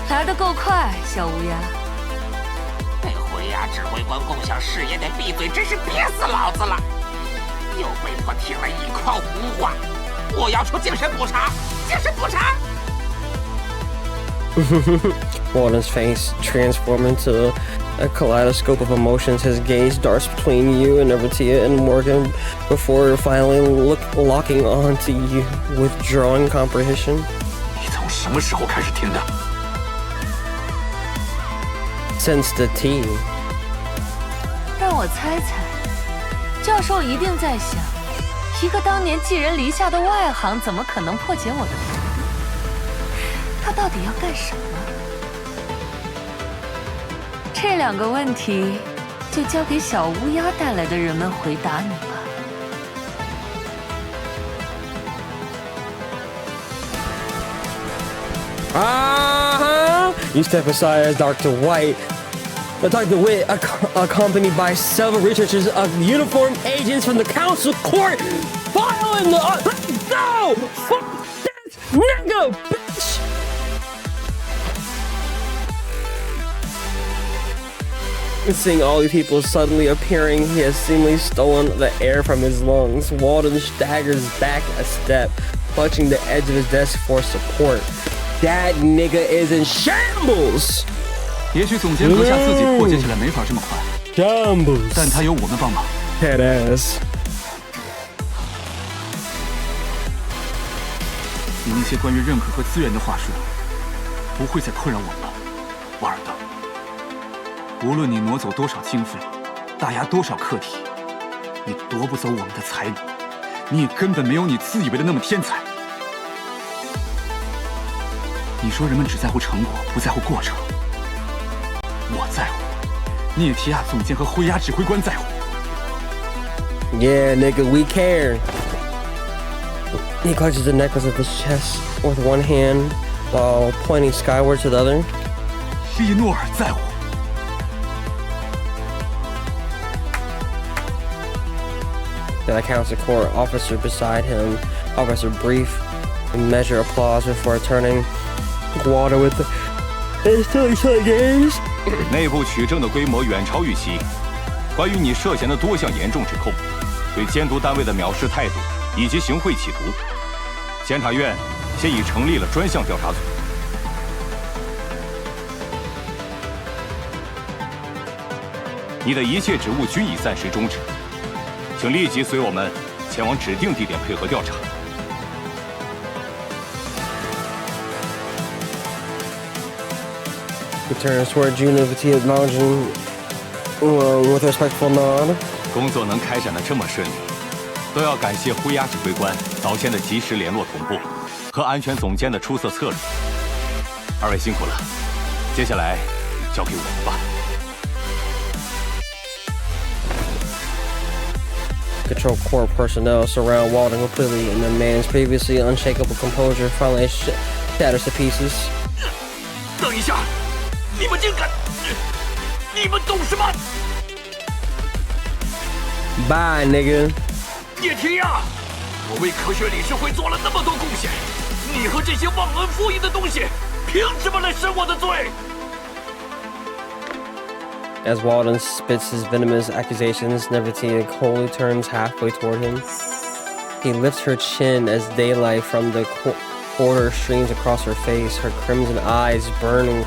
E: 来得够快，小乌鸦。
C: 这回呀，指挥官共享事业得闭嘴，真是憋死老子了！又被迫听了一筐胡话，我要求精神补偿，精神补偿！
A: Walden's face transforms into a kaleidoscope of emotions. His gaze darts between you and Nirvatia and Morgan before finally locking onto you with drawing comprehension.
H: 你从什么时候开始听的
A: ？Since the tea.
E: 让我猜猜，教授一定在想，一个当年寄人篱下的外行，怎么可能破解我的秘密？他到底要干什么？这两个问题，就交给小乌鸦带来的人们回答你吧。
A: You step aside as Dr. White, Dr. Witt, accompanied by several researchers of uniformed agents from the council court, file in the. No! Fuck this nigga, bitch! Seeing all these people suddenly appearing, he has seemingly stolen the air from his lungs. Walden staggers back a step, clutching the edge of his desk for support. That nigga is in shambles!
K: 也许总监阁下自己破解起来没法这么快，
A: Jumbles.
K: 但他有我们帮忙。
A: Head ass.
K: 你那些关于认可和资源的话术，不会再困扰我们了，瓦尔登。无论你挪走多少经费，打压多少课题，你夺不走我们的才能，你也根本没有你自以为的那么天才。你说人们只在乎成果，不在乎过程。我在乎，涅提亚总监和灰鸦指挥官在乎。
A: Yeah, nigga, we care. He clutches the necklace at his chest with one hand while pointing skyward to the other.
K: 利诺尔在乎。
A: The council court officer beside him, Officer Brief, measure applause before turning water with his silly gaze.
J: 内部取证的规模远超预期。关于你涉嫌的多项严重指控，对监督单位的藐视态度以及行贿企图，监察院现已成立了专项调查组。你的一切职务均已暂时终止，请立即随我们前往指定地点配合调查。
A: He turns toward you, Nirvatia, acknowledging with a respectful nod.
J: 工作能开展得这么顺利，都要感谢灰鸦指挥官早先的及时联络同步，和安全总监的出色策略。二位辛苦了，接下来交给我们吧。
A: Control Corps personnel surround Walden completely, and the man's previously unshakable composure finally shatters to pieces.
C: 等一下，你们竟敢！你们懂什么？
A: Bye, nigga.
C: 涅提亚，我为科学理事会做了那么多贡献，你和这些忘恩负义的东西，凭什么来审我的罪？
A: As Walden spits his venomous accusations, Nirvatia coldly turns halfway toward him. He lifts her chin as daylight from the quarter streams across her face, her crimson eyes burning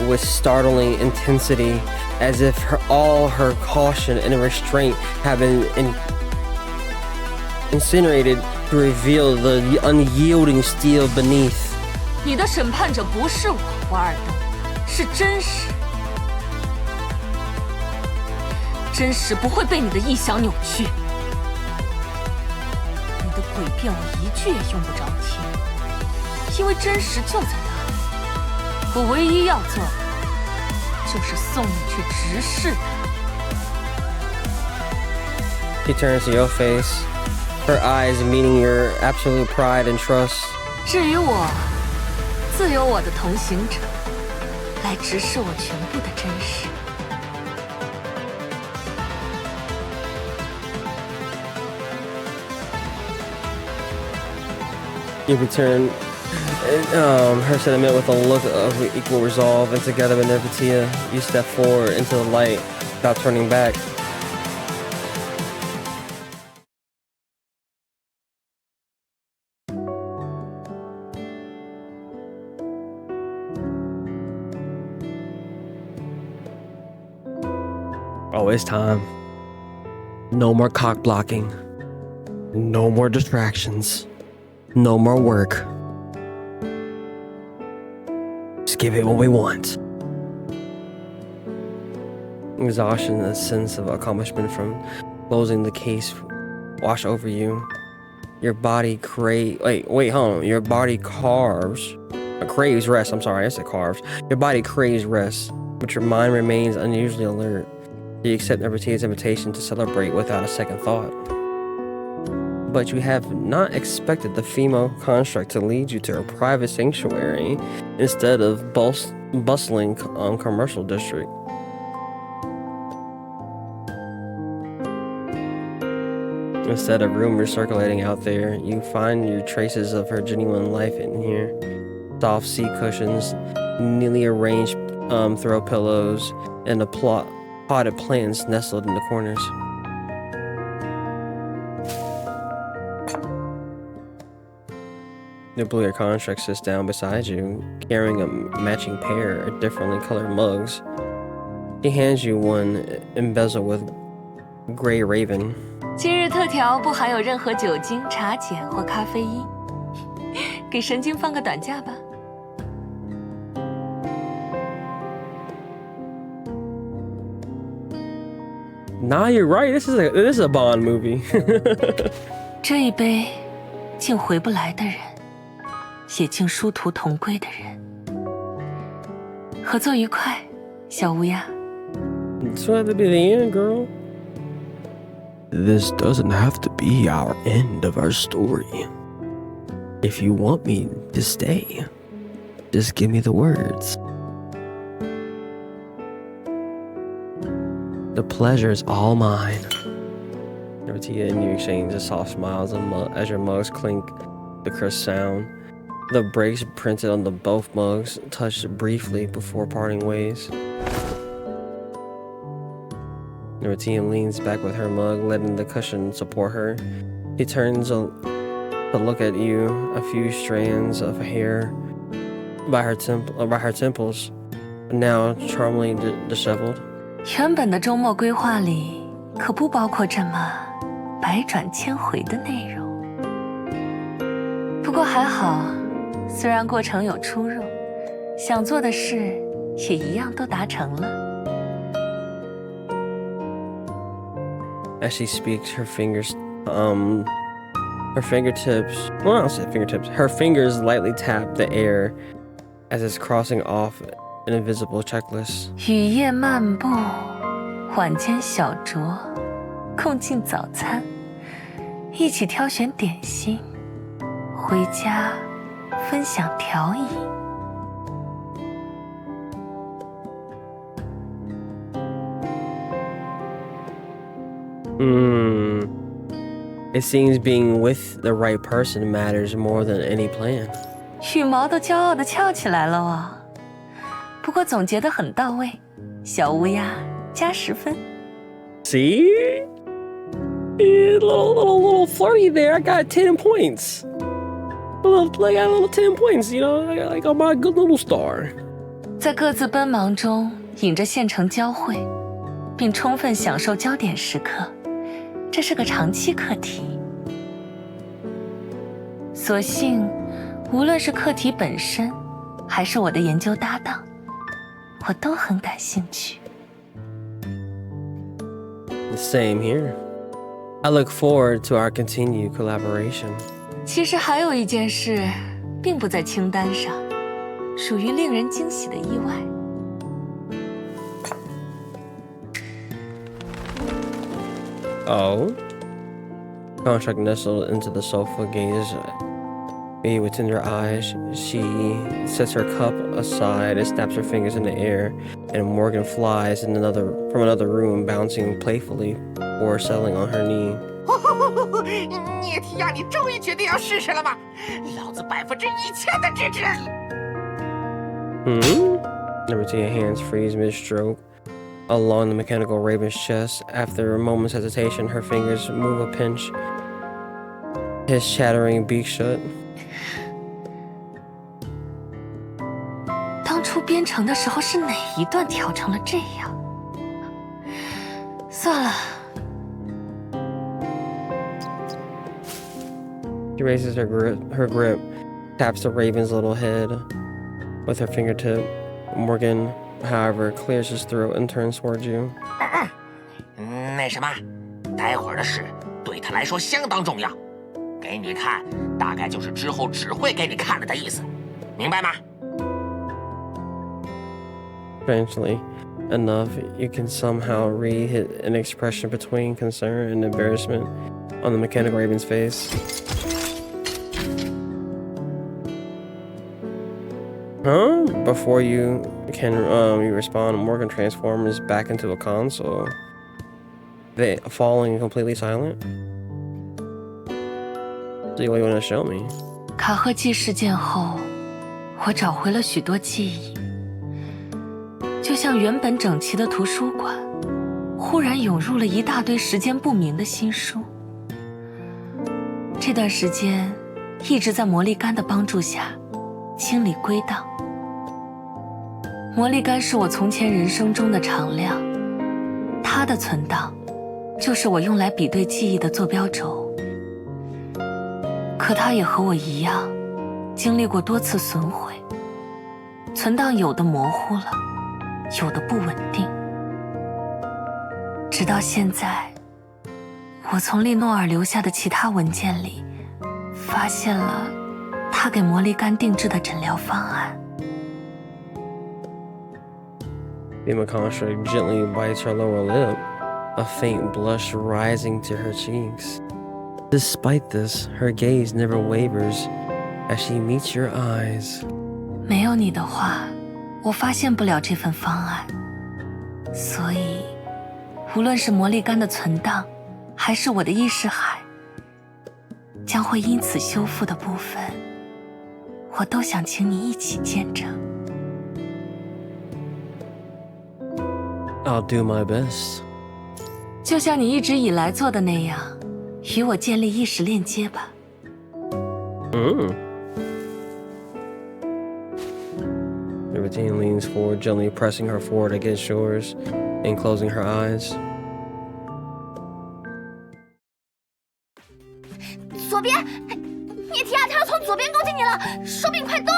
A: with startling intensity, as if all her caution and restraint have been incinerated to reveal the unyielding steel beneath.
E: 你的审判者不是我，瓦尔登，是真实。真实不会被你的臆想扭曲。你的诡辩我一句也用不着听，因为真实就在那里。我唯一要做的，就是送你去直视它。
A: He turns to your face, her eyes meeting your absolute pride and trust.
E: 至于我，自有我的同行者来直视我全部的真实。
A: You return her sentiment with a look of equal resolve, and together with Nirvatia, you step forward into the light without turning back. Oh, it's time. No more cock blocking. No more distractions. No more work. Just give it what we want. Exhaustion, a sense of accomplishment from closing the case wash over you. Your body hold on. Your body craves rest. I'm sorry, I said carves. Your body craves rest, but your mind remains unusually alert. You accept Nirvatia's invitation to celebrate without a second thought. But you have not expected the female construct to lead you to a private sanctuary instead of bustling commercial district. Instead of rumors circulating out there, you find your traces of her genuine life in here. Soft seat cushions, neatly arranged throw pillows, and potted plants nestled in the corners. The blue contract sits down beside you, carrying a matching pair of differently colored mugs. He hands you one embezzled with gray raven.
E: 今日特调不含有任何酒精、茶碱或咖啡因，给神经放个短假吧。
A: Nah, you're right. This is a Bond movie.
E: 这一杯，竟回不来的人，也竟殊途同归的人。合作愉快，小乌鸦。
A: This will have to be the end, girl. This doesn't have to be our end of our story. If you want me to stay, just give me the words. The pleasure is all mine. Nirvatia and you exchange a soft smiles as your mugs clink the crisp sound. The breaks printed on both mugs touched briefly before parting ways. Nirvatia leans back with her mug, letting the cushion support her. He turns to look at you, a few strands of hair by her temples, now charmingly disheveled.
E: 原本的周末规划里可不包括这么百转千回的内容。不过还好，虽然过程有出入，想做的事也一样都达成了。
A: As she speaks, her fingertips, well, I don't say fingertips, her fingers lightly tap the air as it's crossing off an invisible checklist.
E: 雨夜漫步，晚间小酌，共进早餐，一起挑选点心，回家分享调饮。
A: It seems being with the right person matters more than any plan.
E: 羽毛都骄傲地翘起来了哦。不过总结得很到位，小乌鸦加10分。
A: See? Yeah, little flirty there. I got 10 points. I got a little 10 points, you know, I got my good little star.
E: 在各自奔忙中，引着县城交汇，并充分享受焦点时刻，这是个长期课题。所幸，无论是课题本身，还是我的研究搭档，我都很感兴趣。
A: Same here. I look forward to our continued collaboration.
E: 其实还有一件事，并不在清单上，属于令人惊喜的意外。
A: Oh? Contract nestled into the sofa, gazes me with tender eyes. She sets her cup aside and snaps her fingers in the air, and Morgan flies from another room, bouncing playfully or settling on her knee.
C: 聂提亚，你终于决定要试试了吗？老子1000%的支持。
A: Nirvatia hands freeze mid-stroke along the mechanical raven's chest. After a moment's hesitation, her fingers move a pinch his chattering beak shut.
E: 当初编程的时候是哪一段调成了这样？算了。
A: She raises her grip, taps the raven's little head with her fingertip. Morgan, however, clears his throat and turns towards you.
C: 那什么，待会儿的事对他来说相当重要。给你看，大概就是之后只会给你看了的意思，明白吗？
A: Strangely enough, you can somehow read an expression between concern and embarrassment on the mechanical raven's face. Huh? Before you can you respond, Morgan transforms back into a console. They falling completely silent. See what you want to show me?
E: 卡赫基事件后，我找回了许多记忆，就像原本整齐的图书馆，忽然涌入了一大堆时间不明的新书。这段时间一直在魔力干的帮助下清理归档。魔力干是我从前人生中的常量，它的存档就是我用来比对记忆的坐标轴。可它也和我一样，经历过多次损毁，存档有的模糊了，有的不稳定。直到现在，我从利诺尔留下的其他文件里，发现了他给魔力干定制的诊疗方案。
A: Vimaconcha gently bites her lower lip, a faint blush rising to her cheeks. Despite this, her gaze never wavers as she meets your eyes.
E: 没有你的话，我发现不了这份方案。所以，无论是魔力干的存档，还是我的意识海，将会因此修复的部分，我都想请你一起见证。
A: I'll do my best.
E: 就像你一直以来做的那样，与我建立意识链接吧。
A: Nirvatia leans forward, gently pressing her forehead against yours and closing her eyes.
M: 左边，涅提亚，他要从左边攻击你了，手柄快动！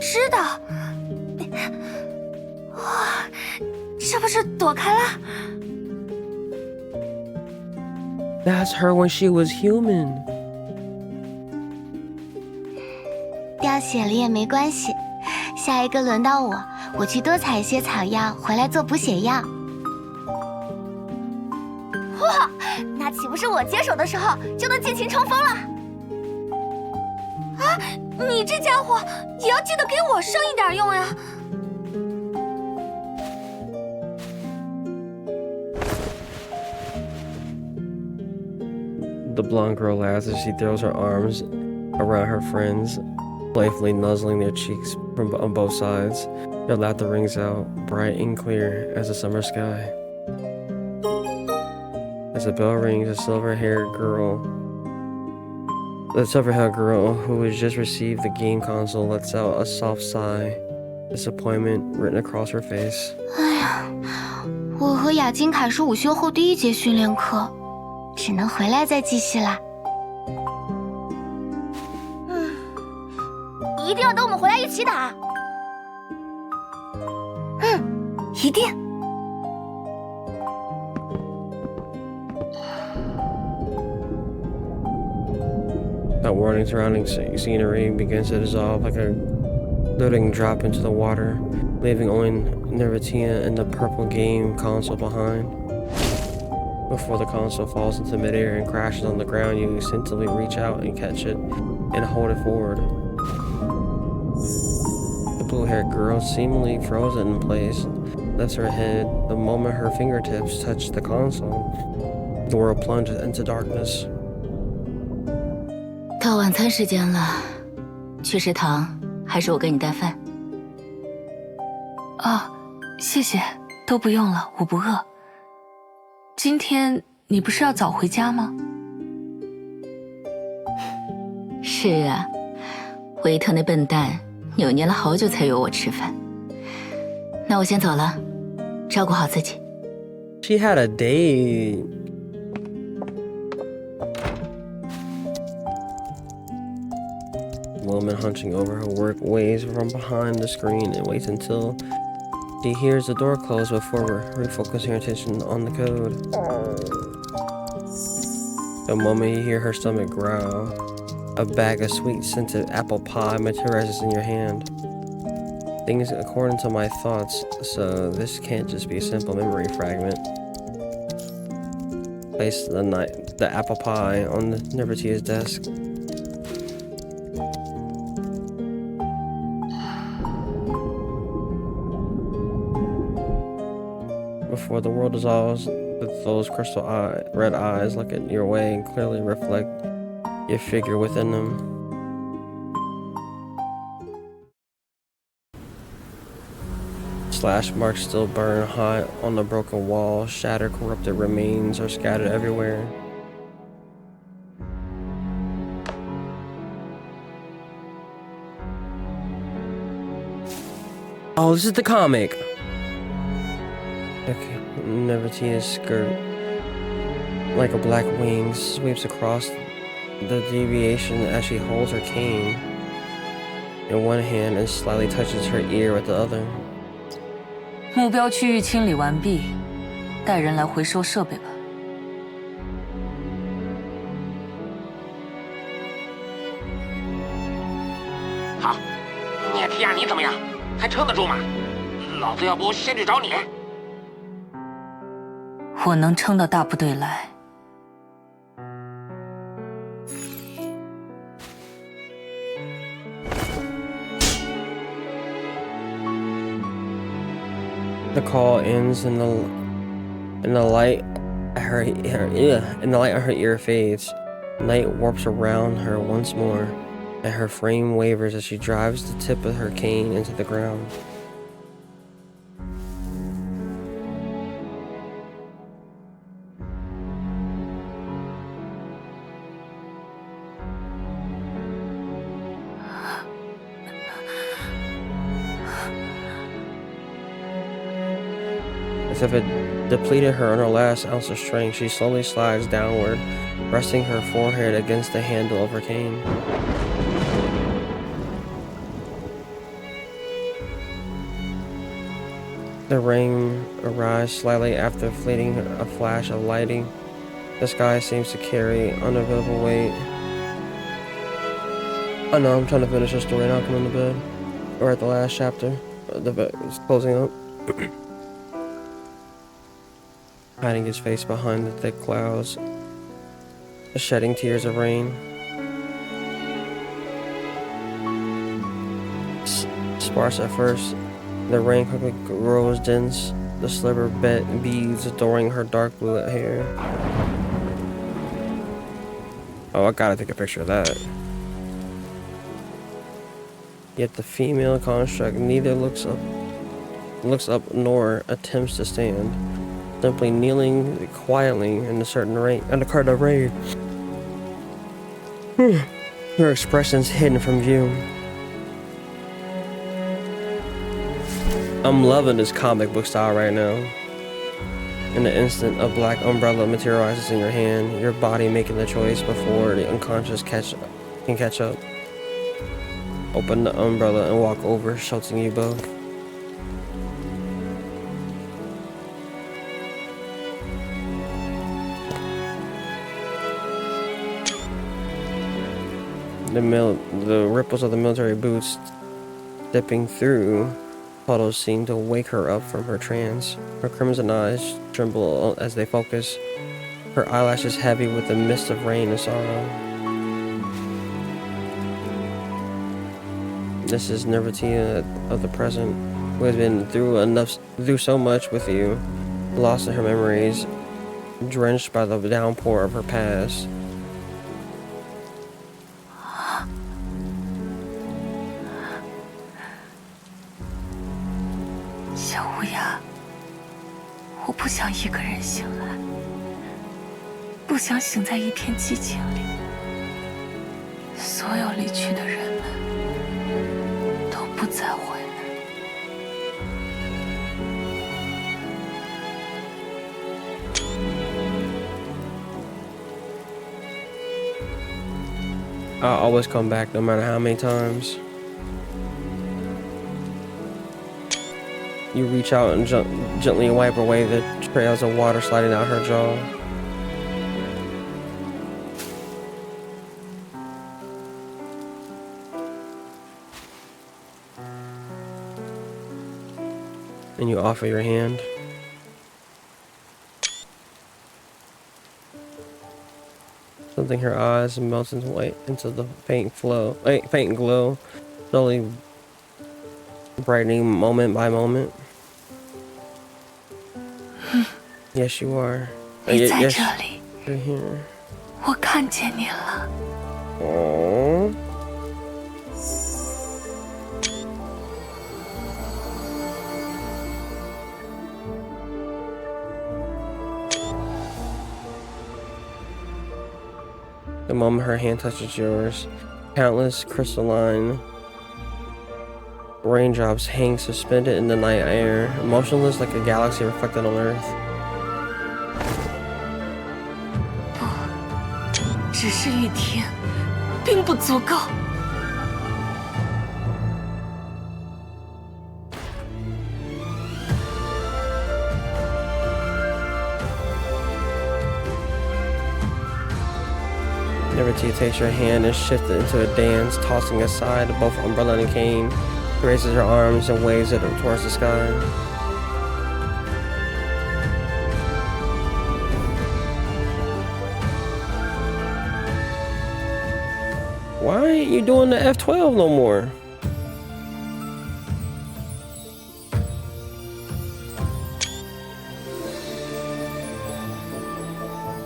M: 知道。哇，这不是躲开了？
A: That's her when she was human.
R: 掉血了也没关系，下一个轮到我，我去多采一些草药回来做补血药。
M: 哇，那岂不是我接手的时候就能尽情冲锋了？啊，你这家伙也要记得给我剩一点用呀！
A: The blonde girl laughs as she throws her arms around her friends, playfully nuzzling their cheeks on both sides. Their laughter rings out, bright and clear as the summer sky. As the bell rings, the silver-haired girl who has just received the game console lets out a soft sigh, disappointment written across her face.
R: 哎呀，我和雅金卡是午休后第一节训练课。 只能回来再继续啦。
M: 一定要等我们回来一起打。
R: 一定。
A: The warning surrounding scenery begins to dissolve like a floating drop into the water, leaving only Nirvatia and the purple game console behind. Before the console falls into midair and crashes on the ground, you instinctively reach out and catch it and hold it forward. The blue-haired girl, seemingly frozen in place, lifts her head the moment her fingertips touch the console. The world plunges into darkness.
D: 到晚餐时间了，去食堂还是我给你带饭？
E: 啊，谢谢，都不用了，我不饿。 今天你不是要早回家吗？
D: 是啊，维特那笨蛋扭捏了好久才约我吃饭。那我先走了，照顾好自己。
A: She had a date. Woman hunching over her work waves from behind the screen and waits until she hears the door close before refocusing her attention on the code. The moment you hear her stomach growl, a bag of sweet-scented apple pie materializes in your hand. Things according to my thoughts, so this can't just be a simple memory fragment. Place the apple pie on Nirvatia's desk. Before the world dissolves, with those red eyes looking your way and clearly reflect your figure within them. Slash marks still burn hot on the broken wall, shattered, corrupted remains are scattered everywhere. Oh, this is the comic. Okay, Nirvatia's skirt, like a black wing, sweeps across the deviation as she holds her cane in one hand and slightly touches her ear with the other.
E: 目标区域清理完毕，带人来回收设备吧。
C: 好，涅提亚，你怎么样？还撑得住吗？老子要不先去找你。
E: 我能撑到大部队来。
A: The call ends and the light at her ear fades. Night warps around her once more, and her frame wavers as she drives the tip of her cane into the ground. As if it depleted her on her last ounce of strength, she slowly slides downward, resting her forehead against the handle of her cane. The rain arrives slightly after fleeting a flash of lighting. The sky seems to carry unavailable weight. I know, I'm trying to finish the story now, coming to bed. We're at the last chapter. It's closing up. Hiding his face behind the thick clouds, shedding tears of rain. Sparse at first, the rain quickly grows dense, the sliver beads adoring her dark blue hair. Oh, I gotta take a picture of that. Yet the female construct neither looks up nor attempts to stand. Simply kneeling quietly in a certain rain, under curtain of rain. Her expression's hidden from view. I'm loving this comic book style right now. In an instant, a black umbrella materializes in your hand, your body making the choice before the unconscious can catch up. Open the umbrella and walk over, sheltering you both. The ripples of the military boots stepping through puddles seem to wake her up from her trance. Her crimson eyes tremble as they focus, her eyelashes heavy with the mist of rain and sorrow. This is Nirvatia of the present, who has been through so much with you, lost in her memories, drenched by the downpour of her past.
E: I 不想一个人醒来，不想醒在一片寂静里。所有离去的人们都不再回来。
A: I'll always come back no matter how many times. You reach out and gently wipe away the trails of water sliding out her jaw. And you offer your hand. Something her eyes melts into the faint glow, slowly brightening moment by moment. Yes, you are.
E: 你在这里。
A: You're here.
E: 我看见你了。
A: Oh. The moment her hand touches yours, countless crystalline Raindrops hang suspended in the night air, motionless like a galaxy reflected on Earth.
E: 不，只是一天，并不足够。
A: Nirvatia takes her hand and shifts it into a dance, tossing aside both umbrella and cane. She raises her arms and waves it towards the sky. Why ain't you doing the F-12 no more?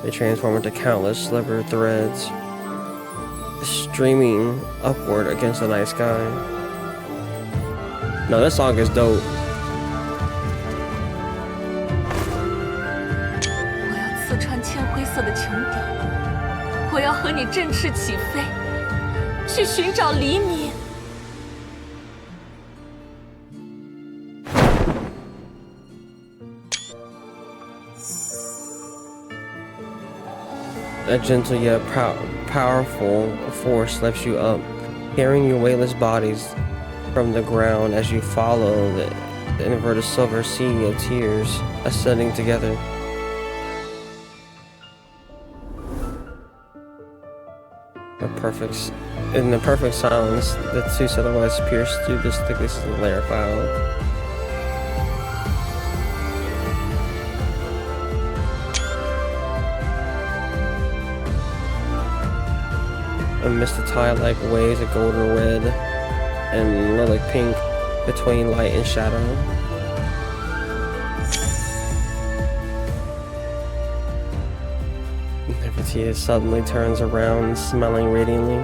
A: They transform into countless sliver threads, streaming upward against the night sky. No, this song is dope.
E: 我要刺穿铅灰色的穹顶，我要和你振翅起飞，去寻找黎明。
A: A gentle yet powerful force lifts you up, carrying your weightless bodies from the ground as you follow the inverted silver sea of tears ascending together. In the perfect silence, the two silhouettes pierce through the thickness of the layer cloud. Amidst the tide-like waves of golden red and lilac pink between light and shadow. Nirvatia suddenly turns around, smiling radiantly.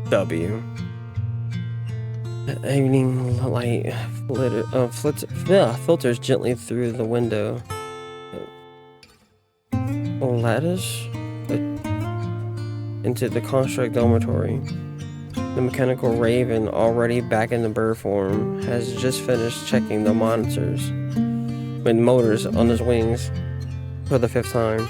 A: W. The evening light filters gently through the window. Lattice into the construct dormitory. The mechanical raven, already back in the bird form, has just finished checking the motors on his wings for the 5th time.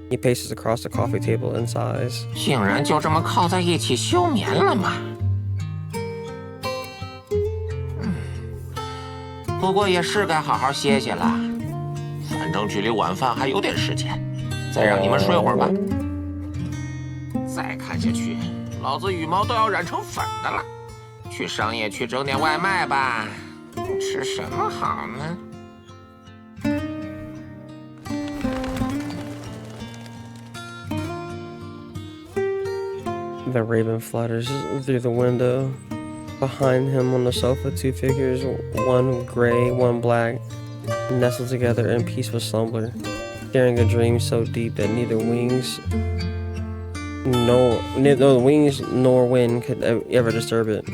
A: He paces across the coffee table and sighs.
C: 竟然就这么靠在一起休眠了吗？不过也是该好好歇歇了，反正距离晚饭还有点时间。 再让你们睡会儿吧。再看下去，老子羽毛都要染成粉的了。去商业区整点外卖吧，吃什么好呢？
A: The raven flutters through the window. Behind him on the sofa, 2 figures, one gray, one black, nestled together in peaceful slumber. Sharing a dream so deep that neither wings nor wind could ever disturb it.